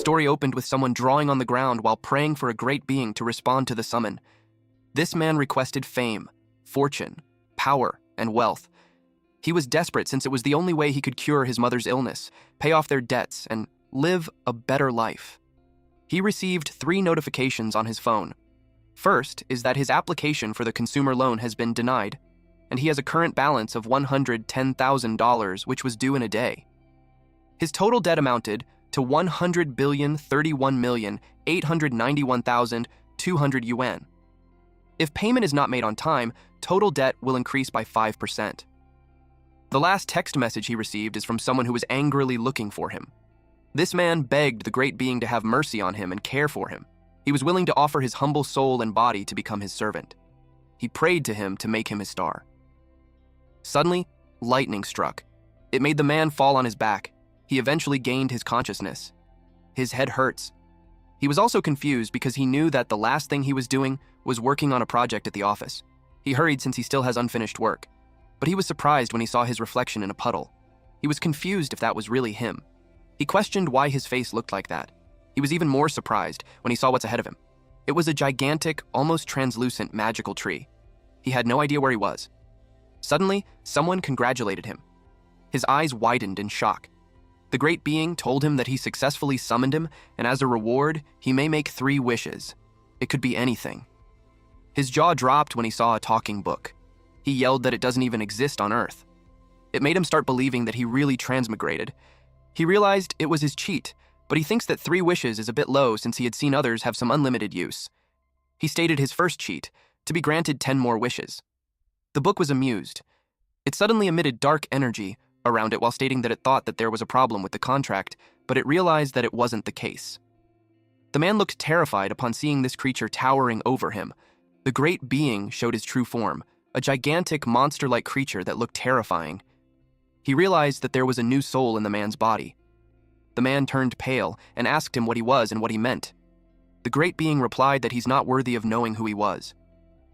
story opened with someone drawing on the ground while praying for a great being to respond to the summon. This man requested fame, fortune, power, and wealth. He was desperate since it was the only way he could cure his mother's illness, pay off their debts, and live a better life. He received 3 notifications on his phone. First is that his application for the consumer loan has been denied, and he has a current balance of $110,000, which was due in a day. His total debt amounted to 100,031,891,200 yuan. If payment is not made on time, total debt will increase by 5%. The last text message he received is from someone who was angrily looking for him. This man begged the great being to have mercy on him and care for him. He was willing to offer his humble soul and body to become his servant. He prayed to him to make him his star. Suddenly, lightning struck. It made the man fall on his back. He eventually gained his consciousness. His head hurts. He was also confused because he knew that the last thing he was doing was working on a project at the office. He hurried since he still has unfinished work. But he was surprised when he saw his reflection in a puddle. He was confused if that was really him. He questioned why his face looked like that. He was even more surprised when he saw what's ahead of him. It was a gigantic, almost translucent magical tree. He had no idea where he was. Suddenly, someone congratulated him. His eyes widened in shock. The great being told him that he successfully summoned him, and as a reward, he may make 3 wishes. It could be anything. His jaw dropped when he saw a talking book. He yelled that it doesn't even exist on Earth. It made him start believing that he really transmigrated. He realized it was his cheat, but he thinks that 3 wishes is a bit low since he had seen others have some unlimited use. He stated his first cheat, to be granted 10 more wishes. The book was amused. It suddenly emitted dark energy around it while stating that it thought that there was a problem with the contract, but it realized that it wasn't the case. The man looked terrified upon seeing this creature towering over him. The great being showed his true form, a gigantic monster-like creature that looked terrifying. He realized that there was a new soul in the man's body. The man turned pale and asked him what he was and what he meant. The great being replied that he's not worthy of knowing who he was.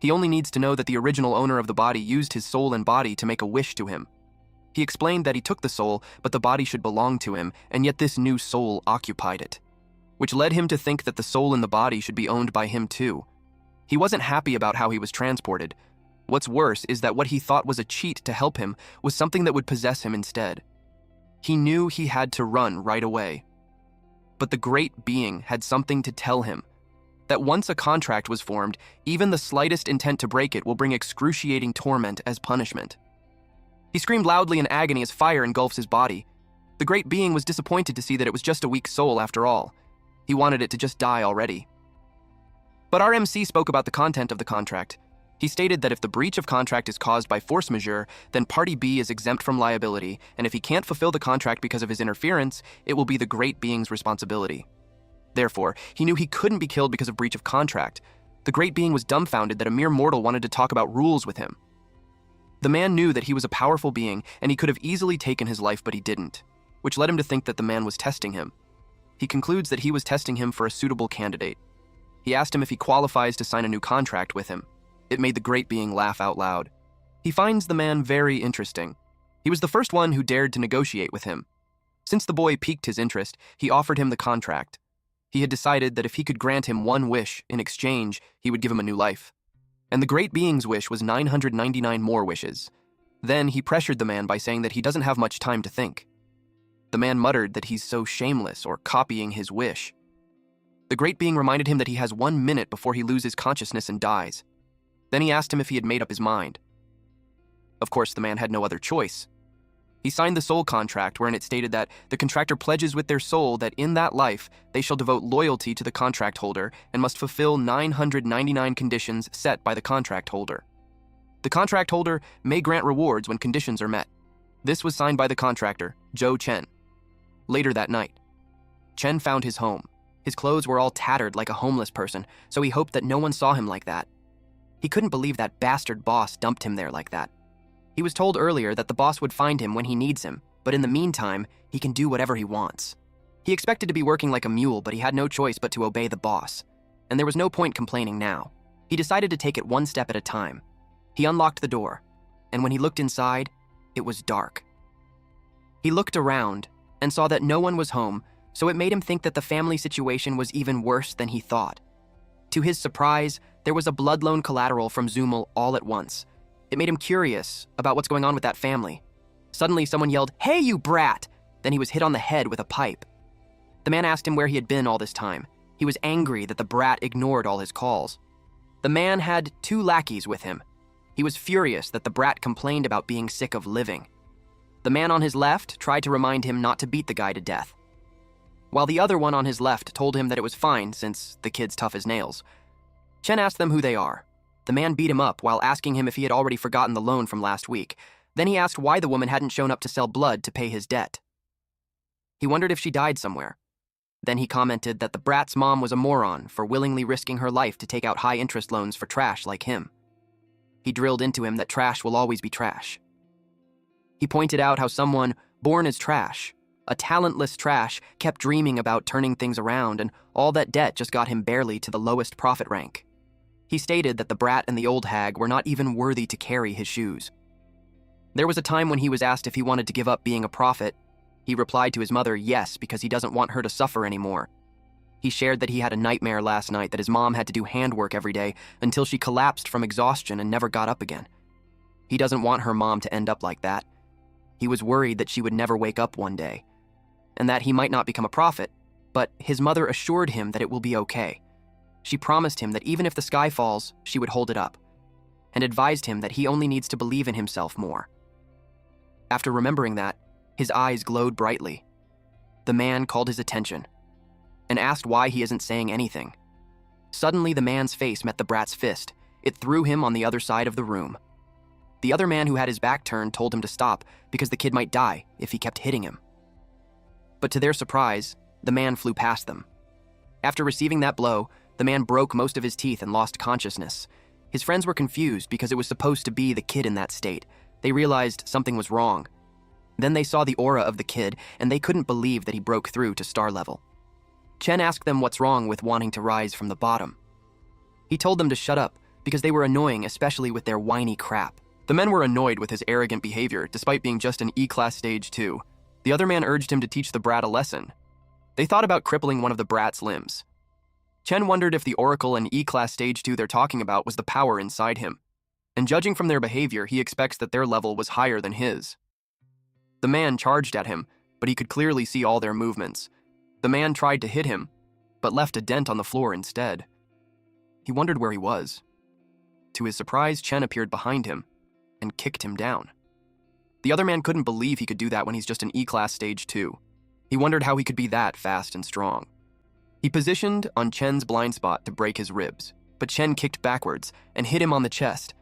He only needs to know that the original owner of the body used his soul and body to make a wish to him. He explained that he took the soul, but the body should belong to him, and yet this new soul occupied it, which led him to think that the soul in the body should be owned by him too. He wasn't happy about how he was transported. What's worse is that what he thought was a cheat to help him was something that would possess him instead. He knew he had to run right away. But the great being had something to tell him, that once a contract was formed, even the slightest intent to break it will bring excruciating torment as punishment. He screamed loudly in agony as fire engulfs his body. The great being was disappointed to see that it was just a weak soul after all. He wanted it to just die already. But our MC spoke about the content of the contract. He stated that if the breach of contract is caused by force majeure, then Party B is exempt from liability, and if he can't fulfill the contract because of his interference, it will be the great being's responsibility. Therefore, he knew he couldn't be killed because of breach of contract. The great being was dumbfounded that a mere mortal wanted to talk about rules with him. The man knew that he was a powerful being, and he could have easily taken his life, but he didn't, which led him to think that the man was testing him. He concludes that he was testing him for a suitable candidate. He asked him if he qualifies to sign a new contract with him. It made the great being laugh out loud. He finds the man very interesting. He was the first one who dared to negotiate with him. Since the boy piqued his interest, he offered him the contract. He had decided that if he could grant him 1 wish in exchange, he would give him a new life. And the great being's wish was 999 more wishes. Then he pressured the man by saying that he doesn't have much time to think. The man muttered that he's so shameless or copying his wish. The great being reminded him that he has 1 minute before he loses consciousness and dies. Then he asked him if he had made up his mind. Of course, the man had no other choice. He signed the soul contract wherein it stated that the contractor pledges with their soul that in that life they shall devote loyalty to the contract holder and must fulfill 999 conditions set by the contract holder. The contract holder may grant rewards when conditions are met. This was signed by the contractor, Zhou Chen. Later that night, Chen found his home. His clothes were all tattered like a homeless person, so he hoped that no one saw him like that. He couldn't believe that bastard boss dumped him there like that. He was told earlier that the boss would find him when he needs him, but in the meantime, he can do whatever he wants. He expected to be working like a mule, but he had no choice but to obey the boss. And there was no point complaining now. He decided to take it 1 step at a time. He unlocked the door, and when he looked inside, it was dark. He looked around and saw that no one was home, so it made him think that the family situation was even worse than he thought. To his surprise, there was a blood loan collateral from Zumel all at once. It made him curious about what's going on with that family. Suddenly, someone yelled, "Hey, you brat!" Then he was hit on the head with a pipe. The man asked him where he had been all this time. He was angry that the brat ignored all his calls. The man had 2 lackeys with him. He was furious that the brat complained about being sick of living. The man on his left tried to remind him not to beat the guy to death, while the other one on his left told him that it was fine since the kid's tough as nails. Chen asked them who they are. The man beat him up while asking him if he had already forgotten the loan from last week. Then he asked why the woman hadn't shown up to sell blood to pay his debt. He wondered if she died somewhere. Then he commented that the brat's mom was a moron for willingly risking her life to take out high-interest loans for trash like him. He drilled into him that trash will always be trash. He pointed out how someone born as trash, a talentless trash, kept dreaming about turning things around, and all that debt just got him barely to the lowest profit rank. He stated that the brat and the old hag were not even worthy to carry his shoes. There was a time when he was asked if he wanted to give up being a prophet. He replied to his mother yes, because he doesn't want her to suffer anymore. He shared that he had a nightmare last night that his mom had to do handwork every day until she collapsed from exhaustion and never got up again. He doesn't want her mom to end up like that. He was worried that she would never wake up one day, and that he might not become a prophet, but his mother assured him that it will be okay. She promised him that even if the sky falls, she would hold it up, and advised him that he only needs to believe in himself more. After remembering that, his eyes glowed brightly. The man called his attention and asked why he isn't saying anything. Suddenly, the man's face met the brat's fist. It threw him on the other side of the room. The other man who had his back turned told him to stop because the kid might die if he kept hitting him. But to their surprise, the man flew past them. After receiving that blow, the man broke most of his teeth and lost consciousness. His friends were confused because it was supposed to be the kid in that state. They realized something was wrong. Then they saw the aura of the kid, and they couldn't believe that he broke through to star level. Chen asked them what's wrong with wanting to rise from the bottom. He told them to shut up because they were annoying, especially with their whiny crap. The men were annoyed with his arrogant behavior, despite being just an E-class stage 2. The other man urged him to teach the brat a lesson. They thought about crippling one of the brat's limbs. Chen wondered if the Oracle and E-class stage 2 they're talking about was the power inside him. And judging from their behavior, he expects that their level was higher than his. The man charged at him, but he could clearly see all their movements. The man tried to hit him, but left a dent on the floor instead. He wondered where he was. To his surprise, Chen appeared behind him and kicked him down. The other man couldn't believe he could do that when he's just an E-class stage 2. He wondered how he could be that fast and strong. He positioned on Chen's blind spot to break his ribs, but Chen kicked backwards and hit him on the chest.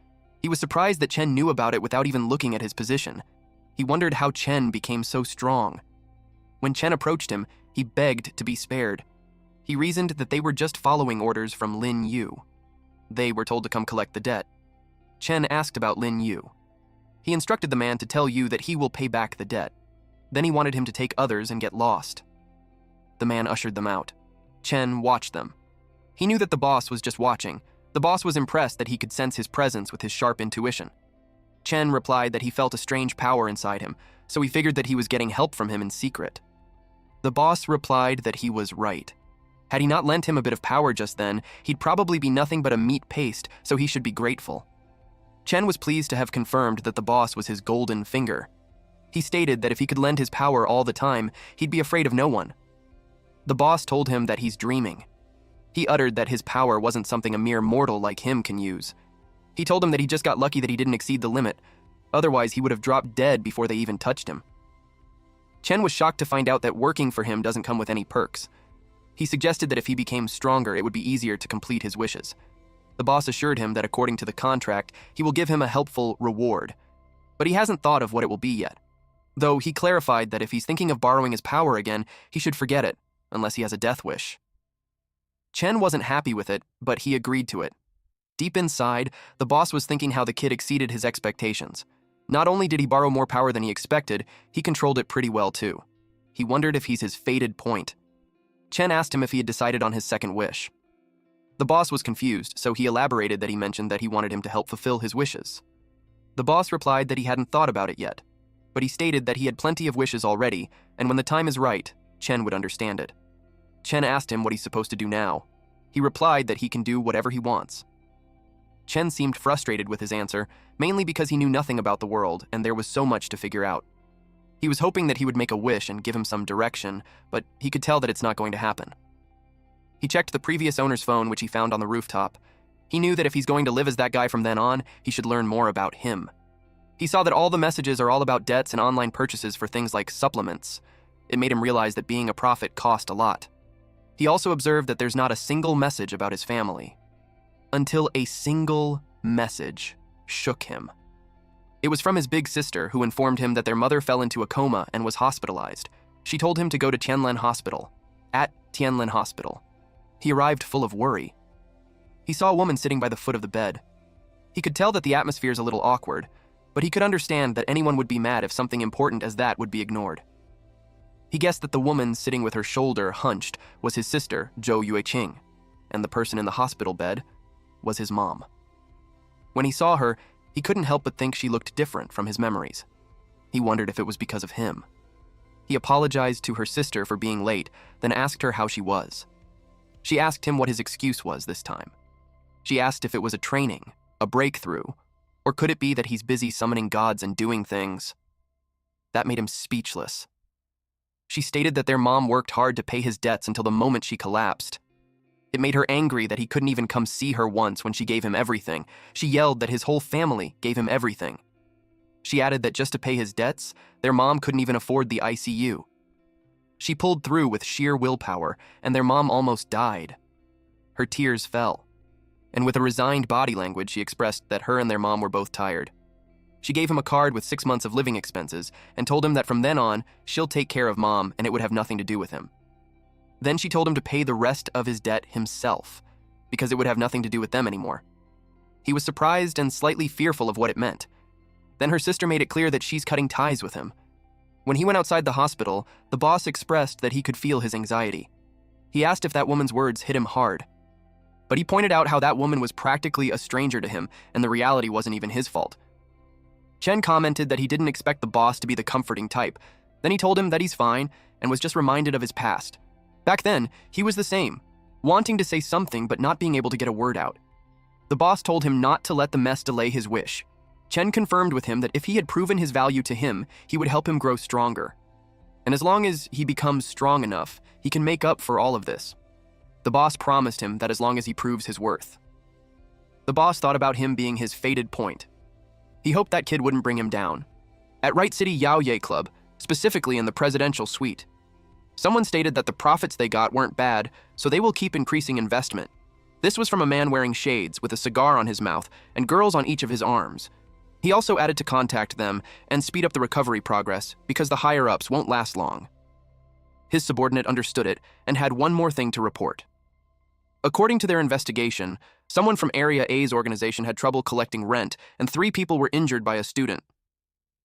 He was surprised that Chen knew about it without even looking at his position. He wondered how Chen became so strong. When Chen approached him, he begged to be spared. He reasoned that they were just following orders from Lin Yu. They were told to come collect the debt. Chen asked about Lin Yu. He instructed the man to tell Yu that he will pay back the debt. Then he wanted him to take others and get lost. The man ushered them out. Chen watched them. He knew that the boss was just watching. The boss was impressed that he could sense his presence with his sharp intuition. Chen replied that he felt a strange power inside him, so he figured that he was getting help from him in secret. The boss replied that he was right. Had he not lent him a bit of power just then, he'd probably be nothing but a meat paste, so he should be grateful. Chen was pleased to have confirmed that the boss was his golden finger. He stated that if he could lend his power all the time, he'd be afraid of no one. The boss told him that he's dreaming. He uttered that his power wasn't something a mere mortal like him can use. He told him that he just got lucky that he didn't exceed the limit. Otherwise, he would have dropped dead before they even touched him. Chen was shocked to find out that working for him doesn't come with any perks. He suggested that if he became stronger, it would be easier to complete his wishes. The boss assured him that according to the contract, he will give him a helpful reward. But he hasn't thought of what it will be yet. Though he clarified that if he's thinking of borrowing his power again, he should forget it, unless he has a death wish. Chen wasn't happy with it, but he agreed to it. Deep inside, the boss was thinking how the kid exceeded his expectations. Not only did he borrow more power than he expected, he controlled it pretty well too. He wondered if he's his fated point. Chen asked him if he had decided on his second wish. The boss was confused, so he elaborated that he mentioned that he wanted him to help fulfill his wishes. The boss replied that he hadn't thought about it yet, but he stated that he had plenty of wishes already, and when the time is right, Chen would understand it. Chen asked him what he's supposed to do now. He replied that he can do whatever he wants. Chen seemed frustrated with his answer, mainly because he knew nothing about the world and there was so much to figure out. He was hoping that he would make a wish and give him some direction, but he could tell that it's not going to happen. He checked the previous owner's phone, which he found on the rooftop. He knew that if he's going to live as that guy from then on, he should learn more about him. He saw that all the messages are all about debts and online purchases for things like supplements. It made him realize that being a prophet cost a lot. He also observed that there's not a single message about his family. Until a single message shook him. It was from his big sister, who informed him that their mother fell into a coma and was hospitalized. She told him to go to Tianlin Hospital. At Tianlin Hospital. He arrived full of worry. He saw a woman sitting by the foot of the bed. He could tell that the atmosphere is a little awkward, but he could understand that anyone would be mad if something important as that would be ignored. He guessed that the woman sitting with her shoulder hunched was his sister, Zhou Yueqing, and the person in the hospital bed was his mom. When he saw her, he couldn't help but think she looked different from his memories. He wondered if it was because of him. He apologized to her sister for being late, then asked her how she was. She asked him what his excuse was this time. She asked if it was a training, a breakthrough, or could it be that he's busy summoning gods and doing things? That made him speechless. She stated that their mom worked hard to pay his debts until the moment she collapsed. It made her angry that he couldn't even come see her once when she gave him everything. She yelled that his whole family gave him everything. She added that just to pay his debts, their mom couldn't even afford the ICU. She pulled through with sheer willpower, and their mom almost died. Her tears fell, and with a resigned body language, she expressed that her and their mom were both tired. She gave him a card with 6 months of living expenses and told him that from then on, she'll take care of mom and it would have nothing to do with him. Then she told him to pay the rest of his debt himself, because it would have nothing to do with them anymore. He was surprised and slightly fearful of what it meant. Then her sister made it clear that she's cutting ties with him. When he went outside the hospital, the boss expressed that he could feel his anxiety. He asked if that woman's words hit him hard. But he pointed out how that woman was practically a stranger to him, and the reality wasn't even his fault. Chen commented that he didn't expect the boss to be the comforting type. Then he told him that he's fine and was just reminded of his past. Back then, he was the same, wanting to say something but not being able to get a word out. The boss told him not to let the mess delay his wish. Chen confirmed with him that if he had proven his value to him, he would help him grow stronger. And as long as he becomes strong enough, he can make up for all of this. The boss promised him that as long as he proves his worth. The boss thought about him being his fated point. He hoped that kid wouldn't bring him down. At Right City Yaoye Club, specifically in the presidential suite, someone stated that the profits they got weren't bad, so they will keep increasing investment. This was from a man wearing shades with a cigar on his mouth and girls on each of his arms. He also added to contact them and speed up the recovery progress because the higher-ups won't last long. His subordinate understood it and had one more thing to report. According to their investigation, someone from Area A's organization had trouble collecting rent and 3 people were injured by a student.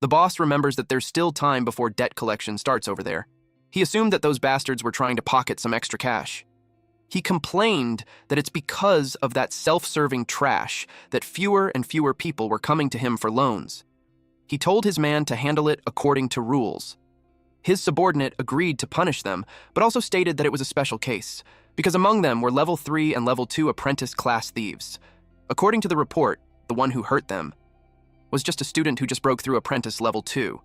The boss remembers that there's still time before debt collection starts over there. He assumed that those bastards were trying to pocket some extra cash. He complained that it's because of that self-serving trash that fewer and fewer people were coming to him for loans. He told his man to handle it according to rules. His subordinate agreed to punish them, but also stated that it was a special case, because among them were level 3 and level 2 apprentice class thieves. According to the report, the one who hurt them was just a student who just broke through apprentice level 2.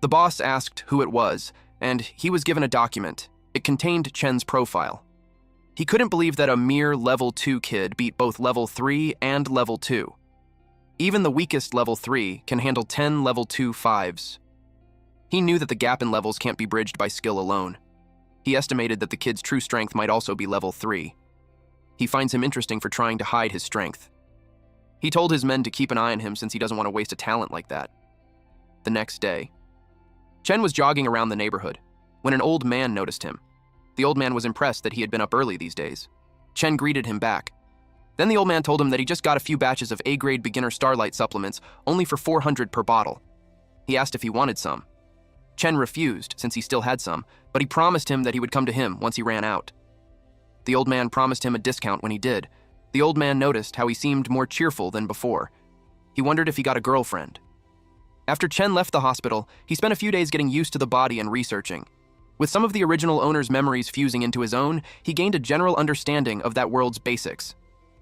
The boss asked who it was, and he was given a document. It contained Chen's profile. He couldn't believe that a mere level 2 kid beat both level 3 and level 2. Even the weakest level 3 can handle 10 level 2 5s. He knew that the gap in levels can't be bridged by skill alone. He estimated that the kid's true strength might also be level 3. He finds him interesting for trying to hide his strength. He told his men to keep an eye on him since he doesn't want to waste a talent like that. The next day, Chen was jogging around the neighborhood when an old man noticed him. The old man was impressed that he had been up early these days. Chen greeted him back. Then the old man told him that he just got a few batches of A-grade beginner Starlight supplements, only for 400 per bottle. He asked if he wanted some. Chen refused, since he still had some, but he promised him that he would come to him once he ran out. The old man promised him a discount when he did. The old man noticed how he seemed more cheerful than before. He wondered if he got a girlfriend. After Chen left the hospital, he spent a few days getting used to the body and researching. With some of the original owner's memories fusing into his own, he gained a general understanding of that world's basics.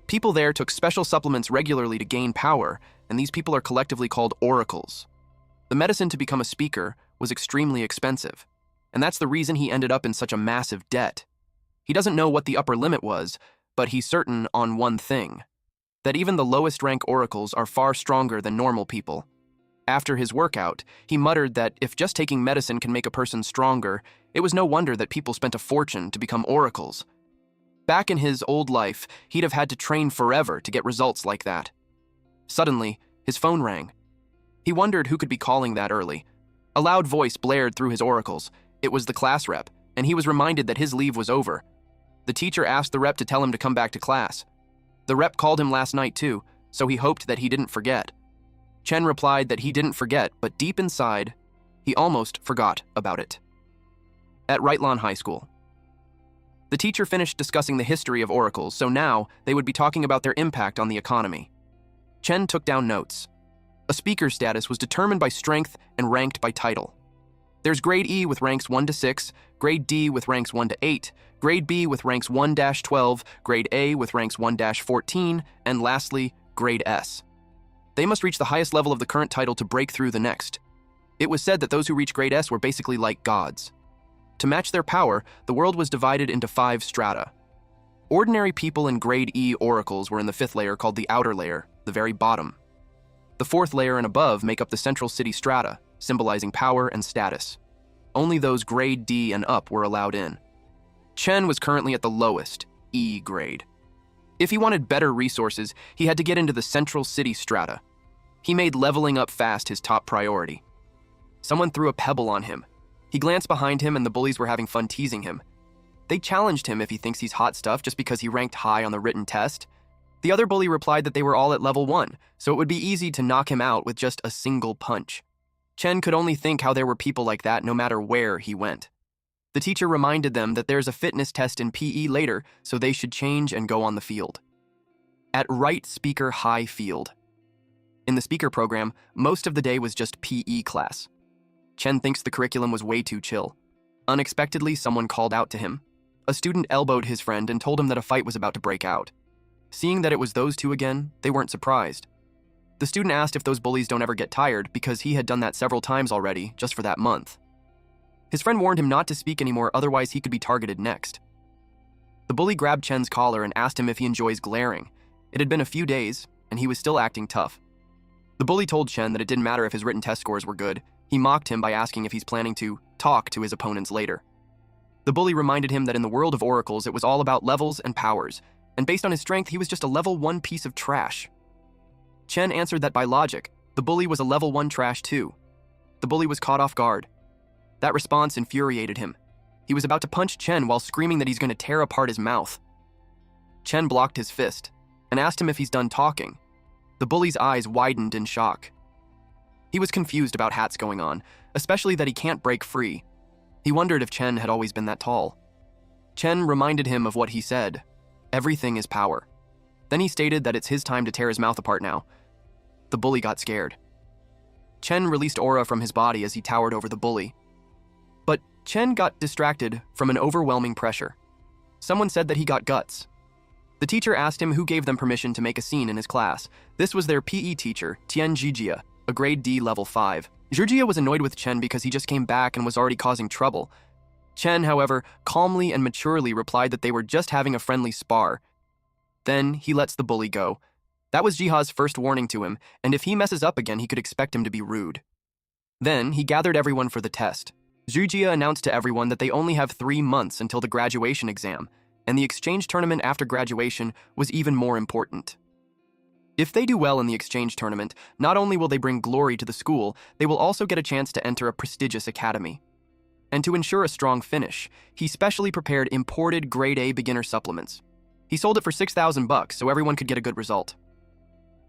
People there took special supplements regularly to gain power, and these people are collectively called oracles. The medicine to become a speaker was extremely expensive, and that's the reason he ended up in such a massive debt. He doesn't know what the upper limit was, but he's certain on one thing: that even the lowest rank oracles are far stronger than normal people. After his workout, he muttered that if just taking medicine can make a person stronger, it was no wonder that people spent a fortune to become oracles. Back in his old life, he'd have had to train forever to get results like that. Suddenly, his phone rang. He wondered who could be calling that early. A loud voice blared through his oracles. It was the class rep, and he was reminded that his leave was over. The teacher asked the rep to tell him to come back to class. The rep called him last night too, so he hoped that he didn't forget. Chen replied that he didn't forget, but deep inside, he almost forgot about it. At Rightlawn High School. The teacher finished discussing the history of oracles, so now they would be talking about their impact on the economy. Chen took down notes. A speaker's status was determined by strength and ranked by title. There's grade E with ranks 1 to 6, grade D with ranks 1 to 8, grade B with ranks 1-12, grade A with ranks 1-14, and lastly, grade S. They must reach the highest level of the current title to break through the next. It was said that those who reached grade S were basically like gods. To match their power, the world was divided into 5 strata. Ordinary people in grade E oracles were in the 5th layer called the outer layer, the very bottom. The 4th layer and above make up the central city strata, symbolizing power and status. Only those grade D and up were allowed in. Chen was currently at the lowest, E grade. If he wanted better resources, he had to get into the central city strata. He made leveling up fast his top priority. Someone threw a pebble on him. He glanced behind him and the bullies were having fun teasing him. They challenged him if he thinks he's hot stuff just because he ranked high on the written test. The other bully replied that they were all at level 1, so it would be easy to knock him out with just a single punch. Chen could only think how there were people like that no matter where he went. The teacher reminded them that there's a fitness test in PE later, so they should change and go on the field. At Right Speaker High Field. In the speaker program, most of the day was just PE class. Chen thinks the curriculum was way too chill. Unexpectedly, someone called out to him. A student elbowed his friend and told him that a fight was about to break out. Seeing that it was those two again, they weren't surprised. The student asked if those bullies don't ever get tired because he had done that several times already, just for that month. His friend warned him not to speak anymore, otherwise he could be targeted next. The bully grabbed Chen's collar and asked him if he enjoys glaring. It had been a few days, and he was still acting tough. The bully told Chen that it didn't matter if his written test scores were good. He mocked him by asking if he's planning to talk to his opponents later. The bully reminded him that in the world of oracles, it was all about levels and powers, and based on his strength, he was just a level 1 piece of trash. Chen answered that by logic, the bully was a level 1 trash too. The bully was caught off guard. That response infuriated him. He was about to punch Chen while screaming that he's going to tear apart his mouth. Chen blocked his fist and asked him if he's done talking. The bully's eyes widened in shock. He was confused about Hat's going on, especially that he can't break free. He wondered if Chen had always been that tall. Chen reminded him of what he said. Everything is power. Then he stated that it's his time to tear his mouth apart now. The bully got scared. Chen released aura from his body as he towered over the bully. But Chen got distracted from an overwhelming pressure. Someone said that he got guts. The teacher asked him who gave them permission to make a scene in his class. This was their PE teacher, Tian Jijia, a grade D level 5. Jijia was annoyed with Chen because he just came back and was already causing trouble. Chen, however, calmly and maturely replied that they were just having a friendly spar. Then he lets the bully go. That was Jiha's first warning to him, and if he messes up again, he could expect him to be rude. Then he gathered everyone for the test. Jijia announced to everyone that they only have 3 months until the graduation exam, and the exchange tournament after graduation was even more important. If they do well in the exchange tournament, not only will they bring glory to the school, they will also get a chance to enter a prestigious academy. And to ensure a strong finish, he specially prepared imported grade A beginner supplements. He sold it for $6,000 so everyone could get a good result.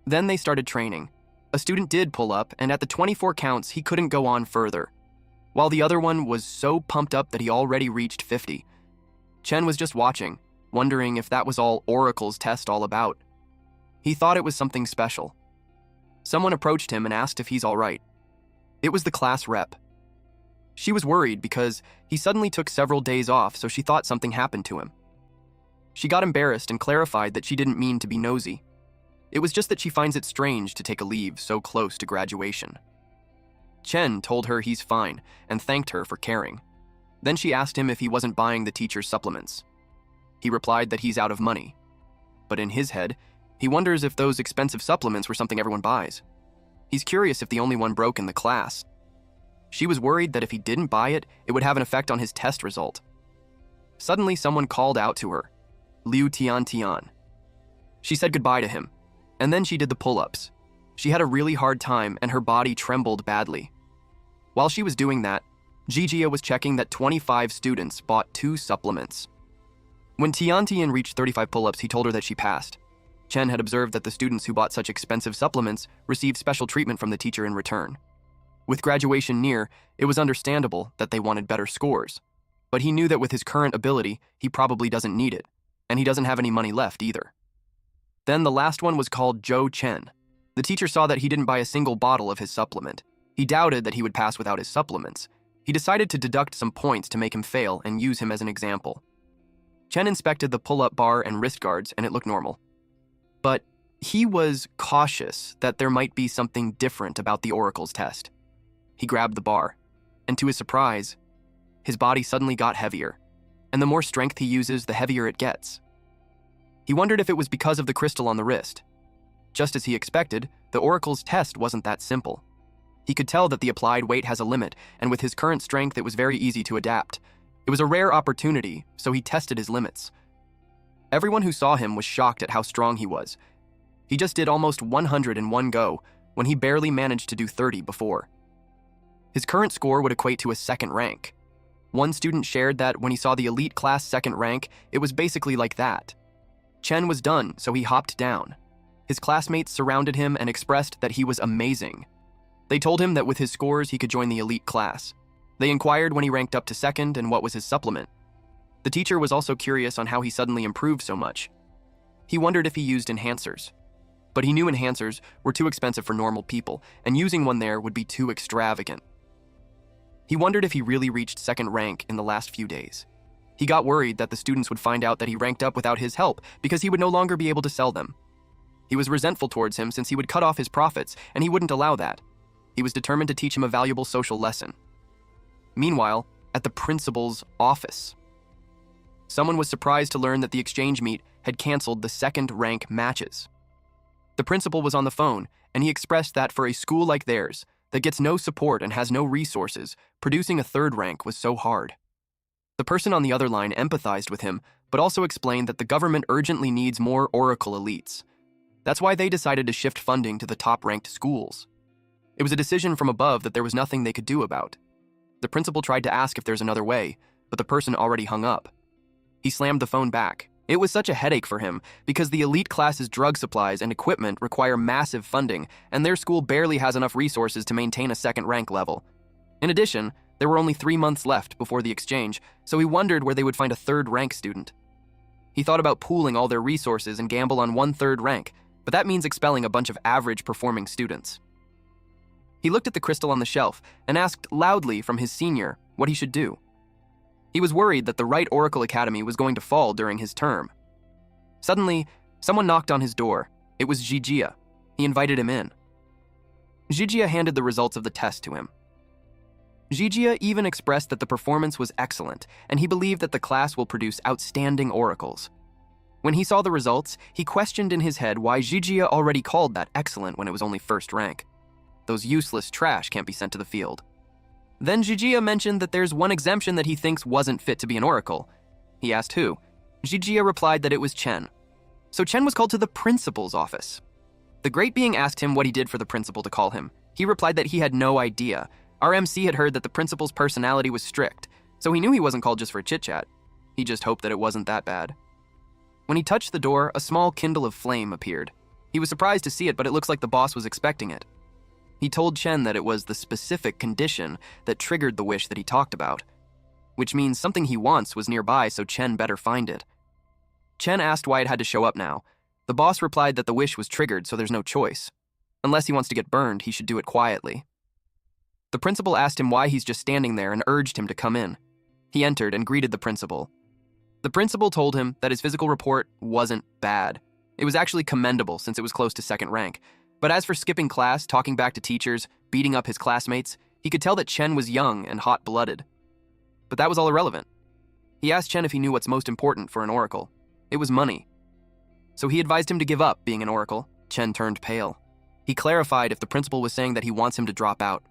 Then they started training. A student did pull up, and at the 24 counts, he couldn't go on further, while the other one was so pumped up that he already reached 50. Chen was just watching, wondering if that was all Oracle's test all about. He thought it was something special. Someone approached him and asked if he's all right. It was the class rep. She was worried because he suddenly took several days off, so she thought something happened to him. She got embarrassed and clarified that she didn't mean to be nosy. It was just that she finds it strange to take a leave so close to graduation. Chen told her he's fine and thanked her for caring. Then she asked him if he wasn't buying the teacher's supplements. He replied that he's out of money. But in his head, he wonders if those expensive supplements were something everyone buys. He's curious if the only one broke in the class. She was worried that if he didn't buy it, it would have an effect on his test result. Suddenly, someone called out to her, Liu Tian. She said goodbye to him, and then she did the pull-ups. She had a really hard time and her body trembled badly. While she was doing that, Jijia was checking that 25 students bought 2 supplements. When Tian reached 35 pull-ups, he told her that she passed. Chen had observed that the students who bought such expensive supplements received special treatment from the teacher in return. With graduation near, it was understandable that they wanted better scores. But he knew that with his current ability, he probably doesn't need it, and he doesn't have any money left either. Then the last one was called Zhou Chen. The teacher saw that he didn't buy a single bottle of his supplement. He doubted that he would pass without his supplements. He decided to deduct some points to make him fail and use him as an example. Chen inspected the pull-up bar and wrist guards, and it looked normal. But he was cautious that there might be something different about the Oracle's test. He grabbed the bar, and to his surprise, his body suddenly got heavier, and the more strength he uses, the heavier it gets. He wondered if it was because of the crystal on the wrist. Just as he expected, the Oracle's test wasn't that simple. He could tell that the applied weight has a limit, and with his current strength, it was very easy to adapt. It was a rare opportunity, so he tested his limits. Everyone who saw him was shocked at how strong he was. He just did almost 100 in one go, when he barely managed to do 30 before. His current score would equate to a 2nd rank. One student shared that when he saw the elite class 2nd rank, it was basically like that. Chen was done, so he hopped down. His classmates surrounded him and expressed that he was amazing. They told him that with his scores, he could join the elite class. They inquired when he ranked up to 2nd and what was his supplement. The teacher was also curious on how he suddenly improved so much. He wondered if he used enhancers. But he knew enhancers were too expensive for normal people, and using one there would be too extravagant. He wondered if he really reached 2nd rank in the last few days. He got worried that the students would find out that he ranked up without his help because he would no longer be able to sell them. He was resentful towards him since he would cut off his profits, and he wouldn't allow that. He was determined to teach him a valuable social lesson. Meanwhile, at the principal's office, someone was surprised to learn that the exchange meet had canceled the 2nd rank matches. The principal was on the phone, and he expressed that for a school like theirs, that gets no support and has no resources, producing a 3rd rank was so hard. The person on the other line empathized with him, but also explained that the government urgently needs more Oracle elites. That's why they decided to shift funding to the top-ranked schools. It was a decision from above that there was nothing they could do about. The principal tried to ask if there's another way, but the person already hung up. He slammed the phone back. It was such a headache for him because the elite class's drug supplies and equipment require massive funding, and their school barely has enough resources to maintain a 2nd rank level. In addition, there were only 3 months left before the exchange, so he wondered where they would find a 3rd rank student. He thought about pooling all their resources and gamble on 1 3rd rank, but that means expelling a bunch of average performing students. He looked at the crystal on the shelf and asked loudly from his senior what he should do. He was worried that the right Oracle Academy was going to fall during his term. Suddenly, someone knocked on his door. It was Jijia. He invited him in. Jijia handed the results of the test to him. Jijia even expressed that the performance was excellent, and he believed that the class will produce outstanding oracles. When he saw the results, he questioned in his head why Jijia already called that excellent when it was only 1st rank. Those useless trash can't be sent to the field. Then Jijia mentioned that there's one exemption that he thinks wasn't fit to be an oracle. He asked who. Jijia replied that it was Chen. So Chen was called to the principal's office. The great being asked him what he did for the principal to call him. He replied that he had no idea. Our MC had heard that the principal's personality was strict, so he knew he wasn't called just for chit-chat. He just hoped that it wasn't that bad. When he touched the door, a small kindle of flame appeared. He was surprised to see it, but it looks like the boss was expecting it. He told Chen that it was the specific condition that triggered the wish that he talked about, which means something he wants was nearby, so Chen better find it. Chen asked why it had to show up now. The boss replied that the wish was triggered, so there's no choice. Unless he wants to get burned, he should do it quietly. The principal asked him why he's just standing there and urged him to come in. He entered and greeted the principal. The principal told him that his physical report wasn't bad. It was actually commendable since it was close to second rank. But as for skipping class, talking back to teachers, beating up his classmates, he could tell that Chen was young and hot-blooded. But that was all irrelevant. He asked Chen if he knew what's most important for an oracle. It was money. So he advised him to give up being an oracle. Chen turned pale. He clarified if the principal was saying that he wants him to drop out.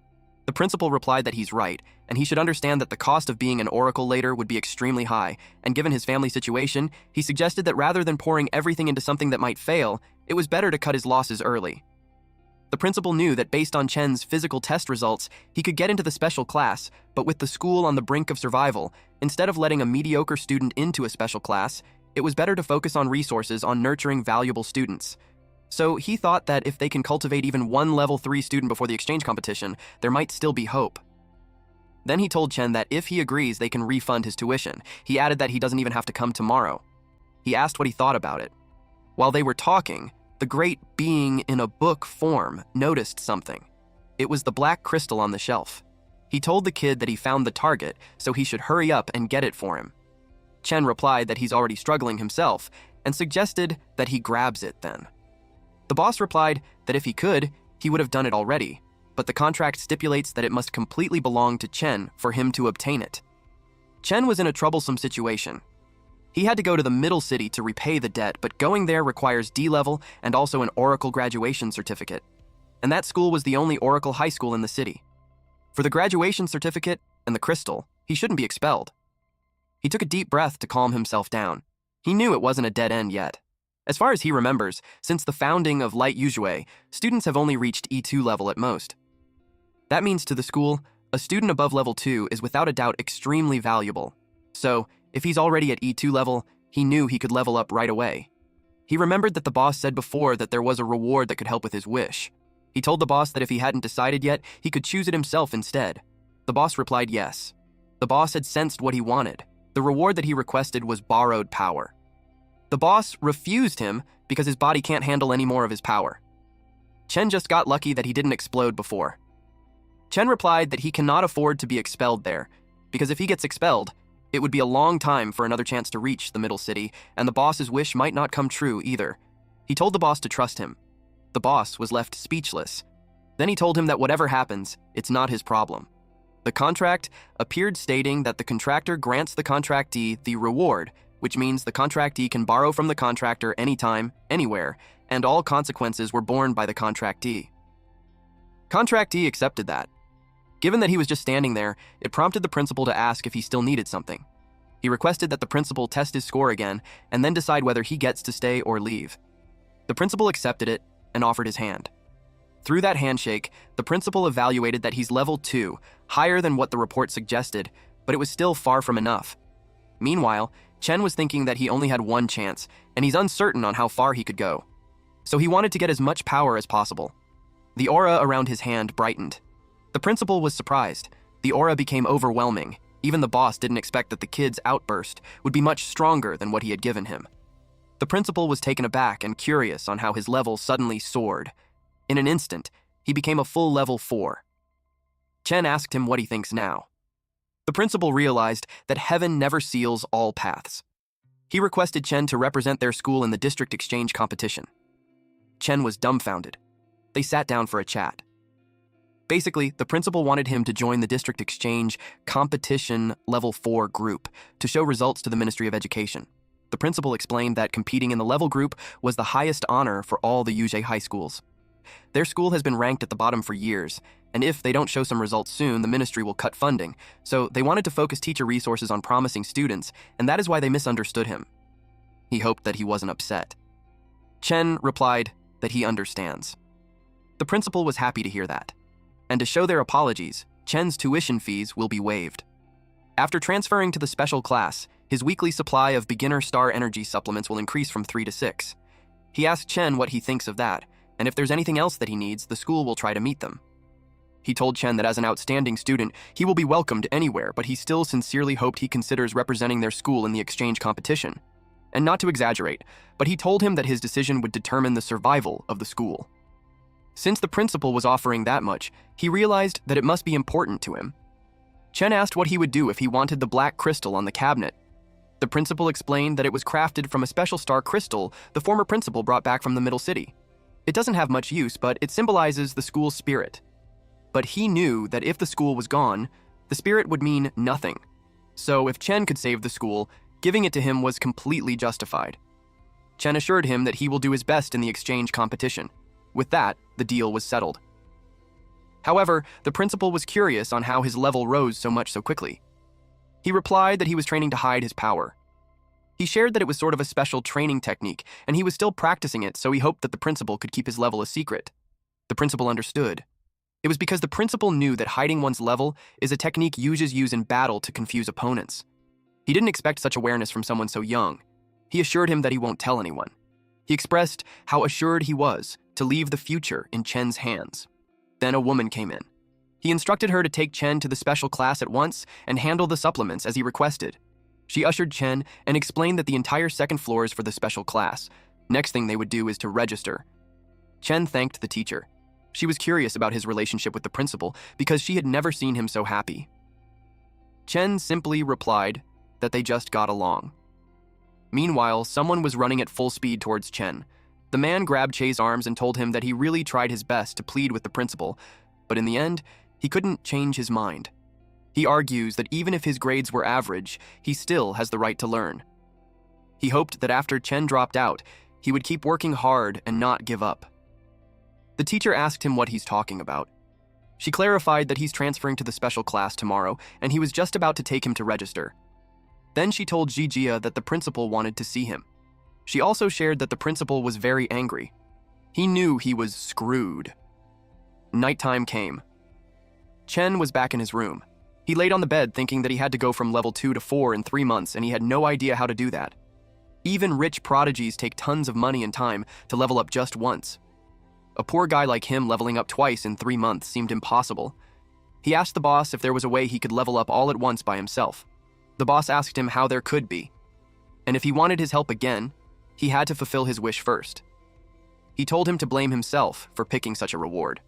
The principal replied that he's right, and he should understand that the cost of being an oracle later would be extremely high, and given his family situation, he suggested that rather than pouring everything into something that might fail, it was better to cut his losses early. The principal knew that based on Chen's physical test results, he could get into the special class, but with the school on the brink of survival, instead of letting a mediocre student into a special class, it was better to focus on resources on nurturing valuable students. So he thought that if they can cultivate even one level 3 student before the exchange competition, there might still be hope. Then he told Chen that if he agrees, they can refund his tuition. He added that he doesn't even have to come tomorrow. He asked what he thought about it. While they were talking, the great being in a book form noticed something. It was the black crystal on the shelf. He told the kid that he found the target, so he should hurry up and get it for him. Chen replied that he's already struggling himself and suggested that he grabs it then. The boss replied that if he could, he would have done it already, but the contract stipulates that it must completely belong to Chen for him to obtain it. Chen was in a troublesome situation. He had to go to the middle city to repay the debt, but going there requires D-level and also an Oracle graduation certificate. And that school was the only Oracle high school in the city. For the graduation certificate and the crystal, he shouldn't be expelled. He took a deep breath to calm himself down. He knew it wasn't a dead end yet. As far as he remembers, since the founding of Light Yuzhui, students have only reached E2 level at most. That means to the school, a student above level 2 is without a doubt extremely valuable. So, if he's already at E2 level, he knew he could level up right away. He remembered that the boss said before that there was a reward that could help with his wish. He told the boss that if he hadn't decided yet, he could choose it himself instead. The boss replied yes. The boss had sensed what he wanted. The reward that he requested was borrowed power. The boss refused him because his body can't handle any more of his power. Chen just got lucky that he didn't explode before. Chen replied that he cannot afford to be expelled there, because if he gets expelled, it would be a long time for another chance to reach the middle city, and the boss's wish might not come true either. He told the boss to trust him. The boss was left speechless. Then he told him that whatever happens, it's not his problem. The contract appeared stating that the contractor grants the contractee the reward, which means the contractee can borrow from the contractor anytime, anywhere, and all consequences were borne by the contractee. Contractee accepted that. Given that he was just standing there, it prompted the principal to ask if he still needed something. He requested that the principal test his score again and then decide whether he gets to stay or leave. The principal accepted it and offered his hand. Through that handshake, the principal evaluated that he's level 2, higher than what the report suggested, but it was still far from enough. Meanwhile, Chen was thinking that he only had one chance, and he's uncertain on how far he could go. So he wanted to get as much power as possible. The aura around his hand brightened. The principal was surprised. The aura became overwhelming. Even the boss didn't expect that the kid's outburst would be much stronger than what he had given him. The principal was taken aback and curious on how his level suddenly soared. In an instant, he became a full level 4. Chen asked him what he thinks now. The principal realized that heaven never seals all paths. He requested Chen to represent their school in the district exchange competition. Chen was dumbfounded. They sat down for a chat. Basically, the principal wanted him to join the district exchange competition level 4 group to show results to the Ministry of Education. The principal explained that competing in the level group was the highest honor for all the Yuzhui high schools. Their school has been ranked at the bottom for years, and if they don't show some results soon, the ministry will cut funding, so they wanted to focus teacher resources on promising students, and that is why they misunderstood him. He hoped that he wasn't upset. Chen replied that he understands. The principal was happy to hear that. And to show their apologies, Chen's tuition fees will be waived. After transferring to the special class, his weekly supply of beginner star energy supplements will increase from 3 to 6. He asked Chen what he thinks of that, and if there's anything else that he needs, the school will try to meet them. He told Chen that as an outstanding student, he will be welcomed anywhere, but he still sincerely hoped he considers representing their school in the exchange competition. And not to exaggerate, but he told him that his decision would determine the survival of the school. Since the principal was offering that much, he realized that it must be important to him. Chen asked what he would do if he wanted the black crystal on the cabinet. The principal explained that it was crafted from a special star crystal the former principal brought back from the Middle City. It doesn't have much use, but it symbolizes the school's spirit. But he knew that if the school was gone, the spirit would mean nothing. So if Chen could save the school, giving it to him was completely justified. Chen assured him that he will do his best in the exchange competition. With that, the deal was settled. However, the principal was curious on how his level rose so much so quickly. He replied that he was training to hide his power. He shared that it was sort of a special training technique, and he was still practicing it, so he hoped that the principal could keep his level a secret. The principal understood. It was because the principal knew that hiding one's level is a technique users use in battle to confuse opponents. He didn't expect such awareness from someone so young. He assured him that he won't tell anyone. He expressed how assured he was to leave the future in Chen's hands. Then a woman came in. He instructed her to take Chen to the special class at once and handle the supplements as he requested. She ushered Chen and explained that the entire second floor is for the special class. Next thing they would do is to register. Chen thanked the teacher. She was curious about his relationship with the principal because she had never seen him so happy. Chen simply replied that they just got along. Meanwhile, someone was running at full speed towards Chen. The man grabbed Che's arms and told him that he really tried his best to plead with the principal, but in the end, he couldn't change his mind. He argues that even if his grades were average, he still has the right to learn. He hoped that after Chen dropped out, he would keep working hard and not give up. The teacher asked him what he's talking about. She clarified that he's transferring to the special class tomorrow, and he was just about to take him to register. Then she told Jijia that the principal wanted to see him. She also shared that the principal was very angry. He knew he was screwed. Nighttime came. Chen was back in his room. He laid on the bed thinking that he had to go from level 2 to 4 in 3 months, and he had no idea how to do that. Even rich prodigies take tons of money and time to level up just once. A poor guy like him leveling up twice in 3 months seemed impossible. He asked the boss if there was a way he could level up all at once by himself. The boss asked him how there could be. And if he wanted his help again, he had to fulfill his wish first. He told him to blame himself for picking such a reward.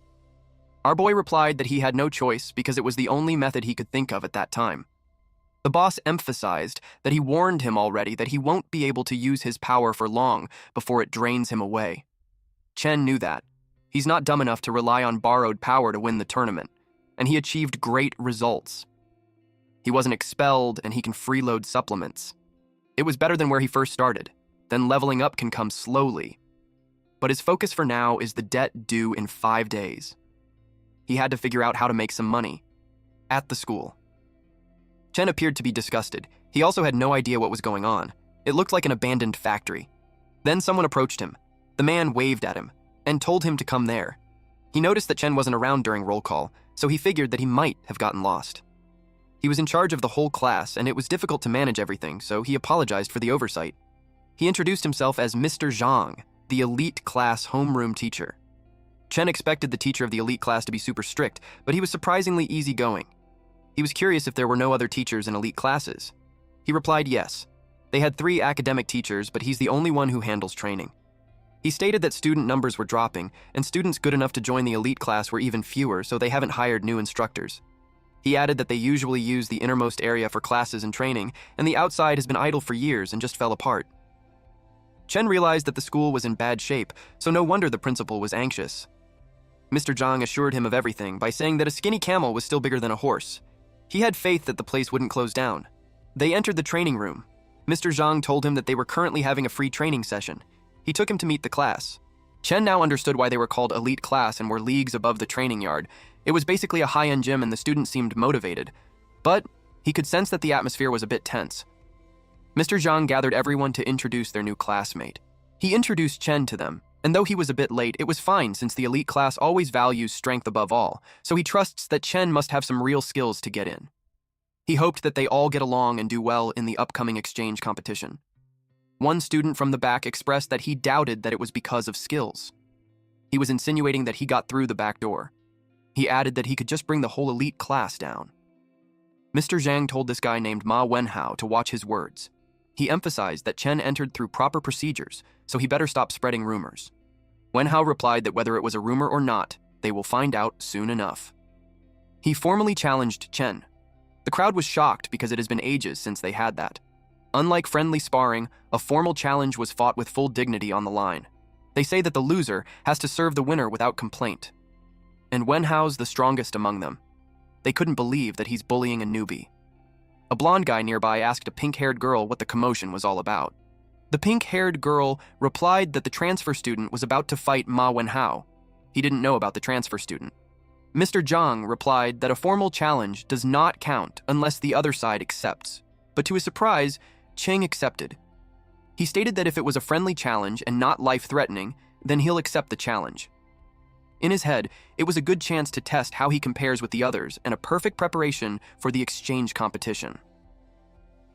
Our boy replied that he had no choice because it was the only method he could think of at that time. The boss emphasized that he warned him already that he won't be able to use his power for long before it drains him away. Chen knew that. He's not dumb enough to rely on borrowed power to win the tournament, and he achieved great results. He wasn't expelled, and he can freeload supplements. It was better than where he first started. Then leveling up can come slowly. But his focus for now is the debt due in 5 days. He had to figure out how to make some money. At the school. Chen appeared to be disgusted. He also had no idea what was going on. It looked like an abandoned factory. Then someone approached him. The man waved at him and told him to come there. He noticed that Chen wasn't around during roll call, so he figured that he might have gotten lost. He was in charge of the whole class, and it was difficult to manage everything, so he apologized for the oversight. He introduced himself as Mr. Zhang, the elite class homeroom teacher. Chen expected the teacher of the elite class to be super strict, but he was surprisingly easygoing. He was curious if there were no other teachers in elite classes. He replied yes. They had 3 academic teachers, but he's the only one who handles training. He stated that student numbers were dropping, and students good enough to join the elite class were even fewer, so they haven't hired new instructors. He added that they usually use the innermost area for classes and training, and the outside has been idle for years and just fell apart. Chen realized that the school was in bad shape, so no wonder the principal was anxious. Mr. Zhang assured him of everything by saying that a skinny camel was still bigger than a horse. He had faith that the place wouldn't close down. They entered the training room. Mr. Zhang told him that they were currently having a free training session. He took him to meet the class. Chen now understood why they were called elite class and were leagues above the training yard. It was basically a high-end gym and the students seemed motivated. But he could sense that the atmosphere was a bit tense. Mr. Zhang gathered everyone to introduce their new classmate. He introduced Chen to them, and though he was a bit late, it was fine since the elite class always values strength above all, so he trusts that Chen must have some real skills to get in. He hoped that they all get along and do well in the upcoming exchange competition. One student from the back expressed that he doubted that it was because of skills. He was insinuating that he got through the back door. He added that he could just bring the whole elite class down. Mr. Zhang told this guy named Ma Wenhao to watch his words. He emphasized that Chen entered through proper procedures, so he better stop spreading rumors. Wenhao replied that whether it was a rumor or not, they will find out soon enough. He formally challenged Chen. The crowd was shocked because it has been ages since they had that. Unlike friendly sparring, a formal challenge was fought with full dignity on the line. They say that the loser has to serve the winner without complaint. And Wenhao's the strongest among them. They couldn't believe that he's bullying a newbie. A blonde guy nearby asked a pink-haired girl what the commotion was all about. The pink-haired girl replied that the transfer student was about to fight Ma Wenhao. He didn't know about the transfer student. Mr. Zhang replied that a formal challenge does not count unless the other side accepts. But to his surprise, Cheng accepted. He stated that if it was a friendly challenge and not life-threatening, then he'll accept the challenge. In his head, it was a good chance to test how he compares with the others and a perfect preparation for the exchange competition.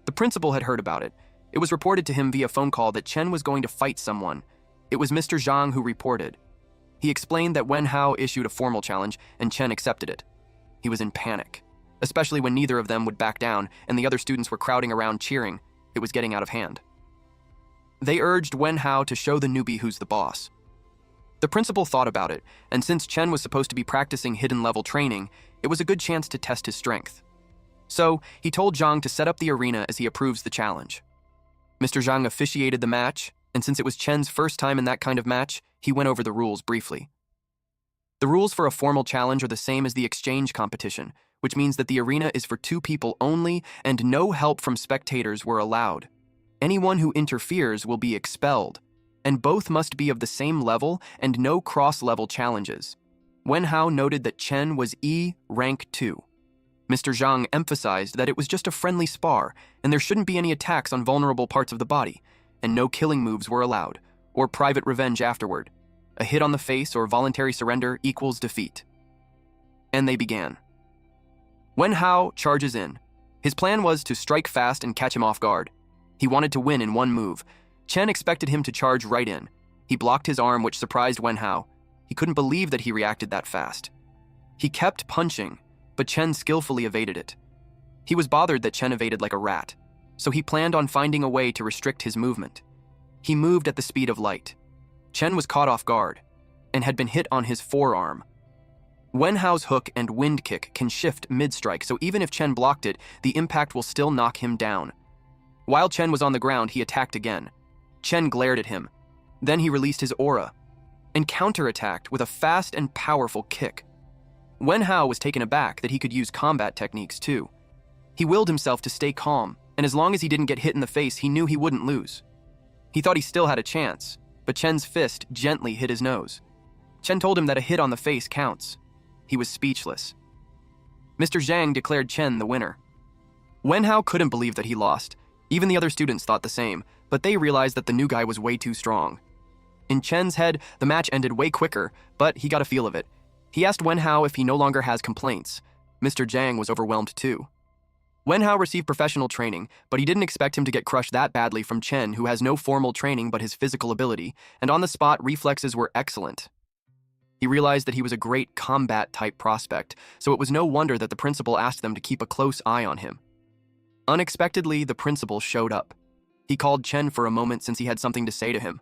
The principal had heard about it. It was reported to him via phone call that Chen was going to fight someone. It was Mr. Zhang who reported. He explained that Wenhao issued a formal challenge and Chen accepted it. He was in panic, especially when neither of them would back down and the other students were crowding around cheering. It was getting out of hand. They urged Wenhao to show the newbie who's the boss. The principal thought about it, and since Chen was supposed to be practicing hidden-level training, it was a good chance to test his strength. So, he told Zhang to set up the arena as he approves the challenge. Mr. Zhang officiated the match, and since it was Chen's first time in that kind of match, he went over the rules briefly. The rules for a formal challenge are the same as the exchange competition, which means that the arena is for 2 people only and no help from spectators were allowed. Anyone who interferes will be expelled, and both must be of the same level and no cross-level challenges. Wenhao noted that Chen was rank 2. Mr. Zhang emphasized that it was just a friendly spar, and there shouldn't be any attacks on vulnerable parts of the body, and no killing moves were allowed, or private revenge afterward. A hit on the face or voluntary surrender equals defeat. And they began. Wenhao charges in. His plan was to strike fast and catch him off guard. He wanted to win in one move. Chen expected him to charge right in. He blocked his arm, which surprised Wenhao. He couldn't believe that he reacted that fast. He kept punching, but Chen skillfully evaded it. He was bothered that Chen evaded like a rat, so he planned on finding a way to restrict his movement. He moved at the speed of light. Chen was caught off guard and had been hit on his forearm. Wenhao's hook and wind kick can shift mid-strike, so even if Chen blocked it, the impact will still knock him down. While Chen was on the ground, he attacked again. Chen glared at him. Then he released his aura and counterattacked with a fast and powerful kick. Wenhao was taken aback that he could use combat techniques too. He willed himself to stay calm, and as long as he didn't get hit in the face, he knew he wouldn't lose. He thought he still had a chance, but Chen's fist gently hit his nose. Chen told him that a hit on the face counts. He was speechless. Mr. Zhang declared Chen the winner. Wenhao couldn't believe that he lost. Even the other students thought the same, but they realized that the new guy was way too strong. In Chen's head, the match ended way quicker, but he got a feel of it. He asked Wenhao if he no longer has complaints. Mr. Zhang was overwhelmed too. Wenhao received professional training, but he didn't expect him to get crushed that badly from Chen, who has no formal training but his physical ability, and on the spot, reflexes were excellent. He realized that he was a great combat-type prospect, so it was no wonder that the principal asked them to keep a close eye on him. Unexpectedly, the principal showed up. He called Chen for a moment since he had something to say to him.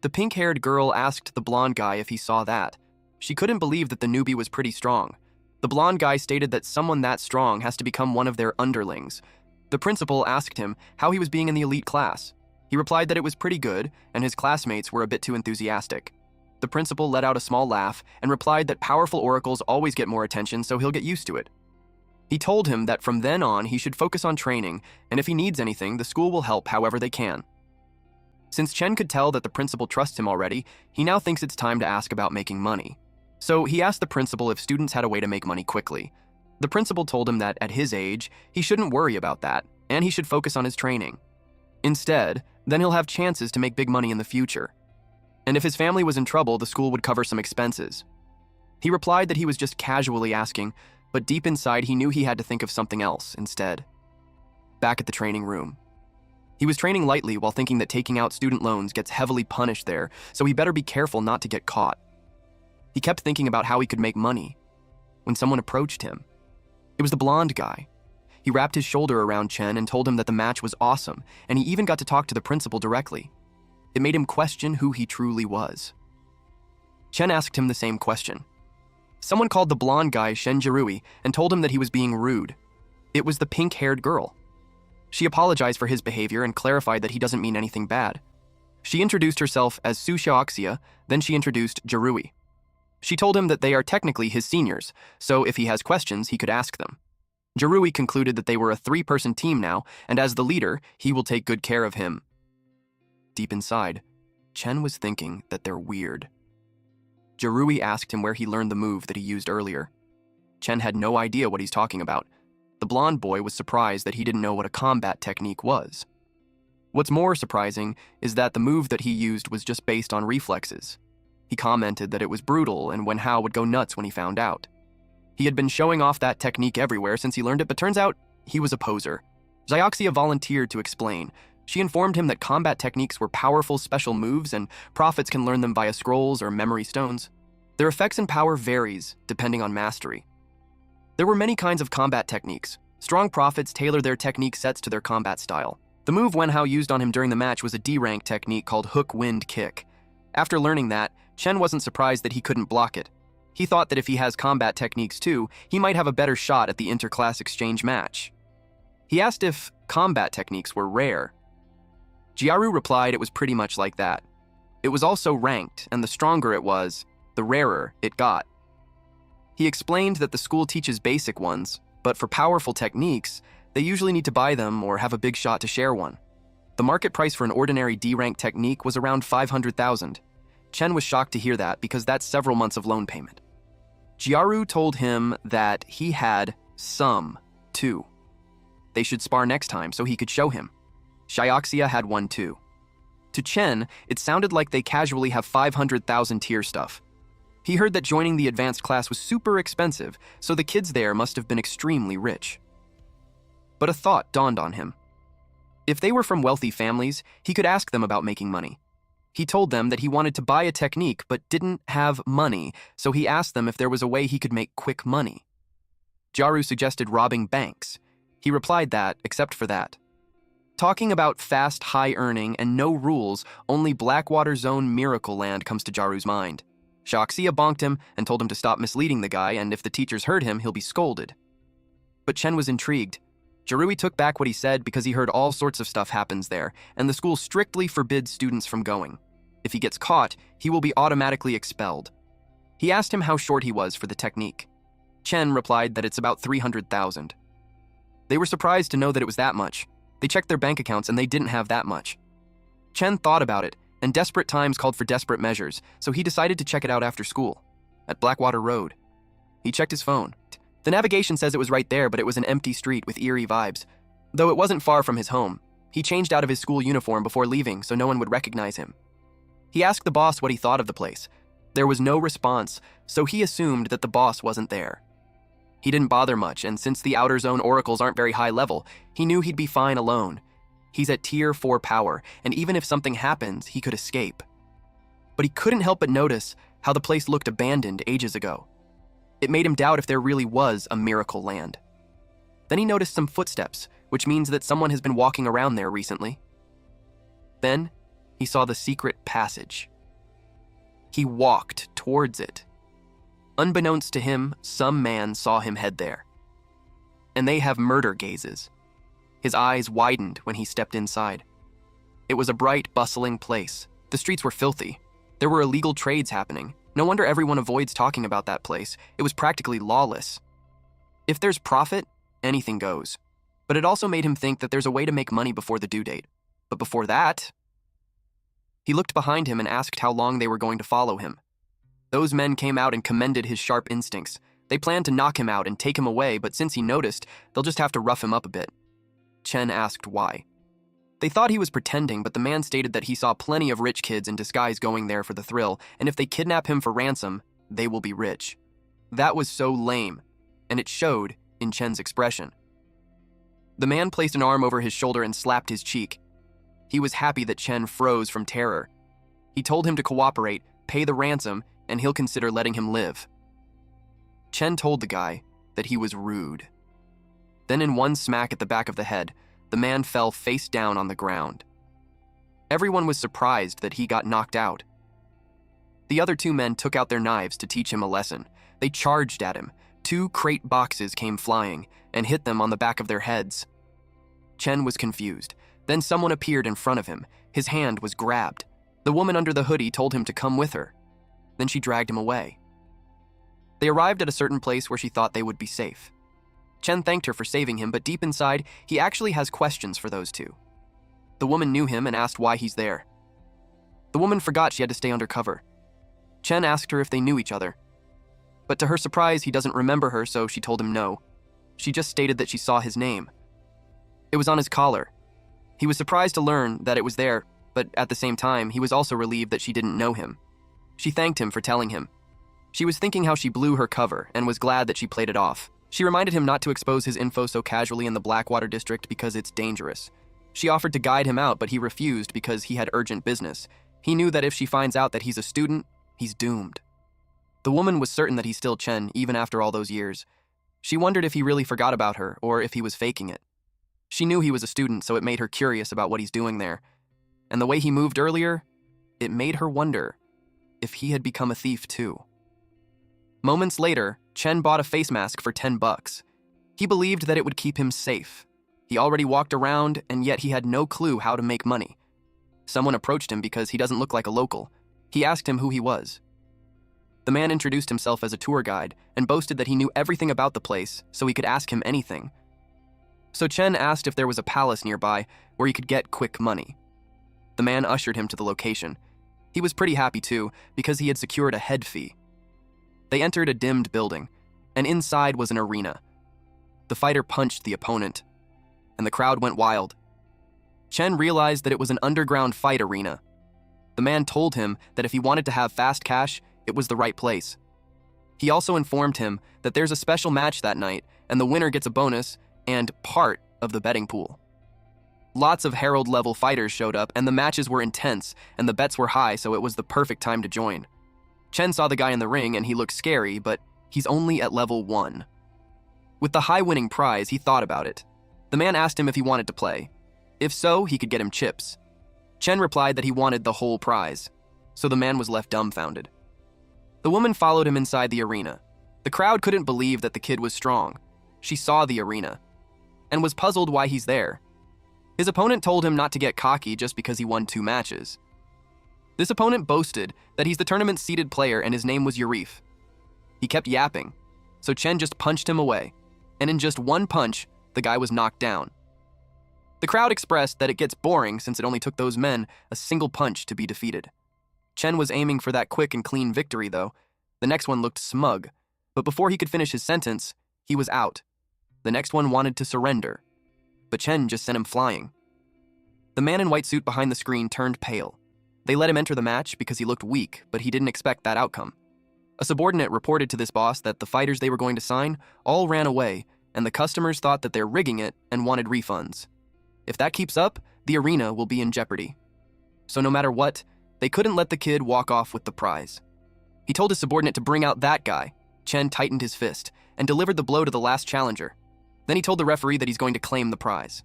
The pink-haired girl asked the blonde guy if he saw that. She couldn't believe that the newbie was pretty strong. The blonde guy stated that someone that strong has to become one of their underlings. The principal asked him how he was being in the elite class. He replied that it was pretty good, and his classmates were a bit too enthusiastic. The principal let out a small laugh and replied that powerful oracles always get more attention, so he'll get used to it. He told him that from then on he should focus on training, and if he needs anything, the school will help however they can. Since Chen could tell that the principal trusts him already, he now thinks it's time to ask about making money. So he asked the principal if students had a way to make money quickly. The principal told him that at his age, he shouldn't worry about that, and he should focus on his training. Instead, then he'll have chances to make big money in the future. And if his family was in trouble, the school would cover some expenses. He replied that he was just casually asking, but deep inside he knew he had to think of something else instead. Back at the training room. He was training lightly while thinking that taking out student loans gets heavily punished there, so he better be careful not to get caught. He kept thinking about how he could make money when someone approached him. It was the blonde guy. He wrapped his shoulder around Chen and told him that the match was awesome, and he even got to talk to the principal directly. It made him question who he truly was. Chen asked him the same question. Someone called the blonde guy Shen Jirui and told him that he was being rude. It was the pink-haired girl. She apologized for his behavior and clarified that he doesn't mean anything bad. She introduced herself as Su Xiaoxia, then she introduced Jirui. She told him that they are technically his seniors, so if he has questions, he could ask them. Jirui concluded that they were a 3-person team now, and as the leader, he will take good care of him. Deep inside, Chen was thinking that they're weird. Jirui asked him where he learned the move that he used earlier. Chen had no idea what he's talking about. The blonde boy was surprised that he didn't know what a combat technique was. What's more surprising is that the move that he used was just based on reflexes. He commented that it was brutal and Wen Hao would go nuts when he found out. He had been showing off that technique everywhere since he learned it, but turns out he was a poser. Xiaoxia volunteered to explain. She informed him that combat techniques were powerful special moves and prophets can learn them via scrolls or memory stones. Their effects and power varies depending on mastery. There were many kinds of combat techniques. Strong prophets tailor their technique sets to their combat style. The move Wen Hao used on him during the match was a D-rank technique called hook wind kick. After learning that, Chen wasn't surprised that he couldn't block it. He thought that if he has combat techniques too, he might have a better shot at the inter-class exchange match. He asked if combat techniques were rare. Jiaru replied it was pretty much like that. It was also ranked, and the stronger it was, the rarer it got. He explained that the school teaches basic ones, but for powerful techniques, they usually need to buy them or have a big shot to share one. The market price for an ordinary D-rank technique was around 500,000. Chen was shocked to hear that because that's several months of loan payment. Jiaru told him that he had some, too. They should spar next time so he could show him. Xiaoxia had one too. To Chen, it sounded like they casually have 500,000 tier stuff. He heard that joining the advanced class was super expensive, so the kids there must have been extremely rich. But a thought dawned on him. If they were from wealthy families, he could ask them about making money. He told them that he wanted to buy a technique but didn't have money, so he asked them if there was a way he could make quick money. Jiaru suggested robbing banks. He replied that, except for that. Talking about fast, high earning, and no rules, only Blackwater Zone Miracle Land comes to Jaru's mind. Xiaoxia bonked him and told him to stop misleading the guy, and if the teachers heard him, he'll be scolded. But Chen was intrigued. Jirui took back what he said because he heard all sorts of stuff happens there, and the school strictly forbids students from going. If he gets caught, he will be automatically expelled. He asked him how short he was for the technique. Chen replied that it's about 300,000. They were surprised to know that it was that much. They checked their bank accounts and they didn't have that much. Chen thought about it, and desperate times called for desperate measures, so he decided to check it out after school, at Blackwater Road. He checked his phone. The navigation says it was right there, but it was an empty street with eerie vibes. Though it wasn't far from his home, he changed out of his school uniform before leaving so no one would recognize him. He asked the boss what he thought of the place. There was no response, so he assumed that the boss wasn't there. He didn't bother much, and since the Outer Zone oracles aren't very high level, he knew he'd be fine alone. He's at Tier 4 power, and even if something happens, he could escape. But he couldn't help but notice how the place looked abandoned ages ago. It made him doubt if there really was a miracle land. Then he noticed some footsteps, which means that someone has been walking around there recently. Then, he saw the secret passage. He walked towards it. Unbeknownst to him, some man saw him head there. And they have murder gazes. His eyes widened when he stepped inside. It was a bright, bustling place. The streets were filthy. There were illegal trades happening. No wonder everyone avoids talking about that place. It was practically lawless. If there's profit, anything goes. But it also made him think that there's a way to make money before the due date. But before that... He looked behind him and asked how long they were going to follow him. Those men came out and commended his sharp instincts. They planned to knock him out and take him away, but since he noticed, they'll just have to rough him up a bit. Chen asked why. They thought he was pretending, but the man stated that he saw plenty of rich kids in disguise going there for the thrill, and if they kidnap him for ransom, they will be rich. That was so lame, and it showed in Chen's expression. The man placed an arm over his shoulder and slapped his cheek. He was happy that Chen froze from terror. He told him to cooperate, pay the ransom, and he'll consider letting him live. Chen told the guy that he was rude. Then in one smack at the back of the head, the man fell face down on the ground. Everyone was surprised that he got knocked out. The other two men took out their knives to teach him a lesson. They charged at him. 2 crate boxes came flying and hit them on the back of their heads. Chen was confused. Then someone appeared in front of him. His hand was grabbed. The woman under the hoodie told him to come with her. Then she dragged him away. They arrived at a certain place where she thought they would be safe. Chen thanked her for saving him, but deep inside, he actually has questions for those two. The woman knew him and asked why he's there. The woman forgot she had to stay undercover. Chen asked her if they knew each other. But to her surprise, he doesn't remember her, so she told him no. She just stated that she saw his name. It was on his collar. He was surprised to learn that it was there, but at the same time, he was also relieved that she didn't know him. She thanked him for telling him. She was thinking how she blew her cover and was glad that she played it off. She reminded him not to expose his info so casually in the Blackwater district because it's dangerous. She offered to guide him out, but he refused because he had urgent business. He knew that if she finds out that he's a student, he's doomed. The woman was certain that he's still Chen, even after all those years. She wondered if he really forgot about her, or if he was faking it. She knew he was a student, so it made her curious about what he's doing there. And the way he moved earlier, it made her wonder if he had become a thief too. Moments later, Chen bought a face mask for $10. He believed that it would keep him safe. He already walked around, and yet he had no clue how to make money. Someone approached him because he doesn't look like a local. He asked him who he was. The man introduced himself as a tour guide and boasted that he knew everything about the place, so he could ask him anything. So Chen asked if there was a palace nearby where he could get quick money. The man ushered him to the location. He was pretty happy too, because he had secured a head fee. They entered a dimmed building, and inside was an arena. The fighter punched the opponent, and the crowd went wild. Chen realized that it was an underground fight arena. The man told him that if he wanted to have fast cash, it was the right place. He also informed him that there's a special match that night, and the winner gets a bonus and part of the betting pool. Lots of Herald-level fighters showed up, and the matches were intense, and the bets were high, so it was the perfect time to join. Chen saw the guy in the ring, and he looked scary, but he's only at level 1. With the high winning prize, he thought about it. The man asked him if he wanted to play. If so, he could get him chips. Chen replied that he wanted the whole prize, so the man was left dumbfounded. The woman followed him inside the arena. The crowd couldn't believe that the kid was strong. She saw the arena, and was puzzled why he's there. His opponent told him not to get cocky just because he won 2 matches. This opponent boasted that he's the tournament's seeded player and his name was Yurif. He kept yapping, so Chen just punched him away, and in just 1 punch, the guy was knocked down. The crowd expressed that it gets boring since it only took those men a single punch to be defeated. Chen was aiming for that quick and clean victory, though. The next one looked smug, but before he could finish his sentence, he was out. The next one wanted to surrender, but Chen just sent him flying. The man in white suit behind the screen turned pale. They let him enter the match because he looked weak, but he didn't expect that outcome. A subordinate reported to this boss that the fighters they were going to sign all ran away, and the customers thought that they're rigging it and wanted refunds. If that keeps up, the arena will be in jeopardy. So no matter what, they couldn't let the kid walk off with the prize. He told his subordinate to bring out that guy. Chen tightened his fist and delivered the blow to the last challenger. Then he told the referee that he's going to claim the prize.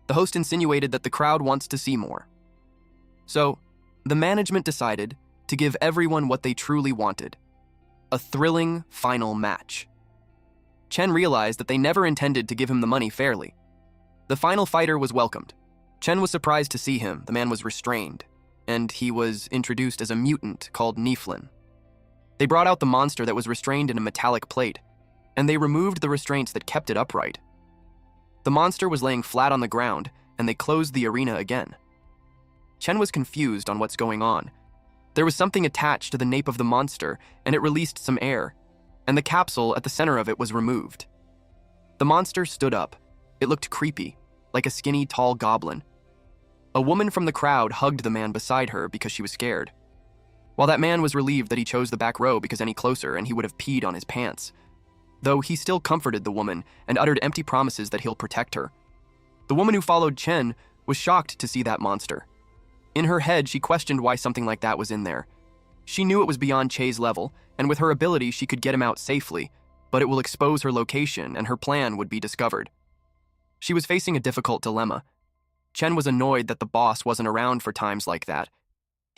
The host insinuated that the crowd wants to see more. So, the management decided to give everyone what they truly wanted: a thrilling final match. Chen realized that they never intended to give him the money fairly. The final fighter was welcomed. Chen was surprised to see him. The man was restrained, and he was introduced as a mutant called Niflin. They brought out the monster that was restrained in a metallic plate, and they removed the restraints that kept it upright. The monster was laying flat on the ground, and they closed the arena again. Chen was confused on what's going on. There was something attached to the nape of the monster, and it released some air, and the capsule at the center of it was removed. The monster stood up. It looked creepy, like a skinny, tall goblin. A woman from the crowd hugged the man beside her because she was scared, while that man was relieved that he chose the back row because any closer and he would have peed on his pants. Though he still comforted the woman and uttered empty promises that he'll protect her. The woman who followed Chen was shocked to see that monster. In her head, she questioned why something like that was in there. She knew it was beyond Che's level, and with her ability, she could get him out safely, but it will expose her location and her plan would be discovered. She was facing a difficult dilemma. Chen was annoyed that the boss wasn't around for times like that.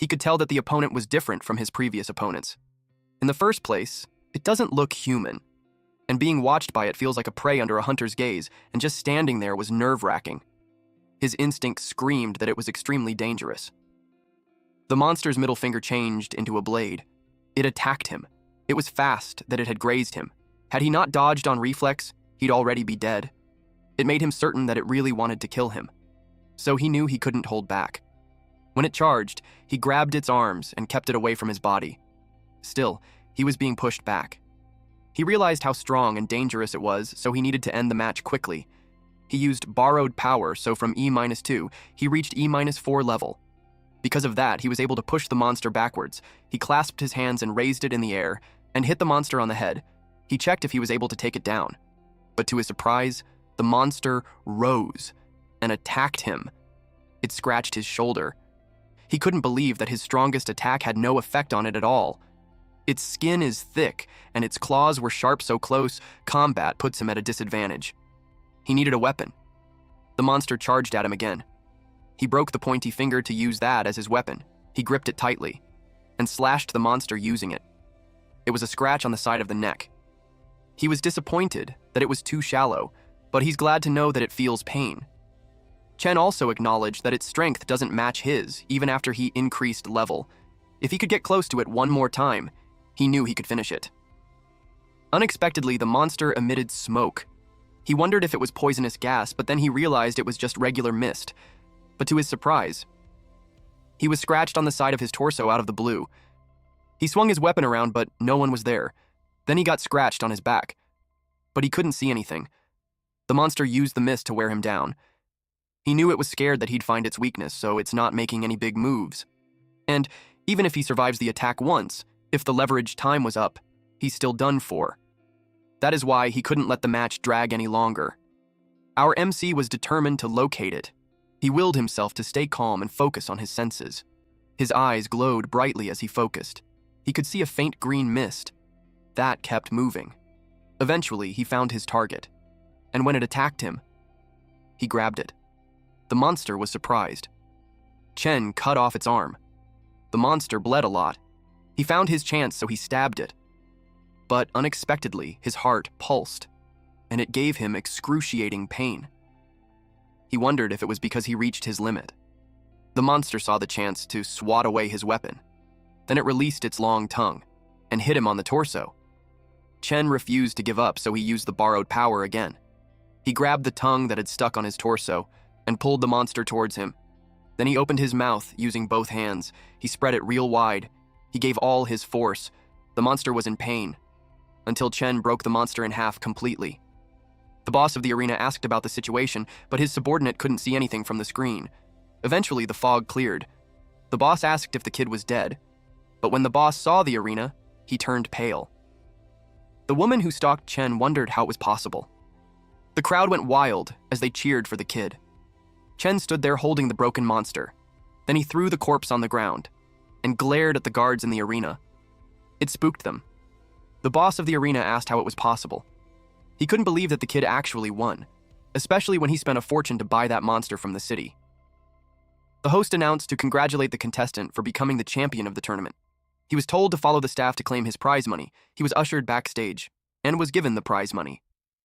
He could tell that the opponent was different from his previous opponents. In the first place, it doesn't look human, and being watched by it feels like a prey under a hunter's gaze, and just standing there was nerve-wracking. His instinct screamed that it was extremely dangerous. The monster's middle finger changed into a blade. It attacked him. It was fast that it had grazed him. Had he not dodged on reflex, he'd already be dead. It made him certain that it really wanted to kill him. So he knew he couldn't hold back. When it charged, he grabbed its arms and kept it away from his body. Still, he was being pushed back. He realized how strong and dangerous it was, so he needed to end the match quickly. He used borrowed power, so from E-2, he reached E-4 level. Because of that, he was able to push the monster backwards. He clasped his hands and raised it in the air, and hit the monster on the head. He checked if he was able to take it down. But to his surprise, the monster rose and attacked him. It scratched his shoulder. He couldn't believe that his strongest attack had no effect on it at all. Its skin is thick, and its claws were sharp so close, combat puts him at a disadvantage. He needed a weapon. The monster charged at him again. He broke the pointy finger to use that as his weapon. He gripped it tightly and slashed the monster using it. It was a scratch on the side of the neck. He was disappointed that it was too shallow, but he's glad to know that it feels pain. Chen also acknowledged that its strength doesn't match his, even after he increased level. If he could get close to it one more time, he knew he could finish it. Unexpectedly, the monster emitted smoke. He wondered if it was poisonous gas, but then he realized it was just regular mist. But to his surprise, he was scratched on the side of his torso out of the blue. He swung his weapon around, but no one was there. Then he got scratched on his back. But he couldn't see anything. The monster used the mist to wear him down. He knew it was scared that he'd find its weakness, so it's not making any big moves. And even if he survives the attack once, if the leverage time was up, he's still done for. That is why he couldn't let the match drag any longer. Our MC was determined to locate it. He willed himself to stay calm and focus on his senses. His eyes glowed brightly as he focused. He could see a faint green mist. That kept moving. Eventually, he found his target. And when it attacked him, he grabbed it. The monster was surprised. Chen cut off its arm. The monster bled a lot. He found his chance, so he stabbed it. But unexpectedly, his heart pulsed, and it gave him excruciating pain. He wondered if it was because he reached his limit. The monster saw the chance to swat away his weapon. Then it released its long tongue and hit him on the torso. Chen refused to give up, so he used the borrowed power again. He grabbed the tongue that had stuck on his torso and pulled the monster towards him. Then he opened his mouth using both hands. He spread it real wide. He gave all his force. The monster was in pain, until Chen broke the monster in half completely. The boss of the arena asked about the situation, but his subordinate couldn't see anything from the screen. Eventually, the fog cleared. The boss asked if the kid was dead, but when the boss saw the arena, he turned pale. The woman who stalked Chen wondered how it was possible. The crowd went wild as they cheered for the kid. Chen stood there holding the broken monster. Then he threw the corpse on the ground and glared at the guards in the arena. It spooked them. The boss of the arena asked how it was possible. He couldn't believe that the kid actually won, especially when he spent a fortune to buy that monster from the city. The host announced to congratulate the contestant for becoming the champion of the tournament. He was told to follow the staff to claim his prize money. He was ushered backstage and was given the prize money.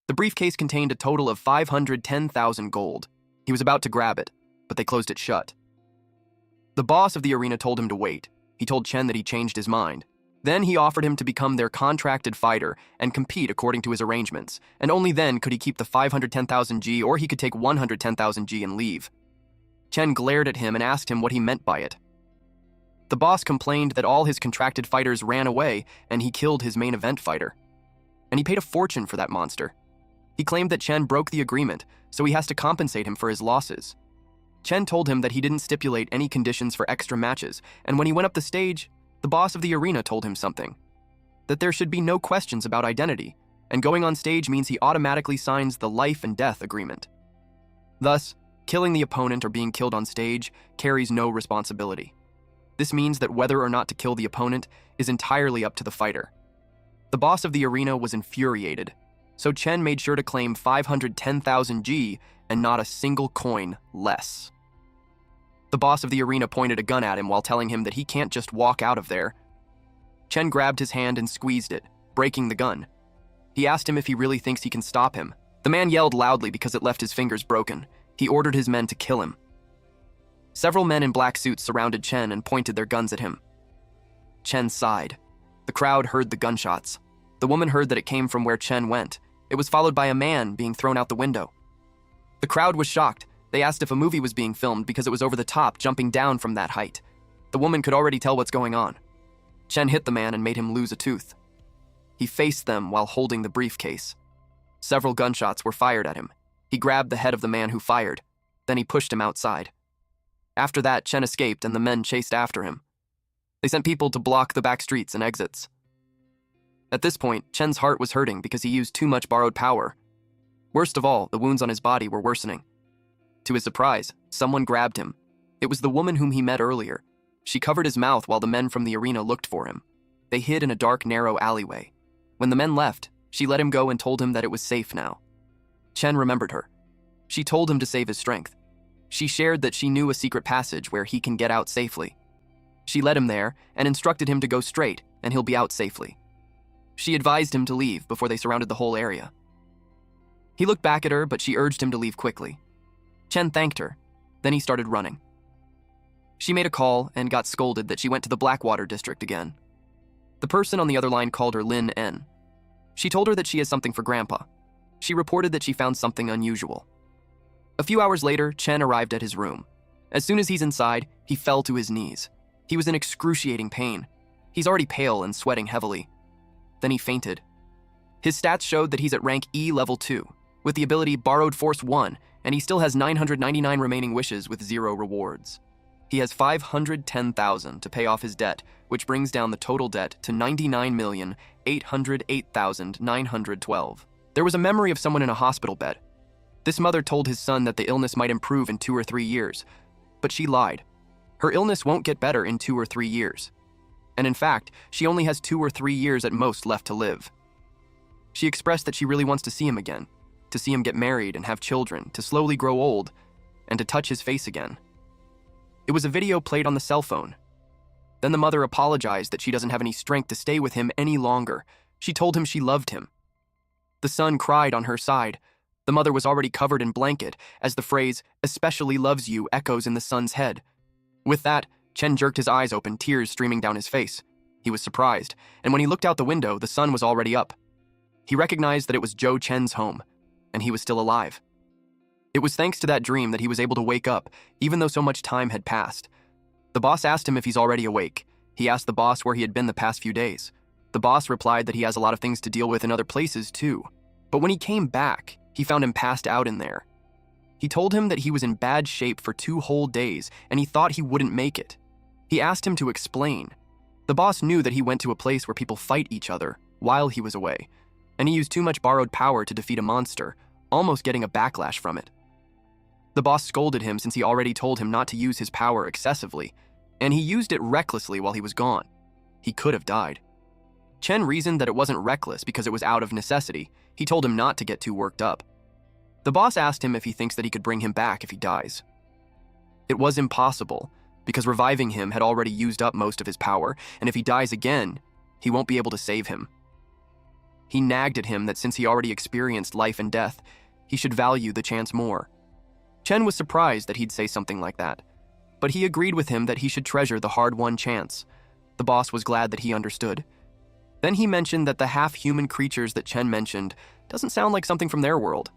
The briefcase contained a total of 510,000 gold. He was about to grab it, but they closed it shut. The boss of the arena told him to wait. He told Chen that he changed his mind. Then he offered him to become their contracted fighter and compete according to his arrangements, and only then could he keep the 510,000 G, or he could take 110,000 G and leave. Chen glared at him and asked him what he meant by it. The boss complained that all his contracted fighters ran away and he killed his main event fighter. And he paid a fortune for that monster. He claimed that Chen broke the agreement, so he has to compensate him for his losses. Chen told him that he didn't stipulate any conditions for extra matches, and when he went up the stage, the boss of the arena told him something. That there should be no questions about identity, and going on stage means he automatically signs the life and death agreement. Thus, killing the opponent or being killed on stage carries no responsibility. This means that whether or not to kill the opponent is entirely up to the fighter. The boss of the arena was infuriated, so Chen made sure to claim 510,000 G and not a single coin less. The The boss of the arena pointed a gun at him while telling him that he can't just walk out of there. Chen grabbed his hand and squeezed it, breaking the gun. He asked him if he really thinks he can stop him. The man yelled loudly because it left his fingers broken. He ordered his men to kill him. Several men in black suits surrounded Chen and pointed their guns at him. Chen sighed. The crowd heard the gunshots. The woman heard that it came from where Chen went. It was followed by a man being thrown out the window. The crowd was shocked. They asked if a movie was being filmed because it was over the top, jumping down from that height. The woman could already tell what's going on. Chen hit the man and made him lose a tooth. He faced them while holding the briefcase. Several gunshots were fired at him. He grabbed the head of the man who fired. Then he pushed him outside. After that, Chen escaped and the men chased after him. They sent people to block the back streets and exits. At this point, Chen's heart was hurting because he used too much borrowed power. Worst of all, the wounds on his body were worsening. To his surprise, someone grabbed him. It was the woman whom he met earlier. She covered his mouth while the men from the arena looked for him. They hid in a dark, narrow alleyway. When the men left, she let him go and told him that it was safe now. Chen remembered her. She told him to save his strength. She shared that she knew a secret passage where he can get out safely. She led him there and instructed him to go straight and he'll be out safely. She advised him to leave before they surrounded the whole area. He looked back at her, but she urged him to leave quickly. Chen thanked her. Then he started running. She made a call and got scolded that she went to the Blackwater district again. The person on the other line called her Lin N. She told her that she has something for Grandpa. She reported that she found something unusual. A few hours later, Chen arrived at his room. As soon as he's inside, he fell to his knees. He was in excruciating pain. He's already pale and sweating heavily. Then he fainted. His stats showed that he's at rank E level 2, with the ability Borrowed Force 1, and he still has 999 remaining wishes with 0 rewards. He has 510,000 to pay off his debt, which brings down the total debt to 99,808,912. There was a memory of someone in a hospital bed. This mother told his son that the illness might improve in 2 or 3 years, but she lied. Her illness won't get better in 2 or 3 years. And in fact, she only has 2 or 3 years at most left to live. She expressed that she really wants to see him again, to see him get married and have children, to slowly grow old, and to touch his face again. It was a video played on the cell phone. Then the mother apologized that she doesn't have any strength to stay with him any longer. She told him she loved him. The son cried on her side. The mother was already covered in blanket as the phrase, "especially loves you," echoes in the son's head. With that, Chen jerked his eyes open, tears streaming down his face. He was surprised, and when he looked out the window, the sun was already up. He recognized that it was Zhou Chen's home, and he was still alive. It was thanks to that dream that he was able to wake up, even though so much time had passed. The boss asked him if he's already awake. He asked the boss where he had been the past few days. The boss replied that he has a lot of things to deal with in other places too. But when he came back, he found him passed out in there. He told him that he was in bad shape for 2 whole days, and he thought he wouldn't make it. He asked him to explain. The boss knew that he went to a place where people fight each other while he was away, and he used too much borrowed power to defeat a monster, almost getting a backlash from it. The boss scolded him since he already told him not to use his power excessively, and he used it recklessly while he was gone. He could have died. Chen reasoned that it wasn't reckless because it was out of necessity. He told him not to get too worked up. The boss asked him if he thinks that he could bring him back if he dies. It was impossible, because reviving him had already used up most of his power, and if he dies again, he won't be able to save him. He nagged at him that since he already experienced life and death, he should value the chance more. Chen was surprised that he'd say something like that, but he agreed with him that he should treasure the hard-won chance. The boss was glad that he understood. Then he mentioned that the half-human creatures that Chen mentioned doesn't sound like something from their world.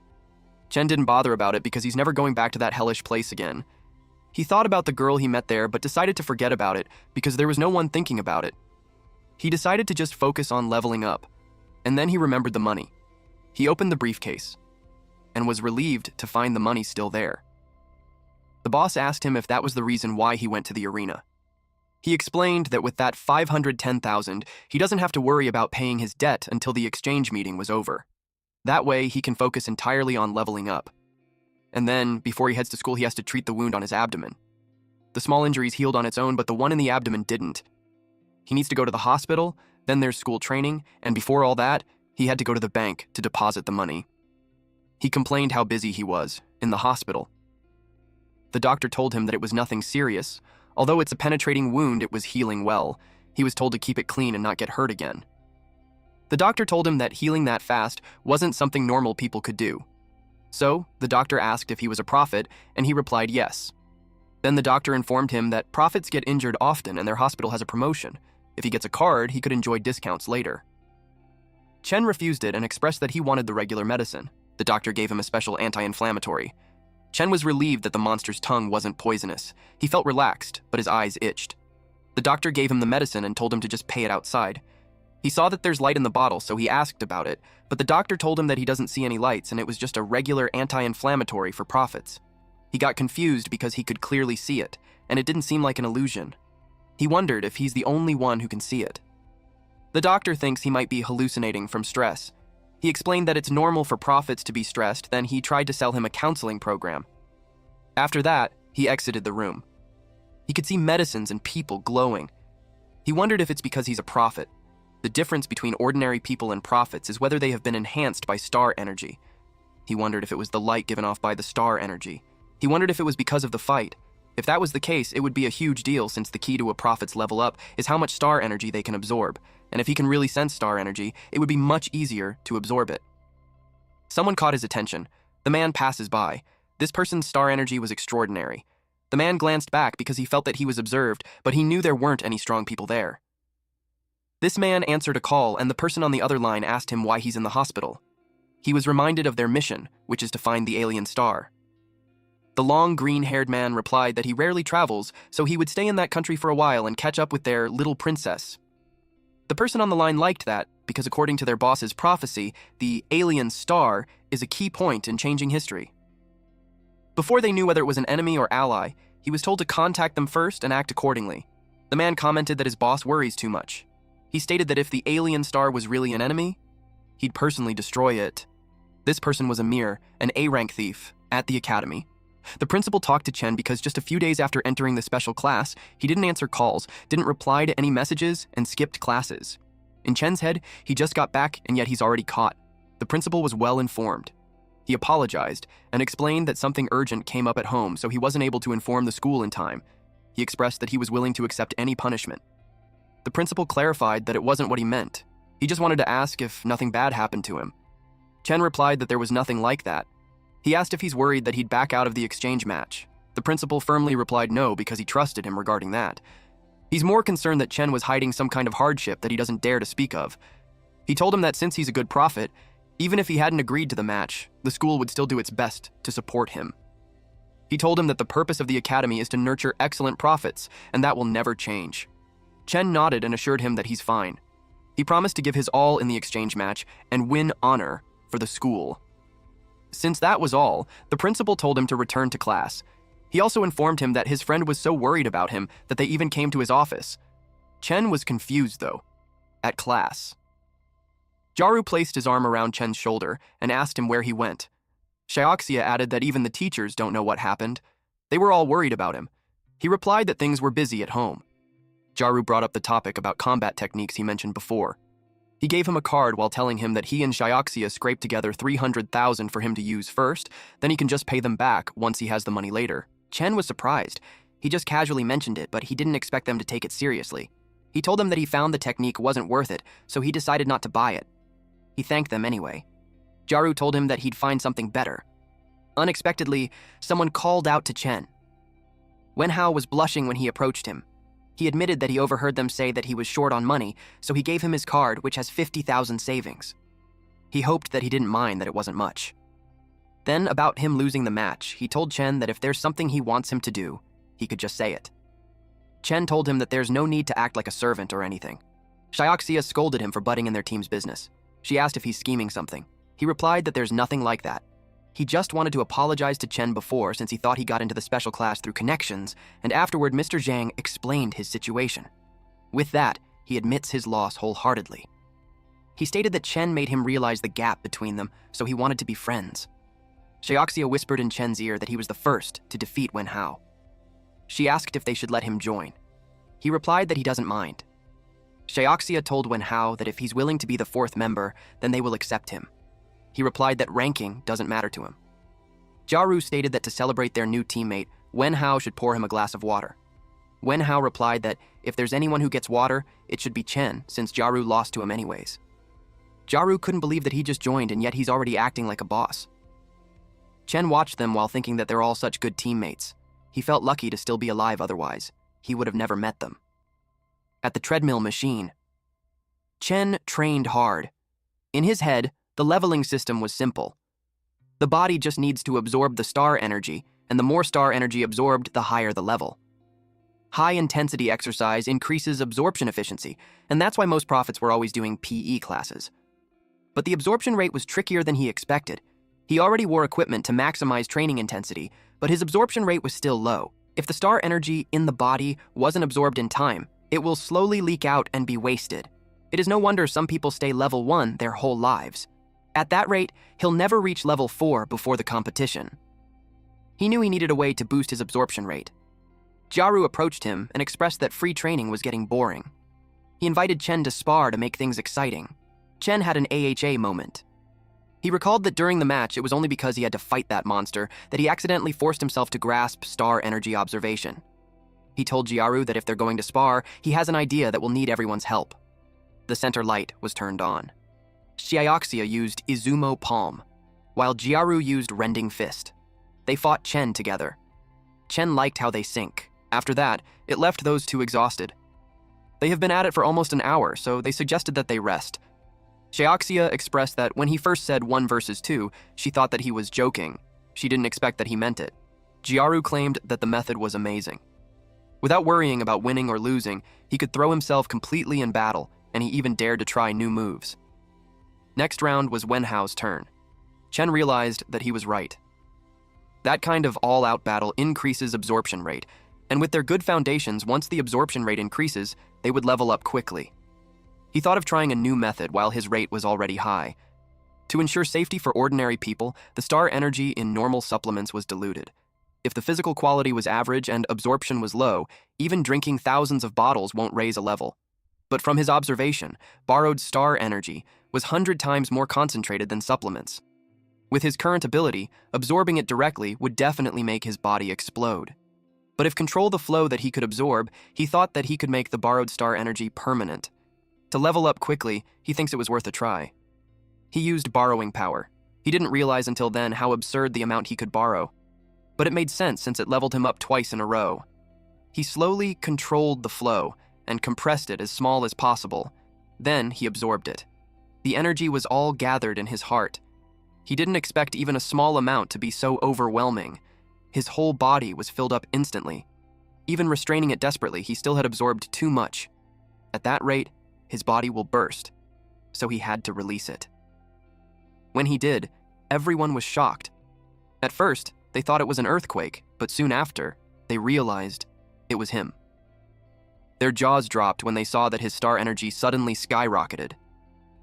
Chen didn't bother about it because he's never going back to that hellish place again. He thought about the girl he met there but decided to forget about it because there was no one thinking about it. He decided to just focus on leveling up, and then he remembered the money. He opened the briefcase and was relieved to find the money still there. The boss asked him if that was the reason why he went to the arena. He explained that with that 510,000, he doesn't have to worry about paying his debt until the exchange meeting was over. That way, he can focus entirely on leveling up. And then, before he heads to school, he has to treat the wound on his abdomen. The small injuries healed on its own, but the one in the abdomen didn't. He needs to go to the hospital, then there's school training, and before all that, he had to go to the bank to deposit the money. He complained how busy he was in the hospital. The doctor told him that it was nothing serious. Although it's a penetrating wound, it was healing well. He was told to keep it clean and not get hurt again. The doctor told him that healing that fast wasn't something normal people could do. So, the doctor asked if he was a prophet, and he replied yes. Then the doctor informed him that prophets get injured often and their hospital has a promotion. If he gets a card, he could enjoy discounts later. Chen refused it and expressed that he wanted the regular medicine. The doctor gave him a special anti-inflammatory. Chen was relieved that the monster's tongue wasn't poisonous. He felt relaxed, but his eyes itched. The doctor gave him the medicine and told him to just pay it outside. He saw that there's light in the bottle, so he asked about it, but the doctor told him that he doesn't see any lights and it was just a regular anti-inflammatory for prophets. He got confused because he could clearly see it, and it didn't seem like an illusion. He wondered if he's the only one who can see it. The doctor thinks he might be hallucinating from stress. He explained that it's normal for prophets to be stressed, then he tried to sell him a counseling program. After that, he exited the room. He could see medicines and people glowing. He wondered if it's because he's a prophet. The difference between ordinary people and prophets is whether they have been enhanced by star energy. He wondered if it was the light given off by the star energy. He wondered if it was because of the fight. If that was the case, it would be a huge deal since the key to a prophet's level up is how much star energy they can absorb. And if he can really sense star energy, it would be much easier to absorb it. Someone caught his attention. The man passes by. This person's star energy was extraordinary. The man glanced back because he felt that he was observed, but he knew there weren't any strong people there. This man answered a call, and the person on the other line asked him why he's in the hospital. He was reminded of their mission, which is to find the alien star. The long, green-haired man replied that he rarely travels, so he would stay in that country for a while and catch up with their little princess. The person on the line liked that, because according to their boss's prophecy, the alien star is a key point in changing history. Before they knew whether it was an enemy or ally, he was told to contact them first and act accordingly. The man commented that his boss worries too much. He stated that if the alien star was really an enemy, he'd personally destroy it. This person was Amir, an A-rank thief, at the academy. The principal talked to Chen because just a few days after entering the special class, he didn't answer calls, didn't reply to any messages, and skipped classes. In Chen's head, he just got back and yet he's already caught. The principal was well informed. He apologized and explained that something urgent came up at home, so he wasn't able to inform the school in time. He expressed that he was willing to accept any punishment. The principal clarified that it wasn't what he meant. He just wanted to ask if nothing bad happened to him. Chen replied that there was nothing like that. He asked if he's worried that he'd back out of the exchange match. The principal firmly replied no because he trusted him regarding that. He's more concerned that Chen was hiding some kind of hardship that he doesn't dare to speak of. He told him that since he's a good prophet, even if he hadn't agreed to the match, the school would still do its best to support him. He told him that the purpose of the academy is to nurture excellent prophets, and that will never change. Chen nodded and assured him that he's fine. He promised to give his all in the exchange match and win honor for the school. Since that was all, the principal told him to return to class. He also informed him that his friend was so worried about him that they even came to his office. Chen was confused, though. At class. Jaru placed his arm around Chen's shoulder and asked him where he went. Xiaoxia added that even the teachers don't know what happened. They were all worried about him. He replied that things were busy at home. Jaru brought up the topic about combat techniques he mentioned before. He gave him a card while telling him that he and Xiaoxia scraped together 300,000 for him to use first, then he can just pay them back once he has the money later. Chen was surprised. He just casually mentioned it, but he didn't expect them to take it seriously. He told them that he found the technique wasn't worth it, so he decided not to buy it. He thanked them anyway. Jaru told him that he'd find something better. Unexpectedly, someone called out to Chen. Wenhao was blushing when he approached him. He admitted that he overheard them say that he was short on money, so he gave him his card, which has 50,000 savings. He hoped that he didn't mind that it wasn't much. Then, about him losing the match, he told Chen that if there's something he wants him to do, he could just say it. Chen told him that there's no need to act like a servant or anything. Xiaoxia scolded him for butting in their team's business. She asked if he's scheming something. He replied that there's nothing like that. He just wanted to apologize to Chen before since he thought he got into the special class through connections, and afterward Mr. Zhang explained his situation. With that, he admits his loss wholeheartedly. He stated that Chen made him realize the gap between them, so he wanted to be friends. Xiaoxia whispered in Chen's ear that he was the first to defeat Wenhao. She asked if they should let him join. He replied that he doesn't mind. Xiaoxia told Wenhao that if he's willing to be the fourth member, then they will accept him. He replied that ranking doesn't matter to him. Jaru stated that to celebrate their new teammate, Wen Hao should pour him a glass of water. Wen Hao replied that if there's anyone who gets water, it should be Chen, since Jiaru lost to him anyways. Jiaru couldn't believe that he just joined and yet he's already acting like a boss. Chen watched them while thinking that they're all such good teammates. He felt lucky to still be alive otherwise. He would have never met them. At the treadmill machine, Chen trained hard. In his head, the leveling system was simple. The body just needs to absorb the star energy, and the more star energy absorbed, the higher the level. High-intensity exercise increases absorption efficiency, and that's why most prophets were always doing PE classes. But the absorption rate was trickier than he expected. He already wore equipment to maximize training intensity, but his absorption rate was still low. If the star energy in the body wasn't absorbed in time, it will slowly leak out and be wasted. It is no wonder some people stay level 1 their whole lives. At that rate, he'll never reach level 4 before the competition. He knew he needed a way to boost his absorption rate. Jiaru approached him and expressed that free training was getting boring. He invited Chen to spar to make things exciting. Chen had an AHA moment. He recalled that during the match, it was only because he had to fight that monster that he accidentally forced himself to grasp star energy observation. He told Jiaru that if they're going to spar, he has an idea that will need everyone's help. The center light was turned on. Xiaoxia used Izumo Palm, while Jiaru used Rending Fist. They fought Chen together. Chen liked how they sync. After that, it left those two exhausted. They have been at it for almost an hour, so they suggested that they rest. Xiaoxia expressed that when he first said 1 versus 2, she thought that he was joking. She didn't expect that he meant it. Jiaru claimed that the method was amazing. Without worrying about winning or losing, he could throw himself completely in battle, and he even dared to try new moves. Next round was Wen Hao's turn. Chen realized that he was right. That kind of all-out battle increases absorption rate, and with their good foundations, once the absorption rate increases, they would level up quickly. He thought of trying a new method while his rate was already high. To ensure safety for ordinary people, the star energy in normal supplements was diluted. If the physical quality was average and absorption was low, even drinking thousands of bottles won't raise a level. But from his observation, borrowed star energy was 100 times more concentrated than supplements. With his current ability, absorbing it directly would definitely make his body explode. But if control the flow that he could absorb, he thought that he could make the borrowed star energy permanent. To level up quickly, he thinks it was worth a try. He used borrowing power. He didn't realize until then how absurd the amount he could borrow. But it made sense since it leveled him up twice in a row. He slowly controlled the flow and compressed it as small as possible. Then he absorbed it. The energy was all gathered in his heart. He didn't expect even a small amount to be so overwhelming. His whole body was filled up instantly. Even restraining it desperately, he still had absorbed too much. At that rate, his body will burst, so he had to release it. When he did, everyone was shocked. At first, they thought it was an earthquake, but soon after, they realized it was him. Their jaws dropped when they saw that his star energy suddenly skyrocketed.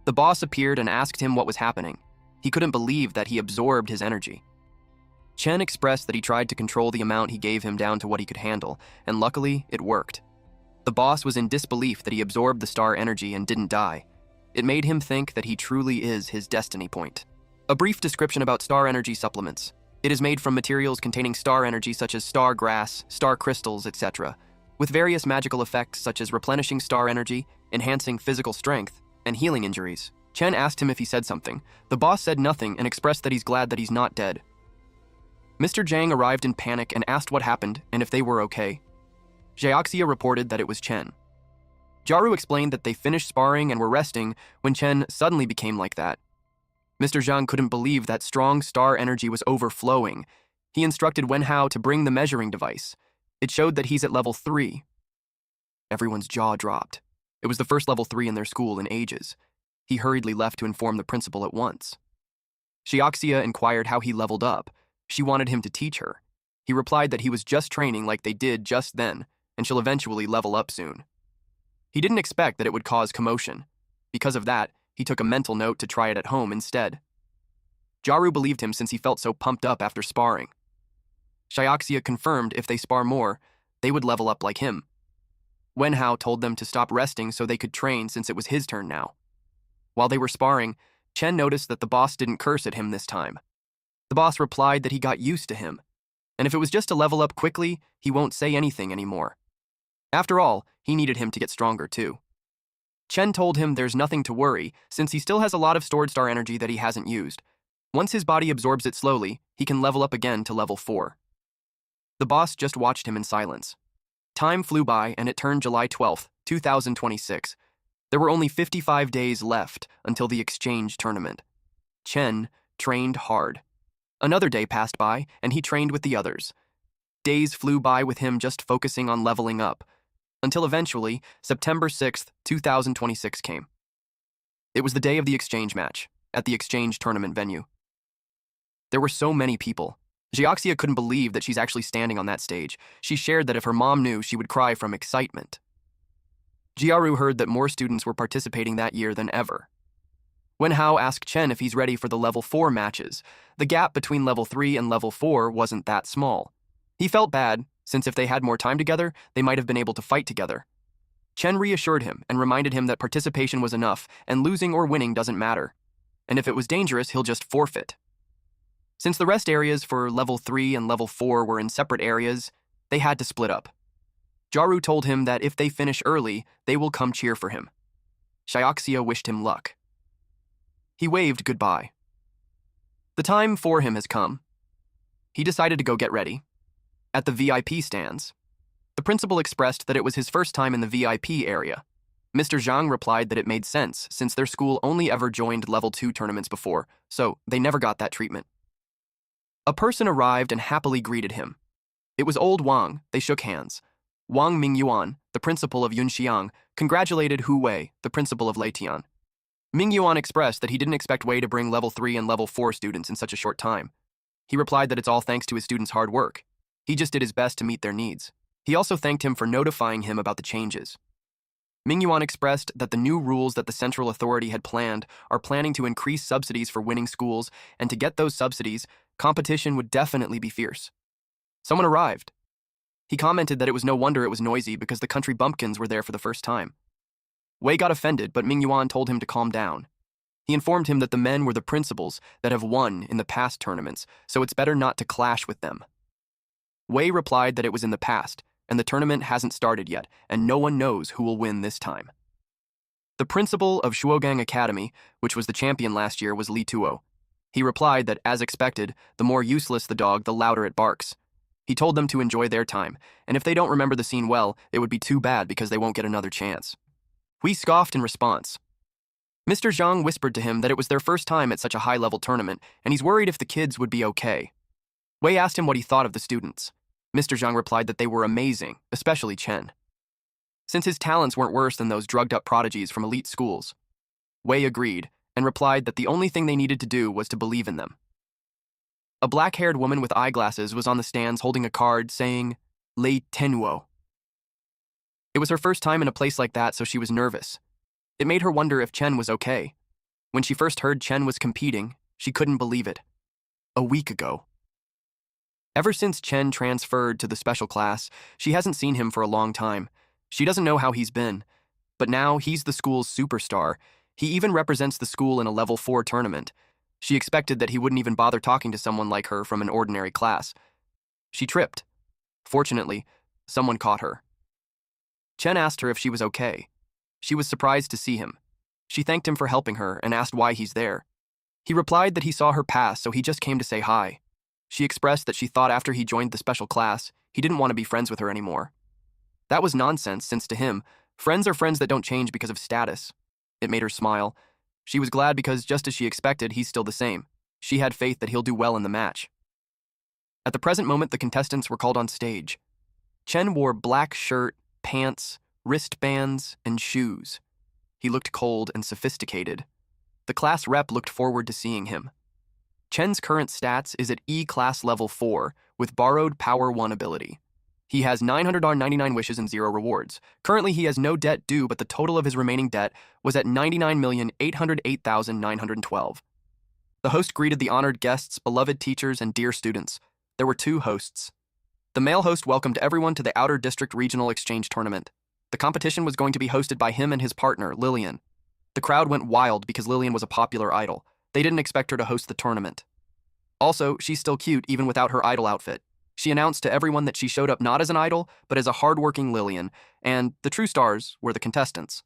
The boss appeared and asked him what was happening. He couldn't believe that he absorbed his energy. Chen expressed that he tried to control the amount he gave him down to what he could handle, and luckily, it worked. The boss was in disbelief that he absorbed the star energy and didn't die. It made him think that he truly is his destiny point. A brief description about star energy supplements. It is made from materials containing star energy such as star grass, star crystals, etc., with various magical effects such as replenishing star energy, enhancing physical strength, and healing injuries. Chen asked him if he said something. The boss said nothing and expressed that he's glad that he's not dead. Mr. Zhang arrived in panic and asked what happened and if they were okay. Xiaoxia reported that it was Chen. Jiaru explained that they finished sparring and were resting when Chen suddenly became like that. Mr. Zhang couldn't believe that strong star energy was overflowing. He instructed Wen Hao to bring the measuring device. It showed that he's at level 3. Everyone's jaw dropped. It was the first level 3 in their school in ages. He hurriedly left to inform the principal at once. Xiaoxia inquired how he leveled up. She wanted him to teach her. He replied that he was just training like they did just then, and she'll eventually level up soon. He didn't expect that it would cause commotion. Because of that, he took a mental note to try it at home instead. Jiaru believed him since he felt so pumped up after sparring. Xiaoxia confirmed if they spar more, they would level up like him. Wen Hao told them to stop resting so they could train since it was his turn now. While they were sparring, Chen noticed that the boss didn't curse at him this time. The boss replied that he got used to him. And if it was just to level up quickly, he won't say anything anymore. After all, he needed him to get stronger too. Chen told him there's nothing to worry, since he still has a lot of stored star energy that he hasn't used. Once his body absorbs it slowly, he can level up again to level 4. The boss just watched him in silence. Time flew by and it turned July 12th, 2026. There were only 55 days left until the exchange tournament. Chen trained hard. Another day passed by and he trained with the others. Days flew by with him just focusing on leveling up, until eventually, September 6th, 2026 came. It was the day of the exchange match, at the exchange tournament venue. There were so many people. Jiaxia couldn't believe that she's actually standing on that stage. She shared that if her mom knew, she would cry from excitement. Jiaru heard that more students were participating that year than ever. When Hao asked Chen if he's ready for the level 4 matches, the gap between level 3 and level 4 wasn't that small. He felt bad, since if they had more time together, they might have been able to fight together. Chen reassured him and reminded him that participation was enough and losing or winning doesn't matter. And if it was dangerous, he'll just forfeit. Since the rest areas for level 3 and level 4 were in separate areas, they had to split up. Jaru told him that if they finish early, they will come cheer for him. Xiaoxia wished him luck. He waved goodbye. The time for him has come. He decided to go get ready. At the VIP stands, the principal expressed that it was his first time in the VIP area. Mr. Zhang replied that it made sense since their school only ever joined level 2 tournaments before, so they never got that treatment. A person arrived and happily greeted him. It was old Wang. They shook hands. Wang Mingyuan, the principal of Yunxiang, congratulated Hu Wei, the principal of Leitian. Mingyuan expressed that he didn't expect Wei to bring level 3 and level 4 students in such a short time. He replied that it's all thanks to his students' hard work. He just did his best to meet their needs. He also thanked him for notifying him about the changes. Mingyuan expressed that the new rules that the central authority had planned are planning to increase subsidies for winning schools, and to get those subsidies, competition would definitely be fierce. Someone arrived. He commented that it was no wonder it was noisy because the country bumpkins were there for the first time. Wei got offended, but Mingyuan told him to calm down. He informed him that the men were the principals that have won in the past tournaments, so it's better not to clash with them. Wei replied that it was in the past, and the tournament hasn't started yet, and no one knows who will win this time. The principal of Shuogang Academy, which was the champion last year, was Li Tuo. He replied that, as expected, the more useless the dog, the louder it barks. He told them to enjoy their time, and if they don't remember the scene well, it would be too bad because they won't get another chance. Hui scoffed in response. Mr. Zhang whispered to him that it was their first time at such a high-level tournament, and he's worried if the kids would be okay. Wei asked him what he thought of the students. Mr. Zhang replied that they were amazing, especially Chen. Since his talents weren't worse than those drugged-up prodigies from elite schools. Wei agreed, and replied that the only thing they needed to do was to believe in them. A black-haired woman with eyeglasses was on the stands holding a card saying, Lei Tenwo. It was her first time in a place like that, so she was nervous. It made her wonder if Chen was okay. When she first heard Chen was competing, she couldn't believe it. A week ago. Ever since Chen transferred to the special class, she hasn't seen him for a long time. She doesn't know how he's been. But now he's the school's superstar. He even represents the school in a level 4 tournament. She expected that he wouldn't even bother talking to someone like her from an ordinary class. She tripped. Fortunately, someone caught her. Chen asked her if she was okay. She was surprised to see him. She thanked him for helping her and asked why he's there. He replied that he saw her pass, so he just came to say hi. She expressed that she thought after he joined the special class, he didn't want to be friends with her anymore. That was nonsense, since to him, friends are friends that don't change because of status. It made her smile. She was glad because, just as she expected, he's still the same. She had faith that he'll do well in the match. At the present moment, the contestants were called on stage. Chen wore black shirt, pants, wristbands, and shoes. He looked cold and sophisticated. The class rep looked forward to seeing him. Chen's current stats is at E-Class Level 4 with borrowed Power 1 ability. He has 999 wishes and 0 rewards. Currently, he has no debt due, but the total of his remaining debt was at 99,808,912. The host greeted the honored guests, beloved teachers, and dear students. There were 2 hosts. The male host welcomed everyone to the Outer District Regional Exchange Tournament. The competition was going to be hosted by him and his partner, Lillian. The crowd went wild because Lillian was a popular idol. They didn't expect her to host the tournament. Also, she's still cute even without her idol outfit. She announced to everyone that she showed up not as an idol, but as a hardworking Lillian, and the true stars were the contestants.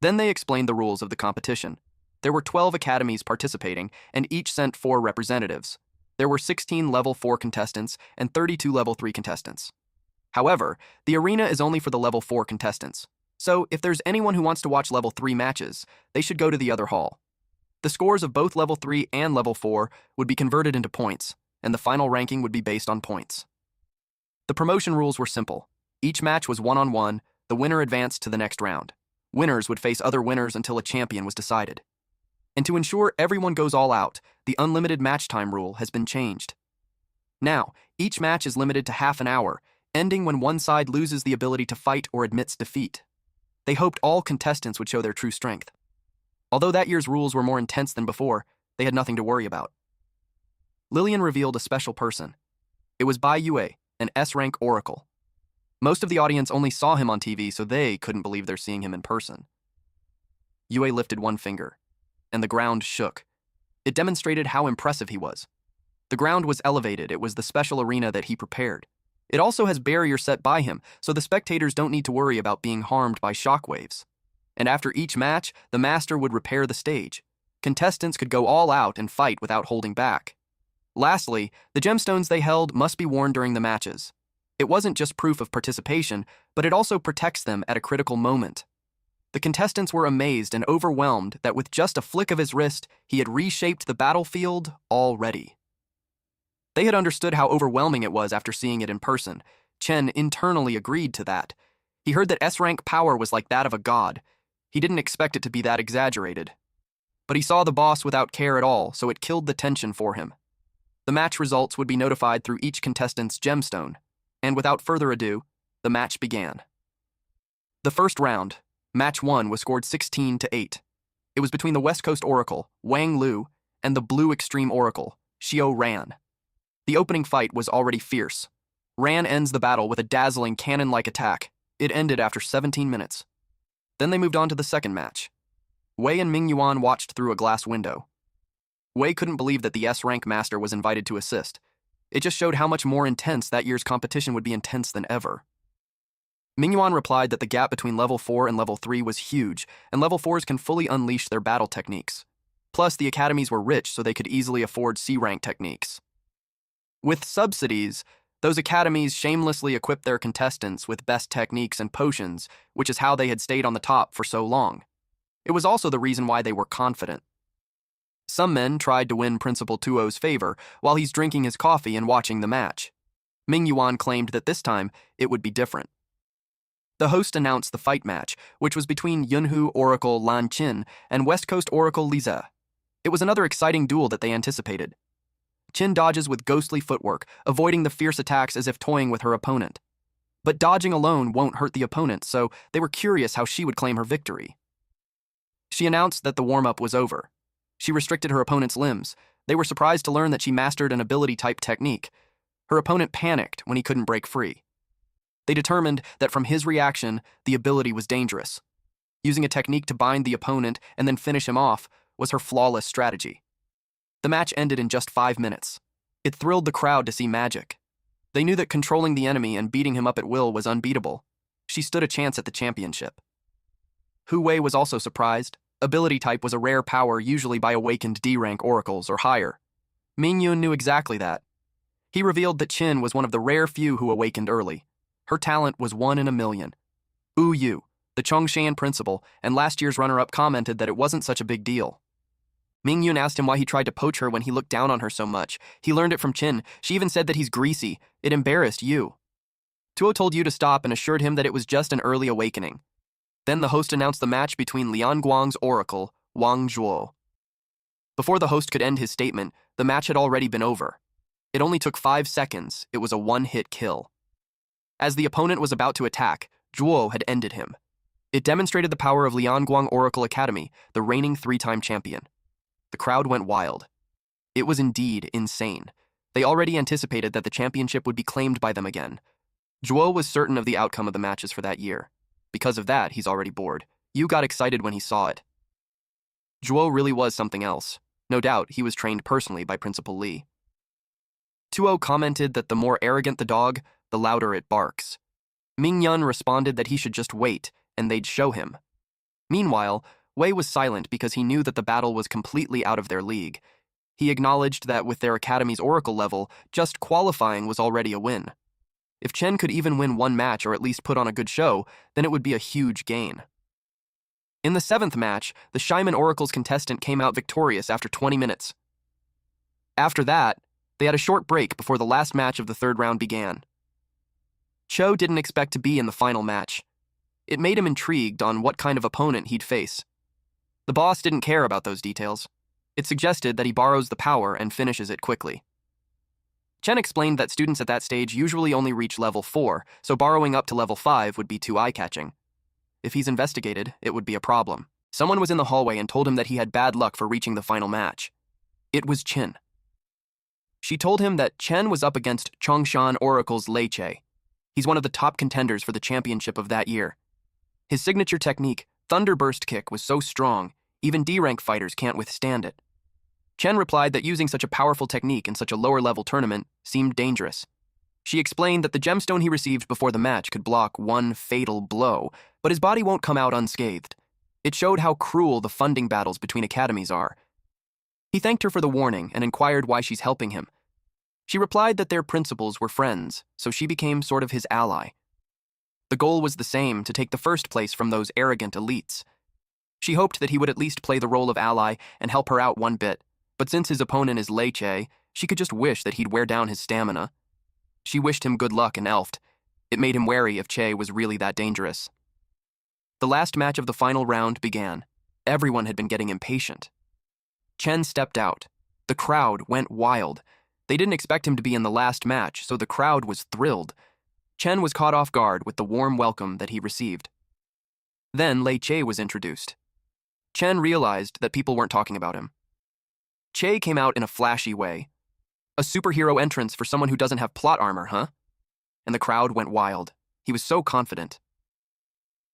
Then they explained the rules of the competition. There were 12 academies participating, and each sent 4 representatives. There were 16 level 4 contestants and 32 level 3 contestants. However, the arena is only for the level 4 contestants. So if there's anyone who wants to watch level 3 matches, they should go to the other hall. The scores of both level 3 and level 4 would be converted into points, and the final ranking would be based on points. The promotion rules were simple. Each match was one-on-one, the winner advanced to the next round. Winners would face other winners until a champion was decided. And to ensure everyone goes all out, the unlimited match time rule has been changed. Now, each match is limited to half an hour, ending when one side loses the ability to fight or admits defeat. They hoped all contestants would show their true strength. Although that year's rules were more intense than before, they had nothing to worry about. Lillian revealed a special person. It was Bai Yue, an S-Rank oracle. Most of the audience only saw him on TV, so they couldn't believe they're seeing him in person. Yue lifted one finger, and the ground shook. It demonstrated how impressive he was. The ground was elevated. It was the special arena that he prepared. It also has barriers set by him, so the spectators don't need to worry about being harmed by shockwaves. And after each match, the master would repair the stage. Contestants could go all out and fight without holding back. Lastly, the gemstones they held must be worn during the matches. It wasn't just proof of participation, but it also protects them at a critical moment. The contestants were amazed and overwhelmed that with just a flick of his wrist, he had reshaped the battlefield already. They had understood how overwhelming it was after seeing it in person. Chen internally agreed to that. He heard that S-Rank power was like that of a god. He didn't expect it to be that exaggerated. But he saw the boss without care at all, so it killed the tension for him. The match results would be notified through each contestant's gemstone, and without further ado, the match began. The first round, match 1, was scored 16-8. It was between the West Coast Oracle, Wang Lu, and the Blue Extreme Oracle, Xiao Ran. The opening fight was already fierce. Ran ends the battle with a dazzling cannon-like attack. It ended after 17 minutes. Then they moved on to the second match. Wei and Ming Yuan watched through a glass window. Wei couldn't believe that the S-Rank master was invited to assist. It just showed how much more intense that year's competition would be intense than ever. Ming Yuan replied that the gap between level 4 and level 3 was huge, and level 4s can fully unleash their battle techniques. Plus, the academies were rich, so they could easily afford C-rank techniques. With subsidies, those academies shamelessly equipped their contestants with best techniques and potions, which is how they had stayed on the top for so long. It was also the reason why they were confident. Some men tried to win Principal Tuo's favor while he's drinking his coffee and watching the match. Ming Yuan claimed that this time it would be different. The host announced the fight match, which was between Yunhu Oracle Lan Qin and West Coast Oracle Liza. It was another exciting duel that they anticipated. Qin dodges with ghostly footwork, avoiding the fierce attacks as if toying with her opponent. But dodging alone won't hurt the opponent, so they were curious how she would claim her victory. She announced that the warm-up was over. She restricted her opponent's limbs. They were surprised to learn that she mastered an ability-type technique. Her opponent panicked when he couldn't break free. They determined that from his reaction, the ability was dangerous. Using a technique to bind the opponent and then finish him off was her flawless strategy. The match ended in just 5 minutes. It thrilled the crowd to see magic. They knew that controlling the enemy and beating him up at will was unbeatable. She stood a chance at the championship. Hu Wei was also surprised. Ability type was a rare power usually by awakened D-rank oracles or higher. Ming Yun knew exactly that. He revealed that Qin was one of the rare few who awakened early. Her talent was 1 in a million. Wu Yu, the Chongshan principal and last year's runner-up, commented that it wasn't such a big deal. Ming Yun asked him why he tried to poach her when he looked down on her so much. He learned it from Qin. She even said that he's greasy. It embarrassed Yu. Tuo told Yu to stop and assured him that it was just an early awakening. Then the host announced the match between Lianguang's oracle, Wang Zhuo. Before the host could end his statement, the match had already been over. It only took 5 seconds. It was a one-hit kill. As the opponent was about to attack, Zhuo had ended him. It demonstrated the power of Lianguang Oracle Academy, the reigning 3-time champion. The crowd went wild. It was indeed insane. They already anticipated that the championship would be claimed by them again. Zhuo was certain of the outcome of the matches for that year. Because of that, he's already bored. Yu got excited when he saw it. Zhuo really was something else. No doubt, he was trained personally by Principal Li. Tuo commented that the more arrogant the dog, the louder it barks. Mingyun responded that he should just wait, and they'd show him. Meanwhile, Wei was silent because he knew that the battle was completely out of their league. He acknowledged that with their academy's oracle level, just qualifying was already a win. If Chen could even win one match or at least put on a good show, then it would be a huge gain. In the 7th match, the Shyman Oracle's contestant came out victorious after 20 minutes. After that, they had a short break before the last match of the 3rd round began. Cho didn't expect to be in the final match. It made him intrigued on what kind of opponent he'd face. The boss didn't care about those details. It suggested that he borrows the power and finishes it quickly. Chen explained that students at that stage usually only reach level 4, so borrowing up to level 5 would be too eye-catching. If he's investigated, it would be a problem. Someone was in the hallway and told him that he had bad luck for reaching the final match. It was Chen. She told him that Chen was up against Chongshan Oracle's Lei Che. He's one of the top contenders for the championship of that year. His signature technique, Thunderburst Kick, was so strong, even D-rank fighters can't withstand it. Chen replied that using such a powerful technique in such a lower-level tournament seemed dangerous. She explained that the gemstone he received before the match could block one fatal blow, but his body won't come out unscathed. It showed how cruel the funding battles between academies are. He thanked her for the warning and inquired why she's helping him. She replied that their principals were friends, so she became sort of his ally. The goal was the same, to take the first place from those arrogant elites. She hoped that he would at least play the role of ally and help her out one bit, but since his opponent is Lei Che, she could just wish that he'd wear down his stamina. She wished him good luck and elfed. It made him wary if Che was really that dangerous. The last match of the final round began. Everyone had been getting impatient. Chen stepped out. The crowd went wild. They didn't expect him to be in the last match, so the crowd was thrilled. Chen was caught off guard with the warm welcome that he received. Then Lei Che was introduced. Chen realized that people weren't talking about him. Che came out in a flashy way. A superhero entrance for someone who doesn't have plot armor, huh? And the crowd went wild. He was so confident.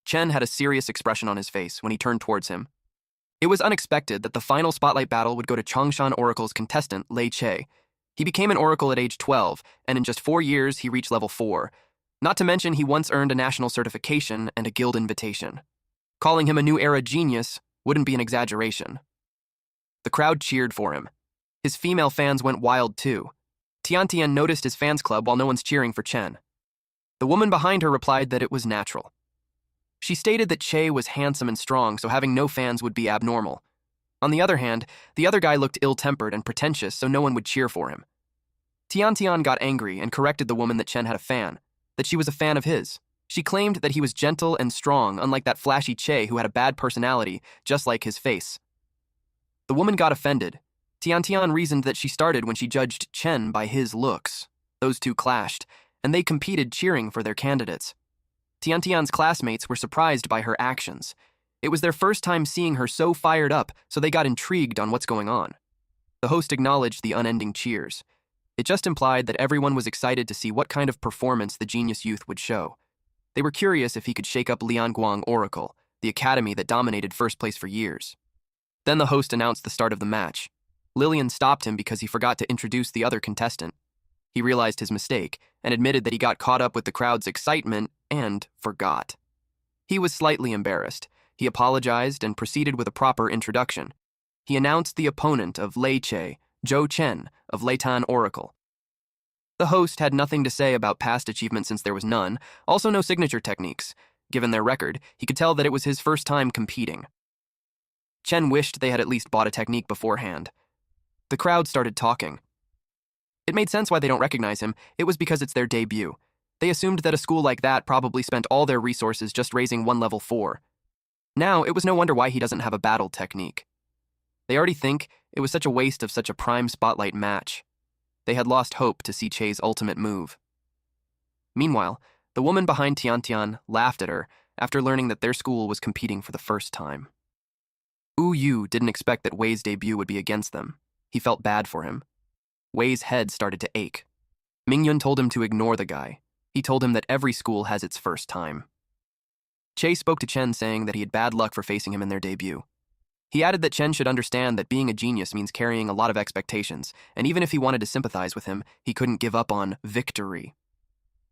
Chen had a serious expression on his face when he turned towards him. It was unexpected that the final spotlight battle would go to Chongshan Oracle's contestant, Lei Che. He became an oracle at age 12, and in just 4 years, he reached level 4. Not to mention, he once earned a national certification and a guild invitation. Calling him a new era genius wouldn't be an exaggeration. The crowd cheered for him. His female fans went wild too. Tiantian noticed his fans club while no one's cheering for Chen. The woman behind her replied that it was natural. She stated that Che was handsome and strong, so having no fans would be abnormal. On the other hand, the other guy looked ill-tempered and pretentious, so no one would cheer for him. Tiantian got angry and corrected the woman that Chen had a fan, that she was a fan of his. She claimed that he was gentle and strong, unlike that flashy Che who had a bad personality, just like his face. The woman got offended. Tiantian reasoned that she started when she judged Chen by his looks. Those two clashed, and they competed cheering for their candidates. Tiantian's classmates were surprised by her actions. It was their first time seeing her so fired up, so they got intrigued on what's going on. The host acknowledged the unending cheers. It just implied that everyone was excited to see what kind of performance the genius youth would show. They were curious if he could shake up Lianguang Oracle, the academy that dominated first place for years. Then the host announced the start of the match. Lillian stopped him because he forgot to introduce the other contestant. He realized his mistake and admitted that he got caught up with the crowd's excitement and forgot. He was slightly embarrassed. He apologized and proceeded with a proper introduction. He announced the opponent of Lei Che, Zhou Chen of Leitan Oracle. The host had nothing to say about past achievements since there was none, also no signature techniques. Given their record, he could tell that it was his first time competing. Chen wished they had at least bought a technique beforehand. The crowd started talking. It made sense why they don't recognize him. It was because it's their debut. They assumed that a school like that probably spent all their resources just raising one level 4. Now, it was no wonder why he doesn't have a battle technique. They already think it was such a waste of such a prime spotlight match. They had lost hope to see Che's ultimate move. Meanwhile, the woman behind Tiantian laughed at her after learning that their school was competing for the first time. Wu Yu didn't expect that Wei's debut would be against them. He felt bad for him. Wei's head started to ache. Mingyun told him to ignore the guy. He told him that every school has its first time. Che spoke to Chen saying that he had bad luck for facing him in their debut. He added that Chen should understand that being a genius means carrying a lot of expectations, and even if he wanted to sympathize with him, he couldn't give up on victory.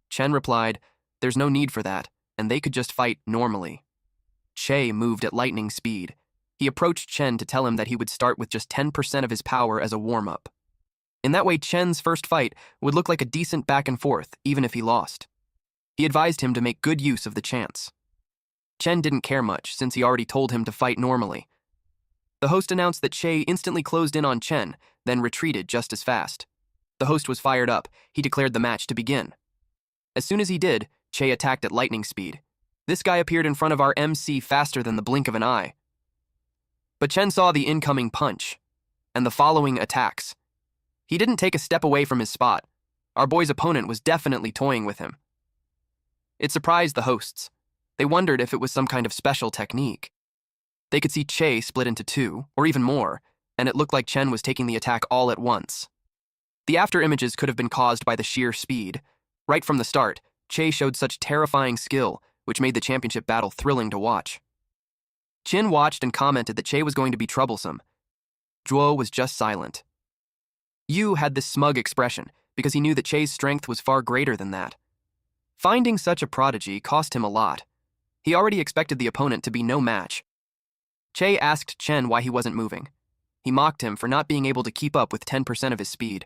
Chen replied, "There's no need for that, and they could just fight normally." Che moved at lightning speed. He approached Chen to tell him that he would start with just 10% of his power as a warm-up. In that way, Chen's first fight would look like a decent back and forth, even if he lost. He advised him to make good use of the chance. Chen didn't care much, since he already told him to fight normally. The host announced that Che instantly closed in on Chen, then retreated just as fast. The host was fired up. He declared the match to begin. As soon as he did, Che attacked at lightning speed. This guy appeared in front of our MC faster than the blink of an eye. But Chen saw the incoming punch, and the following attacks. He didn't take a step away from his spot. Our boy's opponent was definitely toying with him. It surprised the hosts. They wondered if it was some kind of special technique. They could see Che split into two, or even more, and it looked like Chen was taking the attack all at once. The after images could have been caused by the sheer speed. Right from the start, Che showed such terrifying skill, which made the championship battle thrilling to watch. Chin watched and commented that Che was going to be troublesome. Zhuo was just silent. Yu had this smug expression, because he knew that Che's strength was far greater than that. Finding such a prodigy cost him a lot. He already expected the opponent to be no match. Che asked Chen why he wasn't moving. He mocked him for not being able to keep up with 10% of his speed.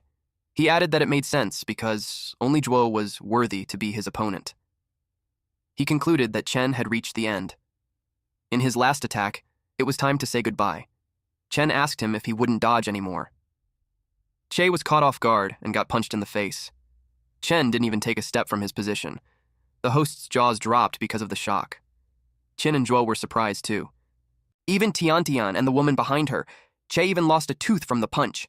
He added that it made sense because only Zhuo was worthy to be his opponent. He concluded that Chen had reached the end. In his last attack, it was time to say goodbye. Chen asked him if he wouldn't dodge anymore. Che was caught off guard and got punched in the face. Chen didn't even take a step from his position. The host's jaws dropped because of the shock. Chen and Zhuo were surprised too. Even Tiantian and the woman behind her, Che even lost a tooth from the punch.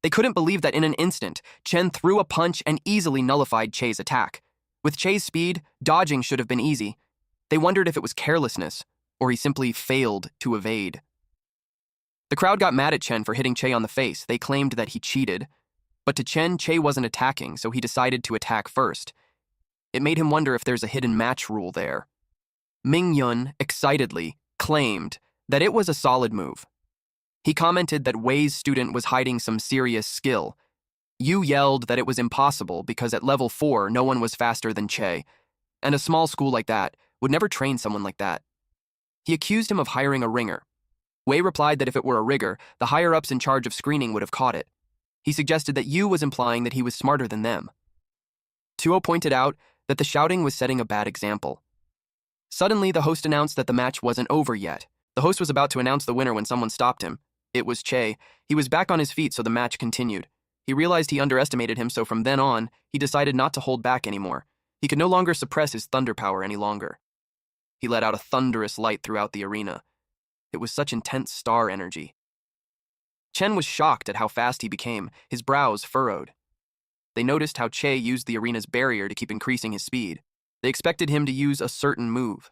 They couldn't believe that in an instant, Chen threw a punch and easily nullified Che's attack. With Che's speed, dodging should have been easy. They wondered if it was carelessness, or he simply failed to evade. The crowd got mad at Chen for hitting Che on the face. They claimed that he cheated. But to Chen, Che wasn't attacking, so he decided to attack first. It made him wonder if there's a hidden match rule there. Ming Yun, excitedly, claimed that it was a solid move. He commented that Wei's student was hiding some serious skill. Yu yelled that it was impossible because at level 4, no one was faster than Che, and a small school like that would never train someone like that. He accused him of hiring a ringer. Wei replied that if it were a rigger, the higher-ups in charge of screening would have caught it. He suggested that Yu was implying that he was smarter than them. Tuo pointed out that the shouting was setting a bad example. Suddenly, the host announced that the match wasn't over yet. The host was about to announce the winner when someone stopped him. It was Che. He was back on his feet, so the match continued. He realized he underestimated him, so from then on, he decided not to hold back anymore. He could no longer suppress his thunder power any longer. He let out a thunderous light throughout the arena. It was such intense star energy. Chen was shocked at how fast he became, his brows furrowed. They noticed how Che used the arena's barrier to keep increasing his speed. They expected him to use a certain move.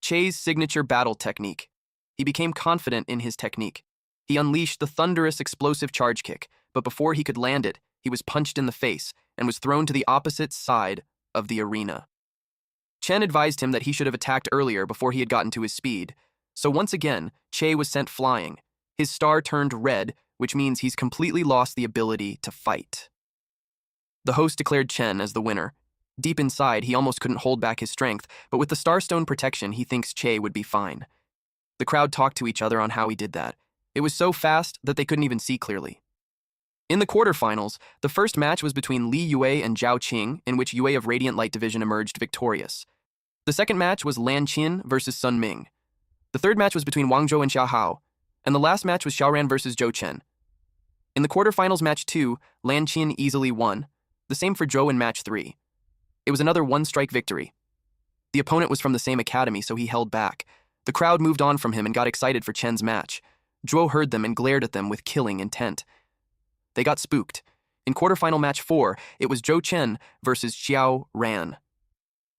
Che's signature battle technique. He became confident in his technique. He unleashed the thunderous explosive charge kick, but before he could land it, he was punched in the face and was thrown to the opposite side of the arena. Chen advised him that he should have attacked earlier before he had gotten to his speed, so once again, Che was sent flying. His star turned red, which means he's completely lost the ability to fight. The host declared Chen as the winner. Deep inside, he almost couldn't hold back his strength, but with the Starstone protection, he thinks Che would be fine. The crowd talked to each other on how he did that. It was so fast that they couldn't even see clearly. In the quarterfinals, the first match was between Li Yue and Zhao Qing, in which Yue of Radiant Light Division emerged victorious. The second match was Lan Qin versus Sun Ming. The third match was between Wang Zhou and Xiao Hao, and the last match was Xiaoran versus Zhou Chen. In the quarterfinals match 2, Lan Qin easily won. The same for Zhou in match 3. It was another one-strike victory. The opponent was from the same academy, so he held back. The crowd moved on from him and got excited for Chen's match. Zhou heard them and glared at them with killing intent. They got spooked. In quarterfinal match 4, it was Zhou Chen versus Xiao Ran.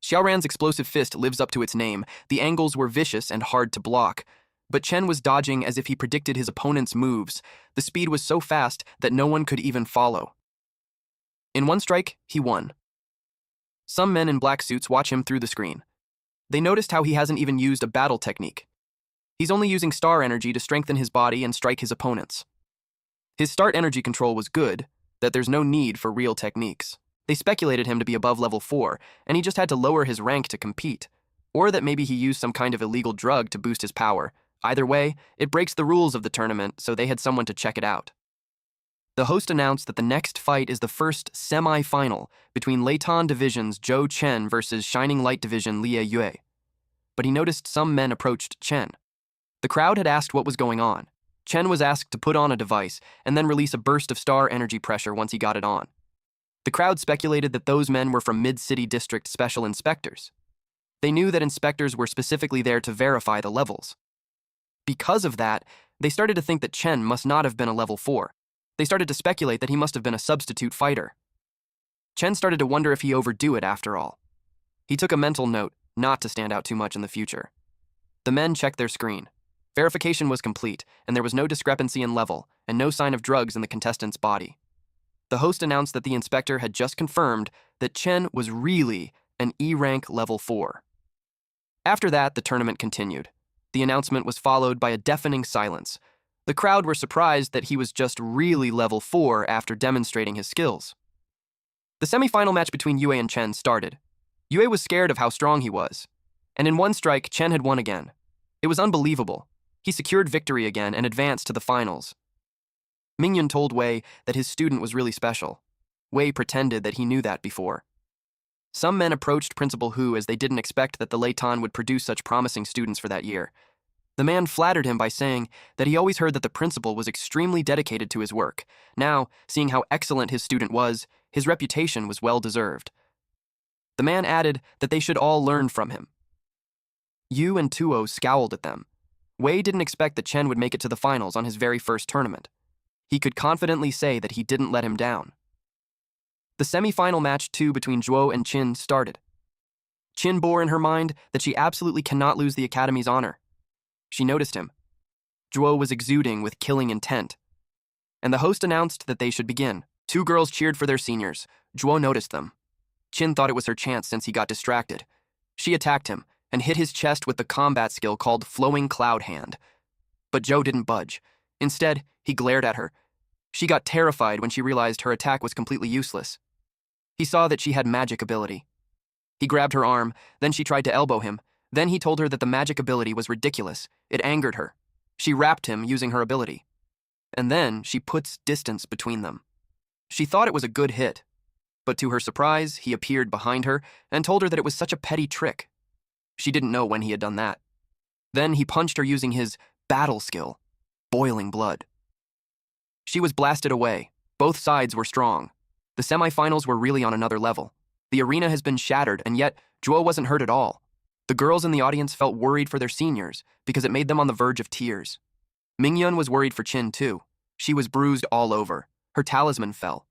Xiao Ran's explosive fist lives up to its name. The angles were vicious and hard to block. But Chen was dodging as if he predicted his opponent's moves. The speed was so fast that no one could even follow. In one strike, he won. Some men in black suits watch him through the screen. They noticed how he hasn't even used a battle technique. He's only using star energy to strengthen his body and strike his opponents. His start energy control was good, that there's no need for real techniques. They speculated him to be above level 4, and he just had to lower his rank to compete. Or that maybe he used some kind of illegal drug to boost his power. Either way, it breaks the rules of the tournament, so they had someone to check it out. The host announced that the next fight is the first semi-final between Leighton Division's Zhou Chen versus Shining Light Division Lie Yue. But he noticed some men approached Chen. The crowd had asked what was going on. Chen was asked to put on a device and then release a burst of star energy pressure once he got it on. The crowd speculated that those men were from Mid-City District Special Inspectors. They knew that inspectors were specifically there to verify the levels. Because of that, they started to think that Chen must not have been a level 4. They started to speculate that he must have been a substitute fighter. Chen started to wonder if he overdo it after all. He took a mental note not to stand out too much in the future. The men checked their screen. Verification was complete, and there was no discrepancy in level, and no sign of drugs in the contestant's body. The host announced that the inspector had just confirmed that Chen was really an E-rank level 4. After that, the tournament continued. The announcement was followed by a deafening silence. The crowd were surprised that he was just really level 4 after demonstrating his skills. The semi-final match between Yue and Chen started. Yue was scared of how strong he was. And in one strike, Chen had won again. It was unbelievable. He secured victory again and advanced to the finals. Mingyun told Wei that his student was really special. Wei pretended that he knew that before. Some men approached Principal Hu as they didn't expect that the Leighton would produce such promising students for that year. The man flattered him by saying that he always heard that the principal was extremely dedicated to his work. Now, seeing how excellent his student was, his reputation was well-deserved. The man added that they should all learn from him. Yu and Tuo scowled at them. Wei didn't expect that Chen would make it to the finals on his very first tournament. He could confidently say that he didn't let him down. The semi-final match 2 between Zhuo and Qin started. Qin bore in her mind that she absolutely cannot lose the Academy's honor. She noticed him. Zhuo was exuding with killing intent. And the host announced that they should begin. 2 girls cheered for their seniors. Zhuo noticed them. Qin thought it was her chance since he got distracted. She attacked him and hit his chest with the combat skill called Flowing Cloud Hand. But Zhou didn't budge. Instead, he glared at her. She got terrified when she realized her attack was completely useless. He saw that she had magic ability. He grabbed her arm, then she tried to elbow him. Then he told her that the magic ability was ridiculous. It angered her. She rapped him using her ability. And then she puts distance between them. She thought it was a good hit. But to her surprise, he appeared behind her and told her that it was such a petty trick. She didn't know when he had done that. Then he punched her using his battle skill, boiling blood. She was blasted away. Both sides were strong. The semifinals were really on another level. The arena has been shattered, and yet Zhuo wasn't hurt at all. The girls in the audience felt worried for their seniors because it made them on the verge of tears. Mingyun was worried for Qin too. She was bruised all over. Her talisman fell.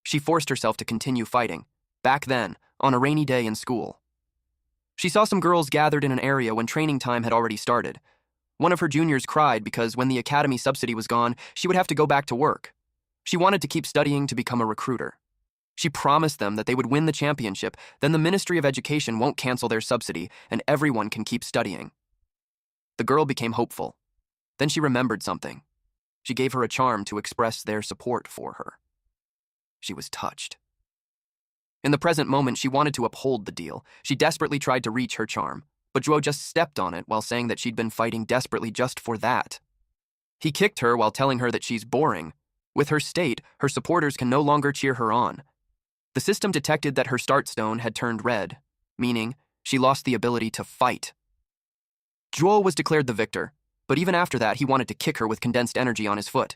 She forced herself to continue fighting, back then, on a rainy day in school. She saw some girls gathered in an area when training time had already started. One of her juniors cried because when the academy subsidy was gone, she would have to go back to work. She wanted to keep studying to become a recruiter. She promised them that they would win the championship, then the Ministry of Education won't cancel their subsidy and everyone can keep studying. The girl became hopeful. Then she remembered something. She gave her a charm to express their support for her. She was touched. In the present moment, she wanted to uphold the deal. She desperately tried to reach her charm, but Zhuo just stepped on it while saying that she'd been fighting desperately just for that. He kicked her while telling her that she's boring. With her state, her supporters can no longer cheer her on. The system detected that her start stone had turned red, meaning she lost the ability to fight. Zhuo was declared the victor, but even after that, he wanted to kick her with condensed energy on his foot.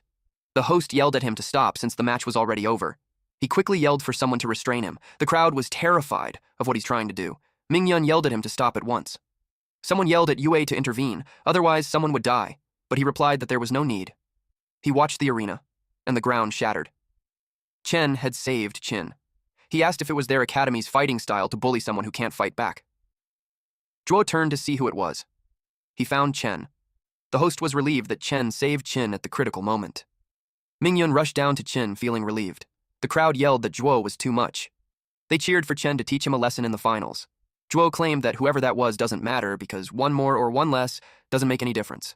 The host yelled at him to stop since the match was already over. He quickly yelled for someone to restrain him. The crowd was terrified of what he's trying to do. Mingyun yelled at him to stop at once. Someone yelled at Yue to intervene, otherwise someone would die, but he replied that there was no need. He watched the arena, and the ground shattered. Chen had saved Qin. He asked if it was their academy's fighting style to bully someone who can't fight back. Zhuo turned to see who it was. He found Chen. The host was relieved that Chen saved Qin at the critical moment. Mingyun rushed down to Qin, feeling relieved. The crowd yelled that Zhuo was too much. They cheered for Chen to teach him a lesson in the finals. Zhuo claimed that whoever that was doesn't matter because one more or one less doesn't make any difference.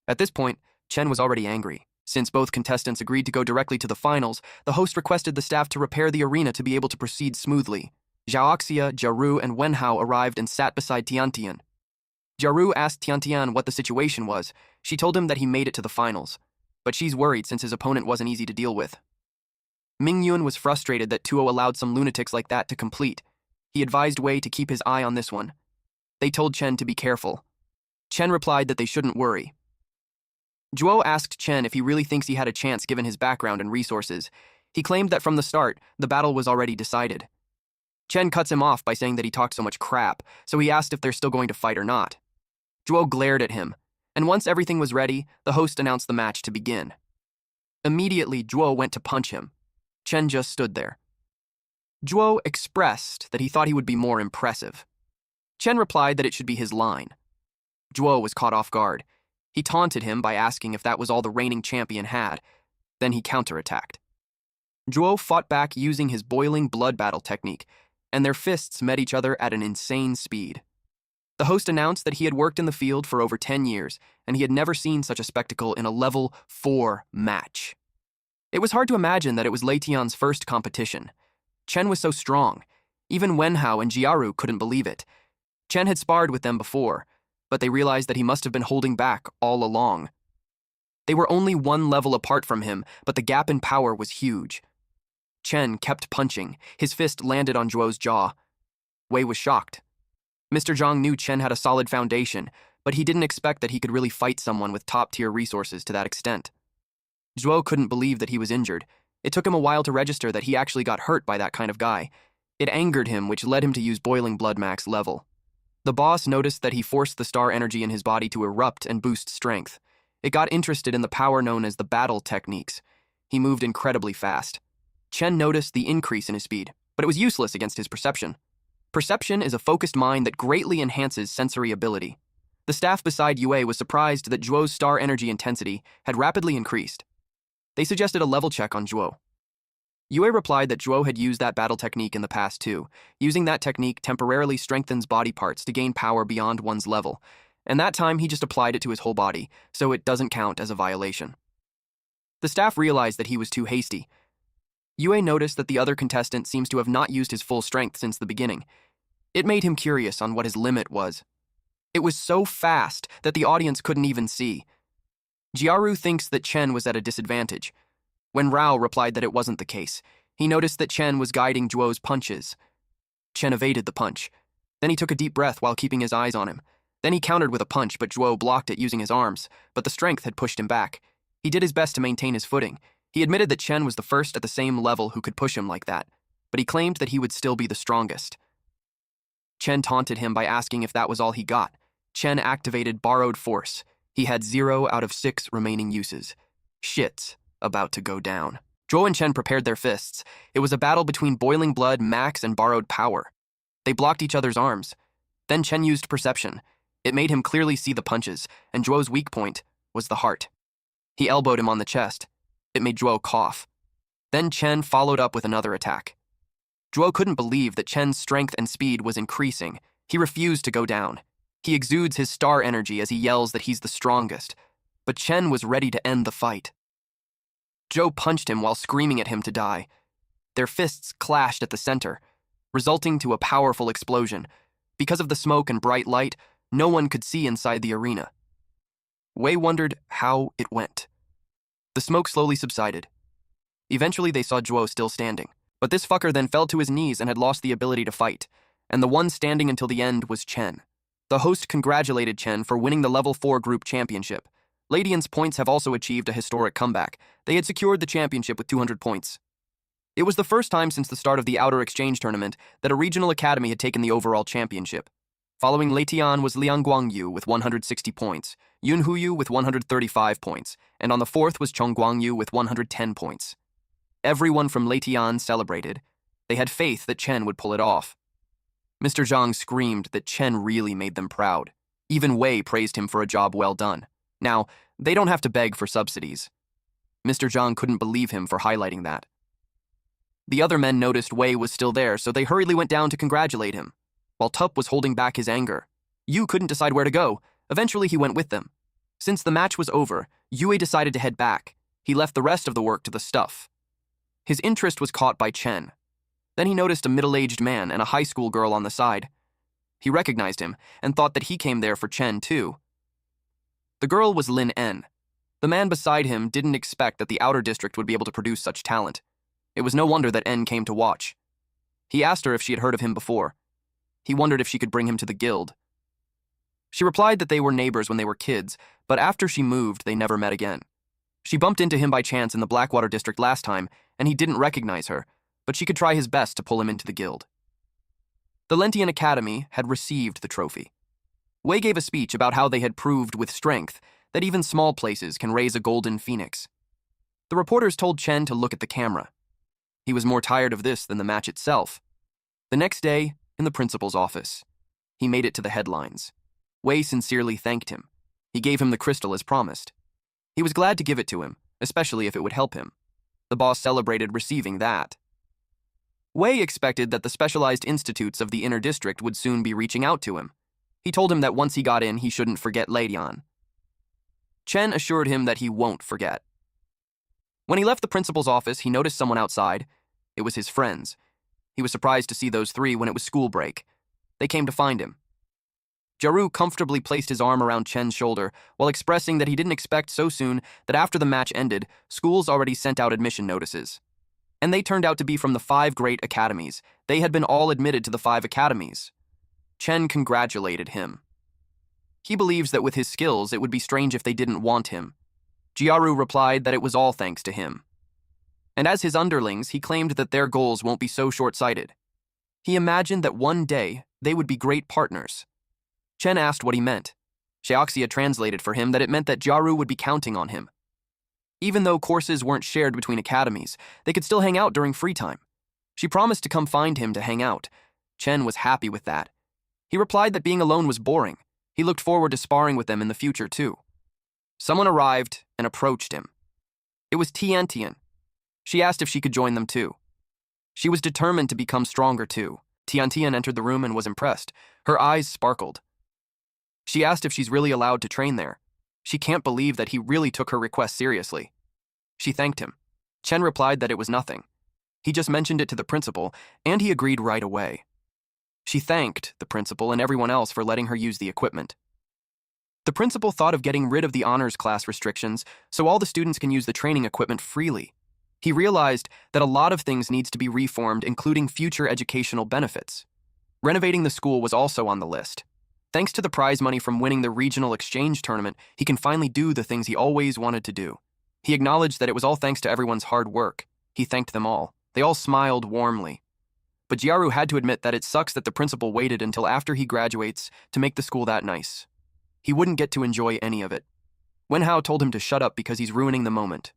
At this point, Chen was already angry. Since both contestants agreed to go directly to the finals, the host requested the staff to repair the arena to be able to proceed smoothly. Xiaoxia, Jiaru, and Wenhao arrived and sat beside Tiantian. Jiaru asked Tiantian what the situation was. She told him that he made it to the finals, but she's worried since his opponent wasn't easy to deal with. Mingyun was frustrated that Tuo allowed some lunatics like that to complete. He advised Wei to keep his eye on this one. They told Chen to be careful. Chen replied that they shouldn't worry. Zhuo asked Chen if he really thinks he had a chance given his background and resources. He claimed that from the start, the battle was already decided. Chen cuts him off by saying that he talked so much crap, so he asked if they're still going to fight or not. Zhuo glared at him, and once everything was ready, the host announced the match to begin. Immediately, Zhuo went to punch him. Chen just stood there. Zhuo expressed that he thought he would be more impressive. Chen replied that it should be his line. Zhuo was caught off guard. He taunted him by asking if that was all the reigning champion had. Then he counterattacked. Zhuo fought back using his boiling blood battle technique, and their fists met each other at an insane speed. The host announced that he had worked in the field for over 10 years, and he had never seen such a spectacle in a level 4 match. It was hard to imagine that it was Lei Tian's first competition. Chen was so strong. Even Wenhao and Jiaru couldn't believe it. Chen had sparred with them before, but they realized that he must have been holding back all along. They were only one level apart from him, but the gap in power was huge. Chen kept punching. His fist landed on Zhuo's jaw. Wei was shocked. Mr. Zhang knew Chen had a solid foundation, but he didn't expect that he could really fight someone with top-tier resources to that extent. Zhuo couldn't believe that he was injured. It took him a while to register that he actually got hurt by that kind of guy. It angered him, which led him to use boiling blood max level. The boss noticed that he forced the star energy in his body to erupt and boost strength. It got interested in the power known as the battle techniques. He moved incredibly fast. Chen noticed the increase in his speed, but it was useless against his perception. Perception is a focused mind that greatly enhances sensory ability. The staff beside Yue was surprised that Zhuo's star energy intensity had rapidly increased. They suggested a level check on Zhuo. Yue replied that Zhuo had used that battle technique in the past too. Using that technique temporarily strengthens body parts to gain power beyond one's level, and that time he just applied it to his whole body, so it doesn't count as a violation. The staff realized that he was too hasty. Yue noticed that the other contestant seems to have not used his full strength since the beginning. It made him curious on what his limit was. It was so fast that the audience couldn't even see. Jiaru thinks that Chen was at a disadvantage. When Rao replied that it wasn't the case, he noticed that Chen was guiding Zhuo's punches. Chen evaded the punch. Then he took a deep breath while keeping his eyes on him. Then he countered with a punch, but Zhuo blocked it using his arms, but the strength had pushed him back. He did his best to maintain his footing. He admitted that Chen was the first at the same level who could push him like that, but he claimed that he would still be the strongest. Chen taunted him by asking if that was all he got. Chen activated borrowed force. He had 0 out of 6 remaining uses. Shit's about to go down. Zhuo and Chen prepared their fists. It was a battle between boiling blood, max, and borrowed power. They blocked each other's arms. Then Chen used perception. It made him clearly see the punches, and Zhuo's weak point was the heart. He elbowed him on the chest. It made Zhuo cough. Then Chen followed up with another attack. Zhuo couldn't believe that Chen's strength and speed was increasing. He refused to go down. He exudes his star energy as he yells that he's the strongest. But Chen was ready to end the fight. Zhuo punched him while screaming at him to die. Their fists clashed at the center, resulting to a powerful explosion. Because of the smoke and bright light, no one could see inside the arena. Wei wondered how it went. The smoke slowly subsided. Eventually they saw Zhuo still standing, but this fucker then fell to his knees and had lost the ability to fight, and the one standing until the end was Chen. The host congratulated Chen for winning the Level 4 Group Championship. Ladian's points have also achieved a historic comeback. They had secured the championship with 200 points. It was the first time since the start of the Outer Exchange Tournament that a regional academy had taken the overall championship. Following Lei Tian was Liang Guangyu with 160 points, Yun Huyu with 135 points, and on the fourth was Chong Guangyu with 110 points. Everyone from Lei Tian celebrated. They had faith that Chen would pull it off. Mr. Zhang screamed that Chen really made them proud. Even Wei praised him for a job well done. Now, they don't have to beg for subsidies. Mr. Zhang couldn't believe him for highlighting that. The other men noticed Wei was still there, so they hurriedly went down to congratulate him. while Tup was holding back his anger. Yu couldn't decide where to go. Eventually, he went with them. Since the match was over, Yue decided to head back. He left the rest of the work to the stuff. His interest was caught by Chen. Then he noticed a middle-aged man and a high school girl on the side. He recognized him and thought that he came there for Chen, too. The girl was Lin En. The man beside him didn't expect that the outer district would be able to produce such talent. It was no wonder that En came to watch. He asked her if she had heard of him before. He wondered if she could bring him to the guild. She replied that they were neighbors when they were kids, but after she moved, they never met again. She bumped into him by chance in the Blackwater district last time, and he didn't recognize her, but she could try his best to pull him into the guild. The Lentian Academy had received the trophy. Wei gave a speech about how they had proved with strength that even small places can raise a golden phoenix. The reporters told Chen to look at the camera. He was more tired of this than the match itself. The next day, in the principal's office, he made it to the headlines. Wei sincerely thanked him. He gave him the crystal as promised. He was glad to give it to him, especially if it would help him. The boss celebrated receiving that. Wei expected that the specialized institutes of the inner district would soon be reaching out to him. He told him that once he got in, he shouldn't forget Leidian. Chen assured him that he won't forget. When he left the principal's office, he noticed someone outside. It was his friends. He was surprised to see those three when it was school break. They came to find him. Jaru comfortably placed his arm around Chen's shoulder while expressing that he didn't expect so soon that after the match ended, schools already sent out admission notices. And they turned out to be from the 5 great academies. They had been all admitted to the 5 academies. Chen congratulated him. He believes that with his skills, it would be strange if they didn't want him. Jiaru replied that it was all thanks to him. And as his underlings, he claimed that their goals won't be so short-sighted. He imagined that one day they would be great partners. Chen asked what he meant. Xiaoxia translated for him that it meant that Jiaru would be counting on him. Even though courses weren't shared between academies, they could still hang out during free time. She promised to come find him to hang out. Chen was happy with that. He replied that being alone was boring. He looked forward to sparring with them in the future, too. Someone arrived and approached him. It was Tian. She asked if she could join them, too. She was determined to become stronger, too. Tian entered the room and was impressed. Her eyes sparkled. She asked if she's really allowed to train there. She can't believe that he really took her request seriously. She thanked him. Chen replied that it was nothing. He just mentioned it to the principal, and he agreed right away. She thanked the principal and everyone else for letting her use the equipment. The principal thought of getting rid of the honors class restrictions so all the students can use the training equipment freely. He realized that a lot of things needs to be reformed, including future educational benefits. Renovating the school was also on the list. Thanks to the prize money from winning the regional exchange tournament, he can finally do the things he always wanted to do. He acknowledged that it was all thanks to everyone's hard work. He thanked them all. They all smiled warmly. But Jiaru had to admit that it sucks that the principal waited until after he graduates to make the school that nice. He wouldn't get to enjoy any of it. Wenhao told him to shut up because he's ruining the moment.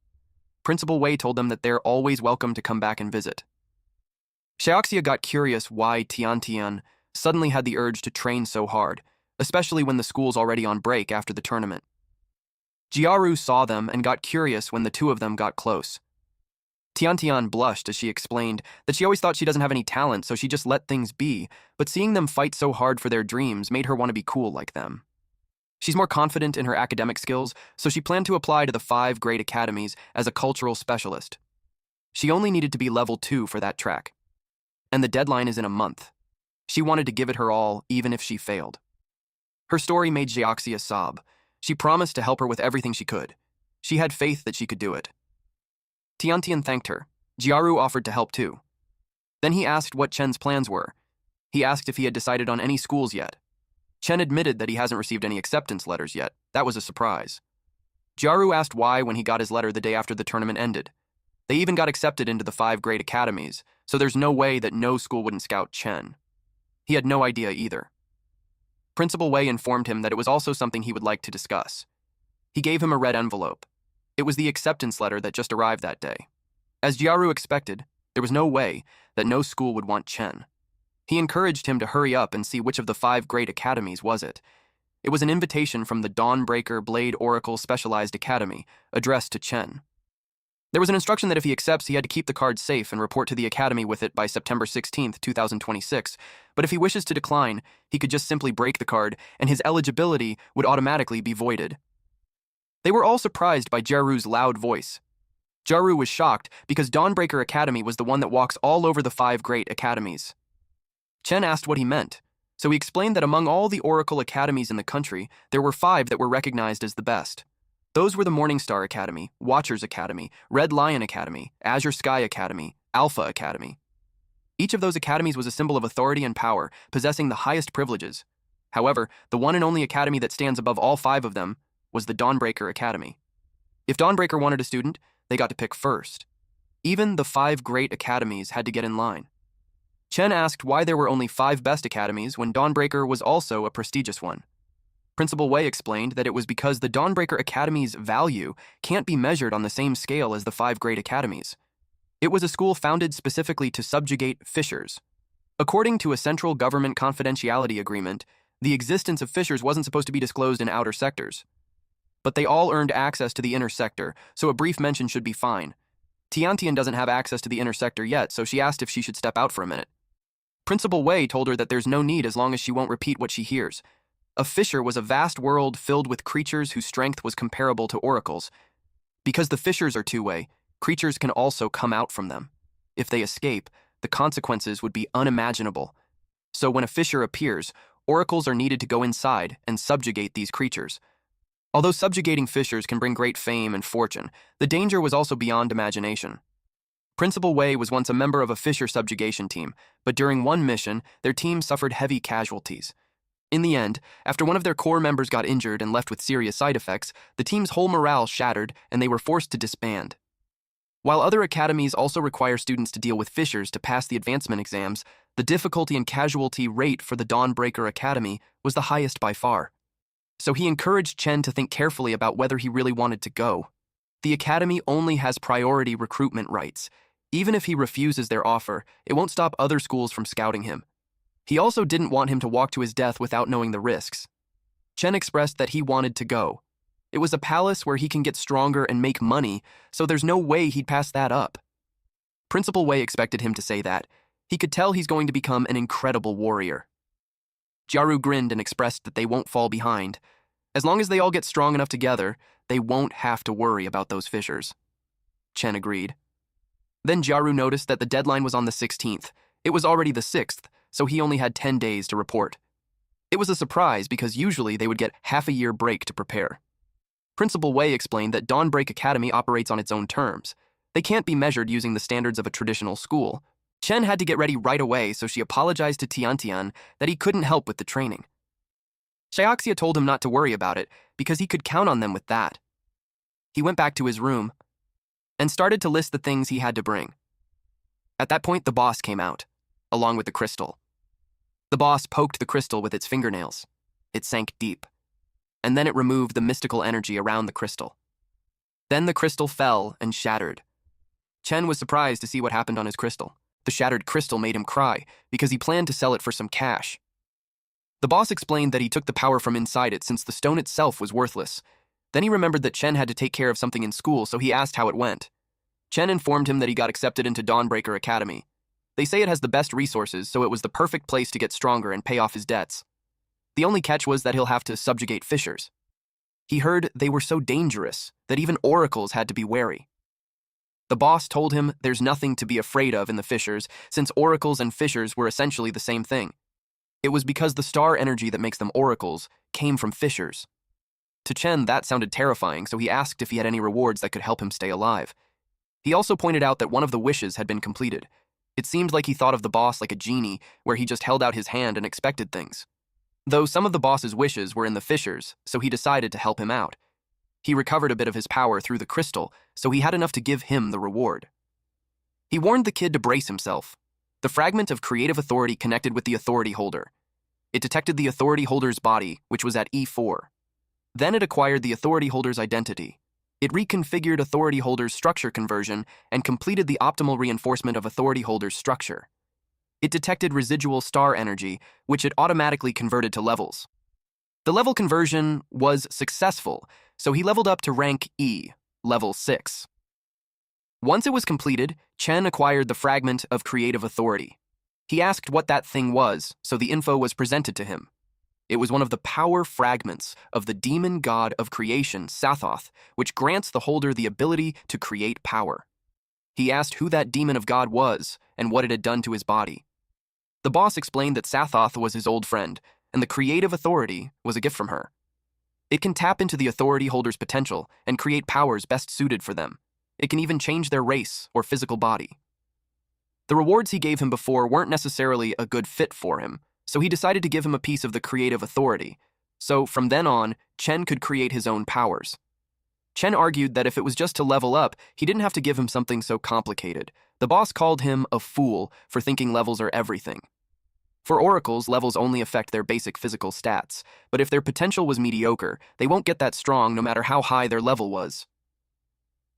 Principal Wei told them that they're always welcome to come back and visit. Xiaoxia got curious why Tian suddenly had the urge to train so hard, especially when the school's already on break after the tournament. Jiaru saw them and got curious when the two of them got close. Tian blushed as she explained that she always thought she doesn't have any talent, so she just let things be, but seeing them fight so hard for their dreams made her want to be cool like them. She's more confident in her academic skills, so she planned to apply to the 5 great academies as a cultural specialist. She only needed to be level 2 for that track. And the deadline is in a month. She wanted to give it her all, even if she failed. Her story made Xiaoxia sob. She promised to help her with everything she could. She had faith that she could do it. Tian thanked her. Jiaru offered to help too. Then he asked what Chen's plans were. He asked if he had decided on any schools yet. Chen admitted that he hasn't received any acceptance letters yet. That was a surprise. Jiaru asked why when he got his letter the day after the tournament ended. They even got accepted into the 5 great academies, so there's no way that no school wouldn't scout Chen. He had no idea either. Principal Wei informed him that it was also something he would like to discuss. He gave him a red envelope. It was the acceptance letter that just arrived that day. As Jiaru expected, there was no way that no school would want Chen. He encouraged him to hurry up and see which of the 5 great academies was it. It was an invitation from the Dawnbreaker Blade Oracle Specialized Academy, addressed to Chen. There was an instruction that if he accepts, he had to keep the card safe and report to the academy with it by September 16th, 2026. But if he wishes to decline, he could just simply break the card, and his eligibility would automatically be voided. They were all surprised by Jaru's loud voice. Jaru was shocked because Dawnbreaker Academy was the one that walks all over the 5 great academies. Chen asked what he meant, so he explained that among all the Oracle academies in the country, there were 5 that were recognized as the best. Those were the Morningstar Academy, Watchers Academy, Red Lion Academy, Azure Sky Academy, Alpha Academy. Each of those academies was a symbol of authority and power, possessing the highest privileges. However, the one and only academy that stands above all 5 of them was the Dawnbreaker Academy. If Dawnbreaker wanted a student, they got to pick first. Even the 5 great academies had to get in line. Chen asked why there were only 5 best academies when Dawnbreaker was also a prestigious one. Principal Wei explained that it was because the Dawnbreaker Academy's value can't be measured on the same scale as the 5 great academies. It was a school founded specifically to subjugate fishers. According to a central government confidentiality agreement, the existence of fishers wasn't supposed to be disclosed in outer sectors. But they all earned access to the inner sector, so a brief mention should be fine. Tiantian doesn't have access to the inner sector yet, so she asked if she should step out for a minute. Principal Wei told her that there's no need as long as she won't repeat what she hears. A fisher was a vast world filled with creatures whose strength was comparable to oracles. Because the fishers are two-way, creatures can also come out from them. If they escape, the consequences would be unimaginable. So when a fisher appears, oracles are needed to go inside and subjugate these creatures. Although subjugating fishers can bring great fame and fortune, the danger was also beyond imagination. Principal Wei was once a member of a fisher subjugation team, but during one mission, their team suffered heavy casualties. In the end, after one of their core members got injured and left with serious side effects, the team's whole morale shattered and they were forced to disband. While other academies also require students to deal with fishers to pass the advancement exams, the difficulty and casualty rate for the Dawnbreaker Academy was the highest by far. So he encouraged Chen to think carefully about whether he really wanted to go. The academy only has priority recruitment rights. Even if he refuses their offer, it won't stop other schools from scouting him. He also didn't want him to walk to his death without knowing the risks. Chen expressed that he wanted to go. It was a palace where he can get stronger and make money, so there's no way he'd pass that up. Principal Wei expected him to say that. He could tell he's going to become an incredible warrior. Jiaru grinned and expressed that they won't fall behind. As long as they all get strong enough together, they won't have to worry about those fishers. Chen agreed. Then Jiaru noticed that the deadline was on the 16th. It was already the 6th, so he only had 10 days to report. It was a surprise because usually they would get half a year break to prepare. Principal Wei explained that Dawnbreak Academy operates on its own terms. They can't be measured using the standards of a traditional school. Chen had to get ready right away, so she apologized to Tiantian that he couldn't help with the training. Xiaoxia told him not to worry about it because he could count on them with that. He went back to his room and started to list the things he had to bring. At that point, the boss came out, along with the crystal. The boss poked the crystal with its fingernails. It sank deep, and then it removed the mystical energy around the crystal. Then the crystal fell and shattered. Chen was surprised to see what happened on his crystal. The shattered crystal made him cry because he planned to sell it for some cash. The boss explained that he took the power from inside it since the stone itself was worthless. Then he remembered that Chen had to take care of something in school, so he asked how it went. Chen informed him that he got accepted into Dawnbreaker Academy. They say it has the best resources, so it was the perfect place to get stronger and pay off his debts. The only catch was that he'll have to subjugate fishers. He heard they were so dangerous that even oracles had to be wary. The boss told him there's nothing to be afraid of in the fishers, since oracles and fishers were essentially the same thing. It was because the star energy that makes them oracles came from fishers. To Chen, that sounded terrifying, so he asked if he had any rewards that could help him stay alive. He also pointed out that one of the wishes had been completed. It seemed like he thought of the boss like a genie, where he just held out his hand and expected things. Though some of the boss's wishes were in the fishers, so he decided to help him out. He recovered a bit of his power through the crystal, so he had enough to give him the reward. He warned the kid to brace himself. The fragment of creative authority connected with the authority holder. It detected the authority holder's body, which was at E4. Then it acquired the authority holder's identity. It reconfigured authority holder's structure conversion and completed the optimal reinforcement of authority holder's structure. It detected residual star energy, which it automatically converted to levels. The level conversion was successful, so he leveled up to rank E, level 6. Once it was completed, Chen acquired the fragment of creative authority. He asked what that thing was, so the info was presented to him. It was one of the power fragments of the demon god of creation, Sathoth, which grants the holder the ability to create power. He asked who that demon of God was and what it had done to his body. The boss explained that Sathoth was his old friend, and the creative authority was a gift from her. It can tap into the authority holder's potential and create powers best suited for them. It can even change their race or physical body. The rewards he gave him before weren't necessarily a good fit for him, so he decided to give him a piece of the creative authority. So from then on, Chen could create his own powers. Chen argued that if it was just to level up, he didn't have to give him something so complicated. The boss called him a fool for thinking levels are everything. For oracles, levels only affect their basic physical stats, but if their potential was mediocre, they won't get that strong no matter how high their level was.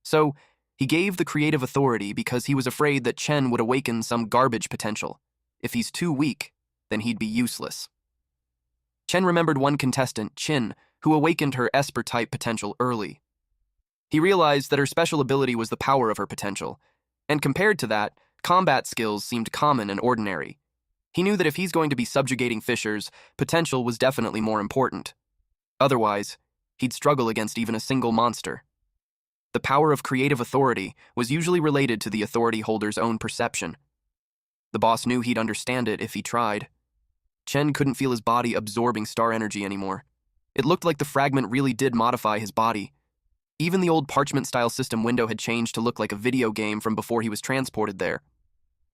So, he gave the creative authority because he was afraid that Chen would awaken some garbage potential. If he's too weak, then he'd be useless. Chen remembered one contestant, Chin, who awakened her Esper-type potential early. He realized that her special ability was the power of her potential, and compared to that, combat skills seemed common and ordinary. He knew that if he's going to be subjugating fishers, potential was definitely more important. Otherwise, he'd struggle against even a single monster. The power of creative authority was usually related to the authority holder's own perception. The boss knew he'd understand it if he tried. Chen couldn't feel his body absorbing star energy anymore. It looked like the fragment really did modify his body. Even the old parchment-style system window had changed to look like a video game from before he was transported there.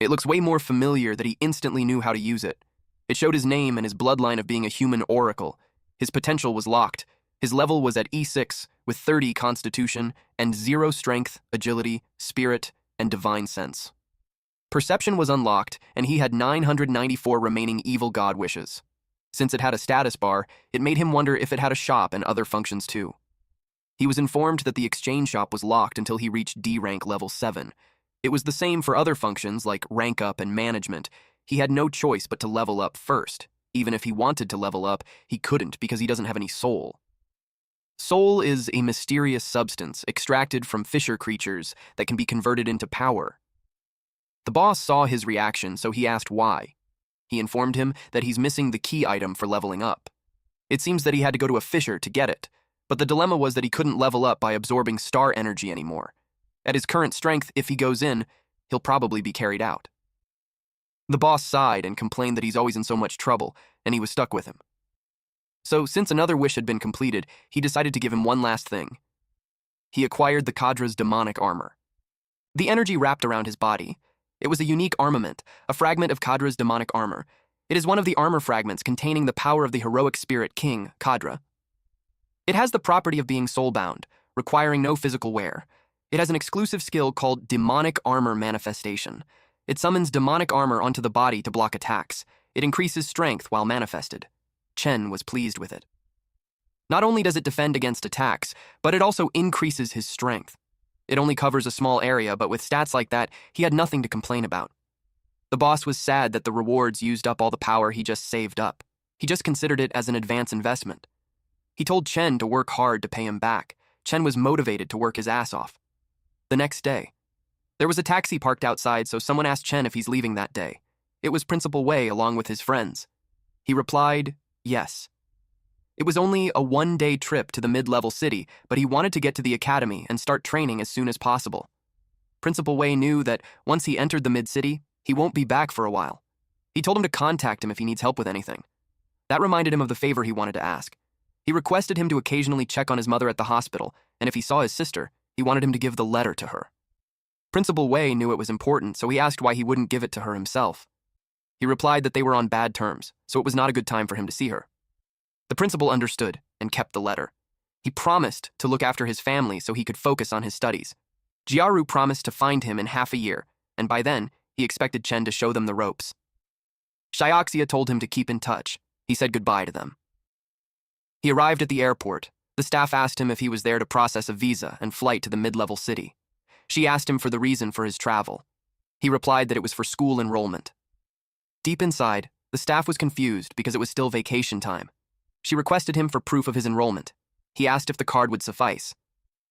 It looks way more familiar that he instantly knew how to use it. It showed his name and his bloodline of being a human oracle. His potential was locked. His level was at E6 with 30 constitution and 0 strength, agility, spirit, and divine sense. Perception was unlocked, and he had 994 remaining evil god wishes. Since it had a status bar, it made him wonder if it had a shop and other functions too. He was informed that the exchange shop was locked until he reached D rank level 7. It was the same for other functions like rank up and management. He had no choice but to level up first. Even if he wanted to level up, he couldn't because he doesn't have any soul. Soul is a mysterious substance extracted from fisher creatures that can be converted into power. The boss saw his reaction, so he asked why. He informed him that he's missing the key item for leveling up. It seems that he had to go to a fisher to get it, but the dilemma was that he couldn't level up by absorbing star energy anymore. At his current strength, if he goes in, he'll probably be carried out. The boss sighed and complained that he's always in so much trouble, and he was stuck with him. So, since another wish had been completed, he decided to give him one last thing. He acquired the Kadra's demonic armor. The energy wrapped around his body. It was a unique armament, a fragment of Kadra's demonic armor. It is one of the armor fragments containing the power of the heroic spirit king, Kadra. It has the property of being soulbound, requiring no physical wear. It has an exclusive skill called Demonic Armor Manifestation. It summons demonic armor onto the body to block attacks. It increases strength while manifested. Chen was pleased with it. Not only does it defend against attacks, but it also increases his strength. It only covers a small area, but with stats like that, he had nothing to complain about. The boss was sad that the rewards used up all the power he just saved up. He just considered it as an advance investment. He told Chen to work hard to pay him back. Chen was motivated to work his ass off. The next day, there was a taxi parked outside, so someone asked Chen if he's leaving that day. It was Principal Wei along with his friends. He replied, yes. It was only a one-day trip to the mid-level city, but he wanted to get to the academy and start training as soon as possible. Principal Wei knew that once he entered the mid-city, he won't be back for a while. He told him to contact him if he needs help with anything. That reminded him of the favor he wanted to ask. He requested him to occasionally check on his mother at the hospital, and if he saw his sister, he wanted him to give the letter to her. Principal Wei knew it was important, so he asked why he wouldn't give it to her himself. He replied that they were on bad terms, so it was not a good time for him to see her. The principal understood and kept the letter. He promised to look after his family so he could focus on his studies. Jiaru promised to find him in half a year, and by then, he expected Chen to show them the ropes. Shioxia told him to keep in touch. He said goodbye to them. He arrived at the airport. The staff asked him if he was there to process a visa and flight to the mid-level city. She asked him for the reason for his travel. He replied that it was for school enrollment. Deep inside, the staff was confused because it was still vacation time. She requested him for proof of his enrollment. He asked if the card would suffice.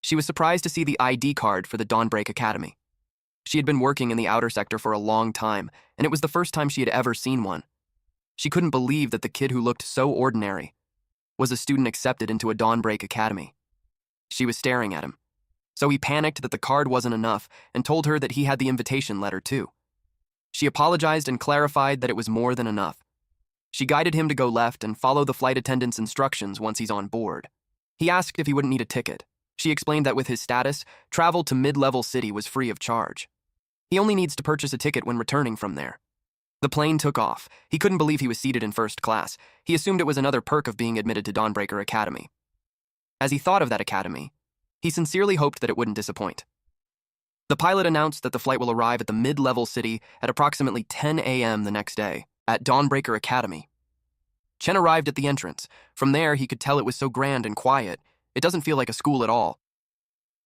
She was surprised to see the ID card for the Dawnbreak Academy. She had been working in the outer sector for a long time, and it was the first time she had ever seen one. She couldn't believe that the kid who looked so ordinary was a student accepted into a Dawnbreak academy. She was staring at him. So he panicked that the card wasn't enough and told her that he had the invitation letter too. She apologized and clarified that it was more than enough. She guided him to go left and follow the flight attendant's instructions once he's on board. He asked if he wouldn't need a ticket. She explained that with his status, travel to mid-level city was free of charge. He only needs to purchase a ticket when returning from there. The plane took off. He couldn't believe he was seated in first class. He assumed it was another perk of being admitted to Dawnbreaker Academy. As he thought of that academy, he sincerely hoped that it wouldn't disappoint. The pilot announced that the flight will arrive at the mid-level city at approximately 10 a.m. the next day, at Dawnbreaker Academy. Chen arrived at the entrance. From there, he could tell it was so grand and quiet. It doesn't feel like a school at all.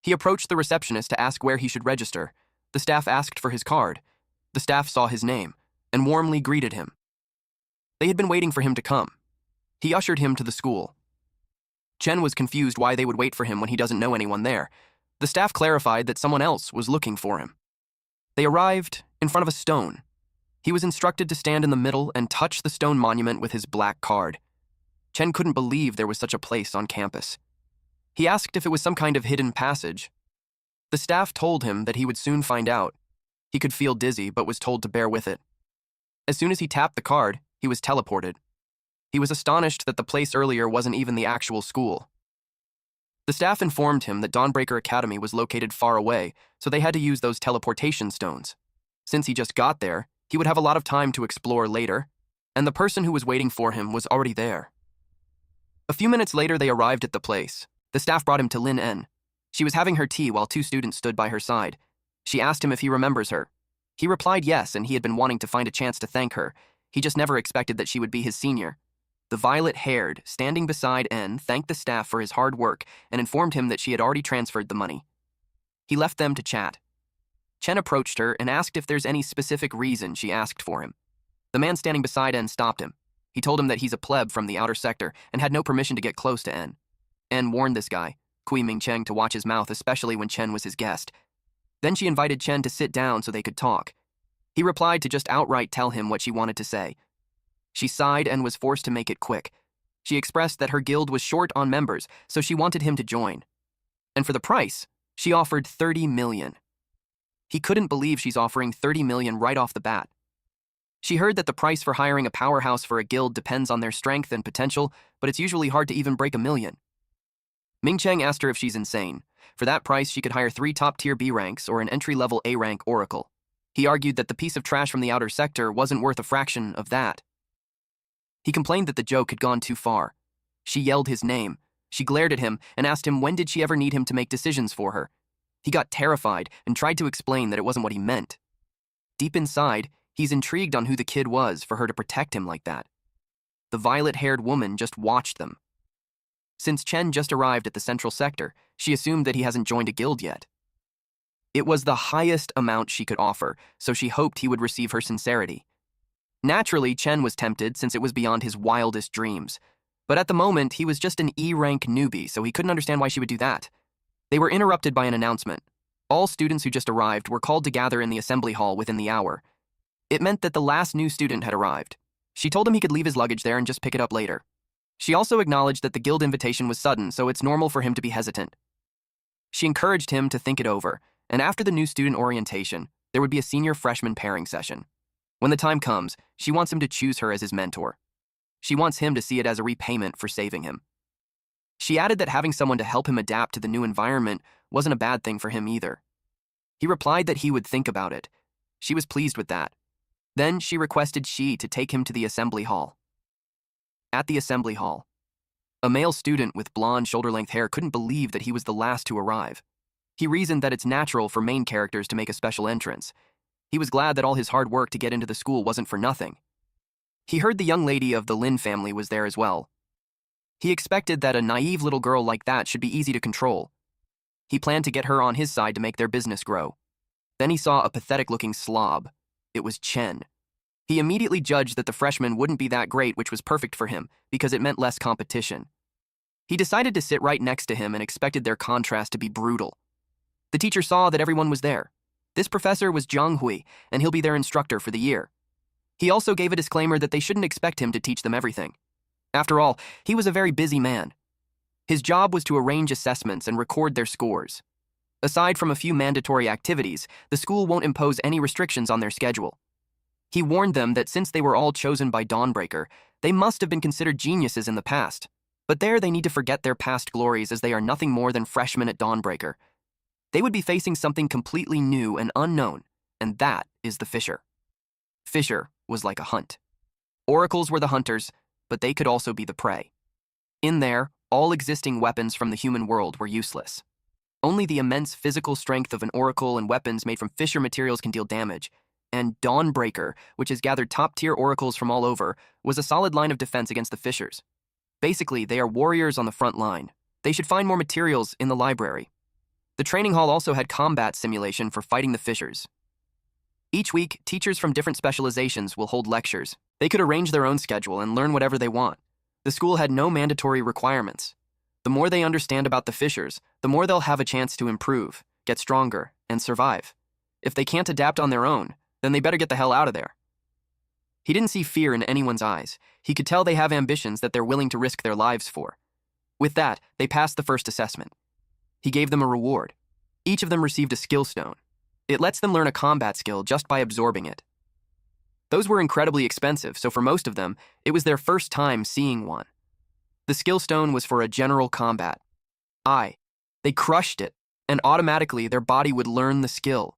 He approached the receptionist to ask where he should register. The staff asked for his card. The staff saw his name and warmly greeted him. They had been waiting for him to come. He ushered him to the school. Chen was confused why they would wait for him when he doesn't know anyone there. The staff clarified that someone else was looking for him. They arrived in front of a stone. He was instructed to stand in the middle and touch the stone monument with his black card. Chen couldn't believe there was such a place on campus. He asked if it was some kind of hidden passage. The staff told him that he would soon find out. He could feel dizzy, but was told to bear with it. As soon as he tapped the card, he was teleported. He was astonished that the place earlier wasn't even the actual school. The staff informed him that Dawnbreaker Academy was located far away, so they had to use those teleportation stones. Since he just got there, he would have a lot of time to explore later, and the person who was waiting for him was already there. A few minutes later, they arrived at the place. The staff brought him to Lin En. She was having her tea while two students stood by her side. She asked him if he remembers her. He replied yes, and he had been wanting to find a chance to thank her. He just never expected that she would be his senior. The violet-haired, standing beside En, thanked the staff for his hard work and informed him that she had already transferred the money. He left them to chat. Chen approached her and asked if there's any specific reason she asked for him. The man standing beside En stopped him. He told him that he's a pleb from the outer sector and had no permission to get close to En. En warned this guy, Kui Ming Cheng, to watch his mouth, especially when Chen was his guest. Then she invited Chen to sit down so they could talk. He replied to just outright tell him what she wanted to say. She sighed and was forced to make it quick. She expressed that her guild was short on members, so she wanted him to join. And for the price, she offered 30 million. He couldn't believe she's offering 30 million right off the bat. She heard that the price for hiring a powerhouse for a guild depends on their strength and potential, but it's usually hard to even break 1 million. Ming Cheng asked her if she's insane. For that price, she could hire 3 top-tier B ranks or an entry-level A rank oracle. He argued that the piece of trash from the outer sector wasn't worth a fraction of that. He complained that the joke had gone too far. She yelled his name. She glared at him and asked him when did she ever need him to make decisions for her. He got terrified and tried to explain that it wasn't what he meant. Deep inside, he's intrigued on who the kid was for her to protect him like that. The violet-haired woman just watched them. Since Chen just arrived at the central sector, she assumed that he hasn't joined a guild yet. It was the highest amount she could offer, so she hoped he would receive her sincerity. Naturally, Chen was tempted since it was beyond his wildest dreams. But at the moment, he was just an E-rank newbie, so he couldn't understand why she would do that. They were interrupted by an announcement. All students who just arrived were called to gather in the assembly hall within the hour. It meant that the last new student had arrived. She told him he could leave his luggage there and just pick it up later. She also acknowledged that the guild invitation was sudden, so it's normal for him to be hesitant. She encouraged him to think it over, and after the new student orientation, there would be a senior freshman pairing session. When the time comes, she wants him to choose her as his mentor. She wants him to see it as a repayment for saving him. She added that having someone to help him adapt to the new environment wasn't a bad thing for him either. He replied that he would think about it. She was pleased with that. Then she requested Shi to take him to the assembly hall. At the assembly hall, a male student with blonde shoulder-length hair couldn't believe that he was the last to arrive. He reasoned that it's natural for main characters to make a special entrance. He was glad that all his hard work to get into the school wasn't for nothing. He heard the young lady of the Lin family was there as well. He expected that a naive little girl like that should be easy to control. He planned to get her on his side to make their business grow. Then he saw a pathetic-looking slob. It was Chen. He immediately judged that the freshman wouldn't be that great, which was perfect for him, because it meant less competition. He decided to sit right next to him and expected their contrast to be brutal. The teacher saw that everyone was there. This professor was Zhang Hui, and he'll be their instructor for the year. He also gave a disclaimer that they shouldn't expect him to teach them everything. After all, he was a very busy man. His job was to arrange assessments and record their scores. Aside from a few mandatory activities, the school won't impose any restrictions on their schedule. He warned them that since they were all chosen by Dawnbreaker, they must have been considered geniuses in the past. But there they need to forget their past glories as they are nothing more than freshmen at Dawnbreaker. They would be facing something completely new and unknown, and that is the Fisher. Fisher was like a hunt. Oracles were the hunters, but they could also be the prey. In there, all existing weapons from the human world were useless. Only the immense physical strength of an oracle and weapons made from Fisher materials can deal damage, and Dawnbreaker, which has gathered top-tier oracles from all over, was a solid line of defense against the Fishers. Basically, they are warriors on the front line. They should find more materials in the library. The training hall also had combat simulation for fighting the Fishers. Each week, teachers from different specializations will hold lectures. They could arrange their own schedule and learn whatever they want. The school had no mandatory requirements. The more they understand about the Fishers, the more they'll have a chance to improve, get stronger, and survive. If they can't adapt on their own, then they better get the hell out of there. He didn't see fear in anyone's eyes. He could tell they have ambitions that they're willing to risk their lives for. With that, they passed the first assessment. He gave them a reward. Each of them received a skill stone. It lets them learn a combat skill just by absorbing it. Those were incredibly expensive, so for most of them, it was their first time seeing one. The skill stone was for a general combat. They crushed it, and automatically their body would learn the skill.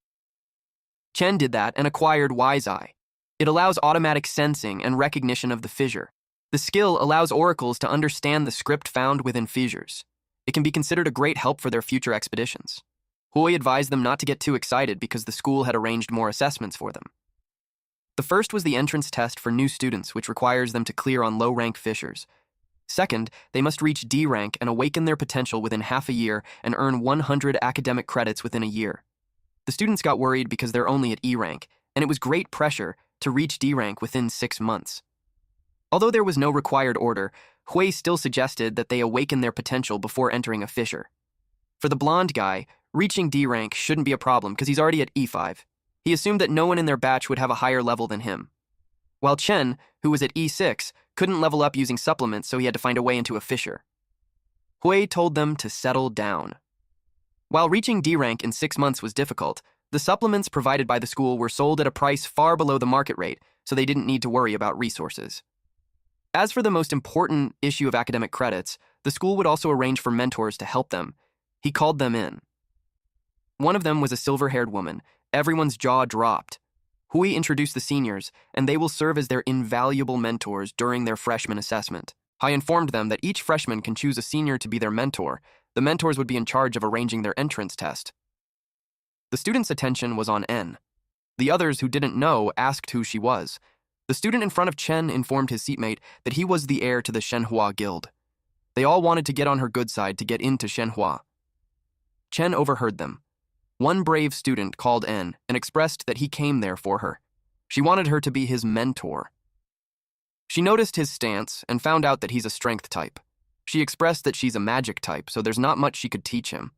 Chen did that and acquired Wise Eye. It allows automatic sensing and recognition of the fissure. The skill allows oracles to understand the script found within fissures. It can be considered a great help for their future expeditions. Hui advised them not to get too excited because the school had arranged more assessments for them. The first was the entrance test for new students, which requires them to clear on low-rank fissures. Second, they must reach D rank and awaken their potential within half a year and earn 100 academic credits within a year. The students got worried because they're only at E rank, and it was great pressure to reach D rank within 6 months. Although there was no required order, Hui still suggested that they awaken their potential before entering a fissure. For the blonde guy, reaching D rank shouldn't be a problem because he's already at E5. He assumed that no one in their batch would have a higher level than him. While Chen, who was at E6, couldn't level up using supplements, so he had to find a way into a fissure. Hui told them to settle down. While reaching D rank in 6 months was difficult, the supplements provided by the school were sold at a price far below the market rate, so they didn't need to worry about resources. As for the most important issue of academic credits, the school would also arrange for mentors to help them. He called them in. One of them was a silver-haired woman. Everyone's jaw dropped. Hui introduced the seniors, and they will serve as their invaluable mentors during their freshman assessment. I informed them that each freshman can choose a senior to be their mentor. The mentors would be in charge of arranging their entrance test. The students' attention was on N. The others who didn't know asked who she was. The student in front of Chen informed his seatmate that he was the heir to the Shenhua Guild. They all wanted to get on her good side to get into Shenhua. Chen overheard them. One brave student called N and expressed that he came there for her. She wanted her to be his mentor. She noticed his stance and found out that he's a strength type. She expressed that she's a magic type, so there's not much she could teach him.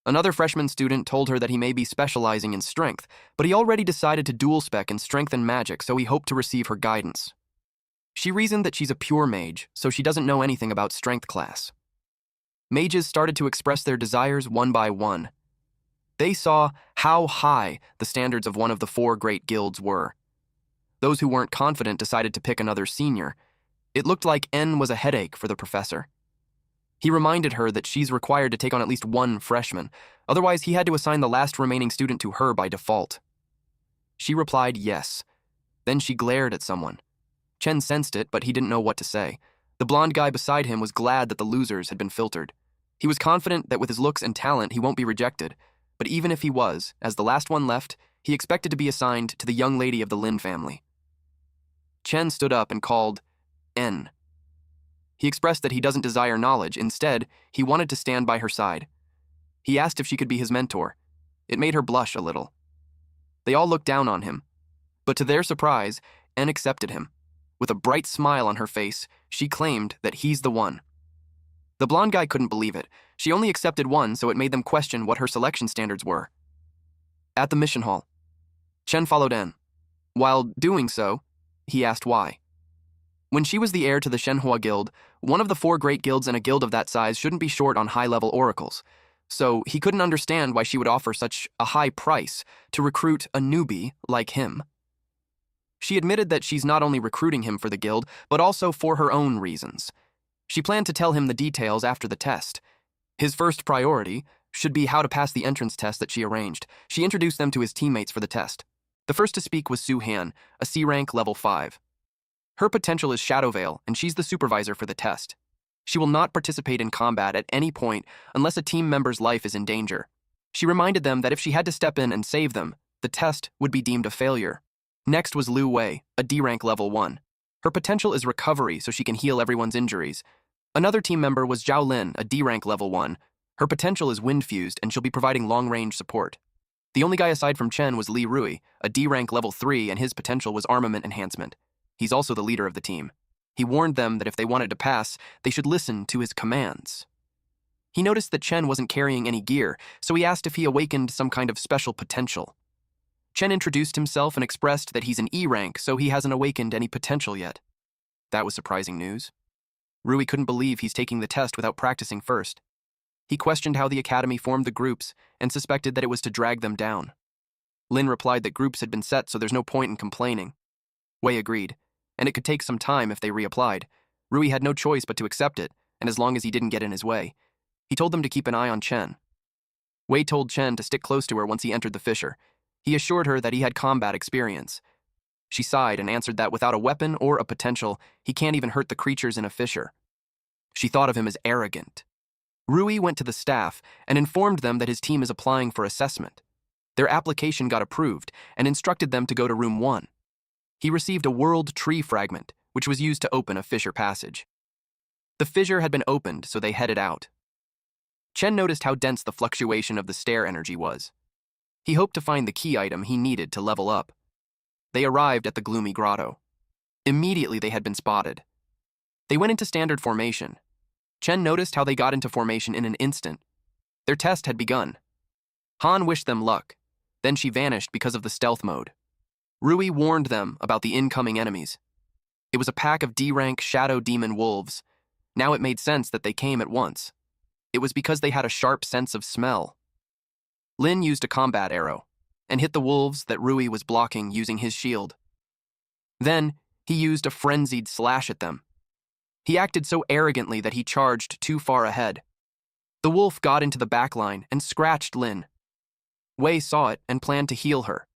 Another freshman student told her that he may be specializing in strength, but he already decided to dual spec in strength and magic, so he hoped to receive her guidance. She reasoned that she's a pure mage, so she doesn't know anything about strength class. Mages started to express their desires one by one. They saw how high the standards of one of the 4 great guilds were. Those who weren't confident decided to pick another senior. It looked like N was a headache for the professor. He reminded her that she's required to take on at least 1 freshman, otherwise he had to assign the last remaining student to her by default. She replied yes. Then she glared at someone. Chen sensed it, but he didn't know what to say. The blonde guy beside him was glad that the losers had been filtered. He was confident that with his looks and talent he won't be rejected, but even if he was, as the last one left, he expected to be assigned to the young lady of the Lin family. Chen stood up and called N. He expressed that he doesn't desire knowledge. Instead, he wanted to stand by her side. He asked if she could be his mentor. It made her blush a little. They all looked down on him. But to their surprise, N accepted him. With a bright smile on her face, she claimed that he's the one. The blonde guy couldn't believe it. She only accepted one, so it made them question what her selection standards were. At the mission hall. Chen followed in. While doing so, he asked why. When she was the heir to the Shenhua Guild, one of the 4 great guilds in a guild of that size shouldn't be short on high-level oracles, so he couldn't understand why she would offer such a high price to recruit a newbie like him. She admitted that she's not only recruiting him for the guild, but also for her own reasons. She planned to tell him the details after the test. His first priority should be how to pass the entrance test that she arranged. She introduced them to his teammates for the test. The first to speak was Su Han, a C-rank level 5. Her potential is Shadow Veil, and she's the supervisor for the test. She will not participate in combat at any point unless a team member's life is in danger. She reminded them that if she had to step in and save them, the test would be deemed a failure. Next was Lu Wei, a D-rank level 1. Her potential is recovery, so she can heal everyone's injuries. Another team member was Zhao Lin, a D-rank level 1. Her potential is wind-fused, and she'll be providing long-range support. The only guy aside from Chen was Li Rui, a D-rank level 3, and his potential was armament enhancement. He's also the leader of the team. He warned them that if they wanted to pass, they should listen to his commands. He noticed that Chen wasn't carrying any gear, so he asked if he awakened some kind of special potential. Chen introduced himself and expressed that he's an E-rank, so he hasn't awakened any potential yet. That was surprising news. Rui couldn't believe he's taking the test without practicing first. He questioned how the academy formed the groups and suspected that it was to drag them down. Lin replied that groups had been set, so there's no point in complaining. Wei agreed, and it could take some time if they reapplied. Rui had no choice but to accept it, and as long as he didn't get in his way. He told them to keep an eye on Chen. Wei told Chen to stick close to her once he entered the fissure. He assured her that he had combat experience. She sighed and answered that without a weapon or a potential, he can't even hurt the creatures in a fissure. She thought of him as arrogant. Rui went to the staff and informed them that his team is applying for assessment. Their application got approved and instructed them to go to room 1. He received a world tree fragment, which was used to open a fissure passage. The fissure had been opened, so they headed out. Chen noticed how dense the fluctuation of the stair energy was. He hoped to find the key item he needed to level up. They arrived at the gloomy grotto. Immediately they had been spotted. They went into standard formation. Chen noticed how they got into formation in an instant. Their test had begun. Han wished them luck. Then she vanished because of the stealth mode. Rui warned them about the incoming enemies. It was a pack of D-rank shadow demon wolves. Now it made sense that they came at once. It was because they had a sharp sense of smell. Lin used a combat arrow and hit the wolves that Rui was blocking using his shield. Then he used a frenzied slash at them. He acted so arrogantly that he charged too far ahead. The wolf got into the backline and scratched Lin. Wei saw it and planned to heal her.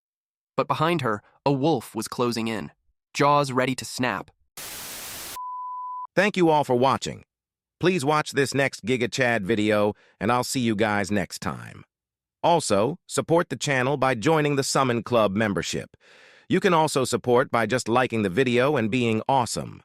But behind her, a wolf was closing in, jaws ready to snap. Thank you all for watching. Please watch this next Giga Chad video, and I'll see you guys next time. Also, support the channel by joining the Summon Club membership. You can also support by just liking the video and being awesome.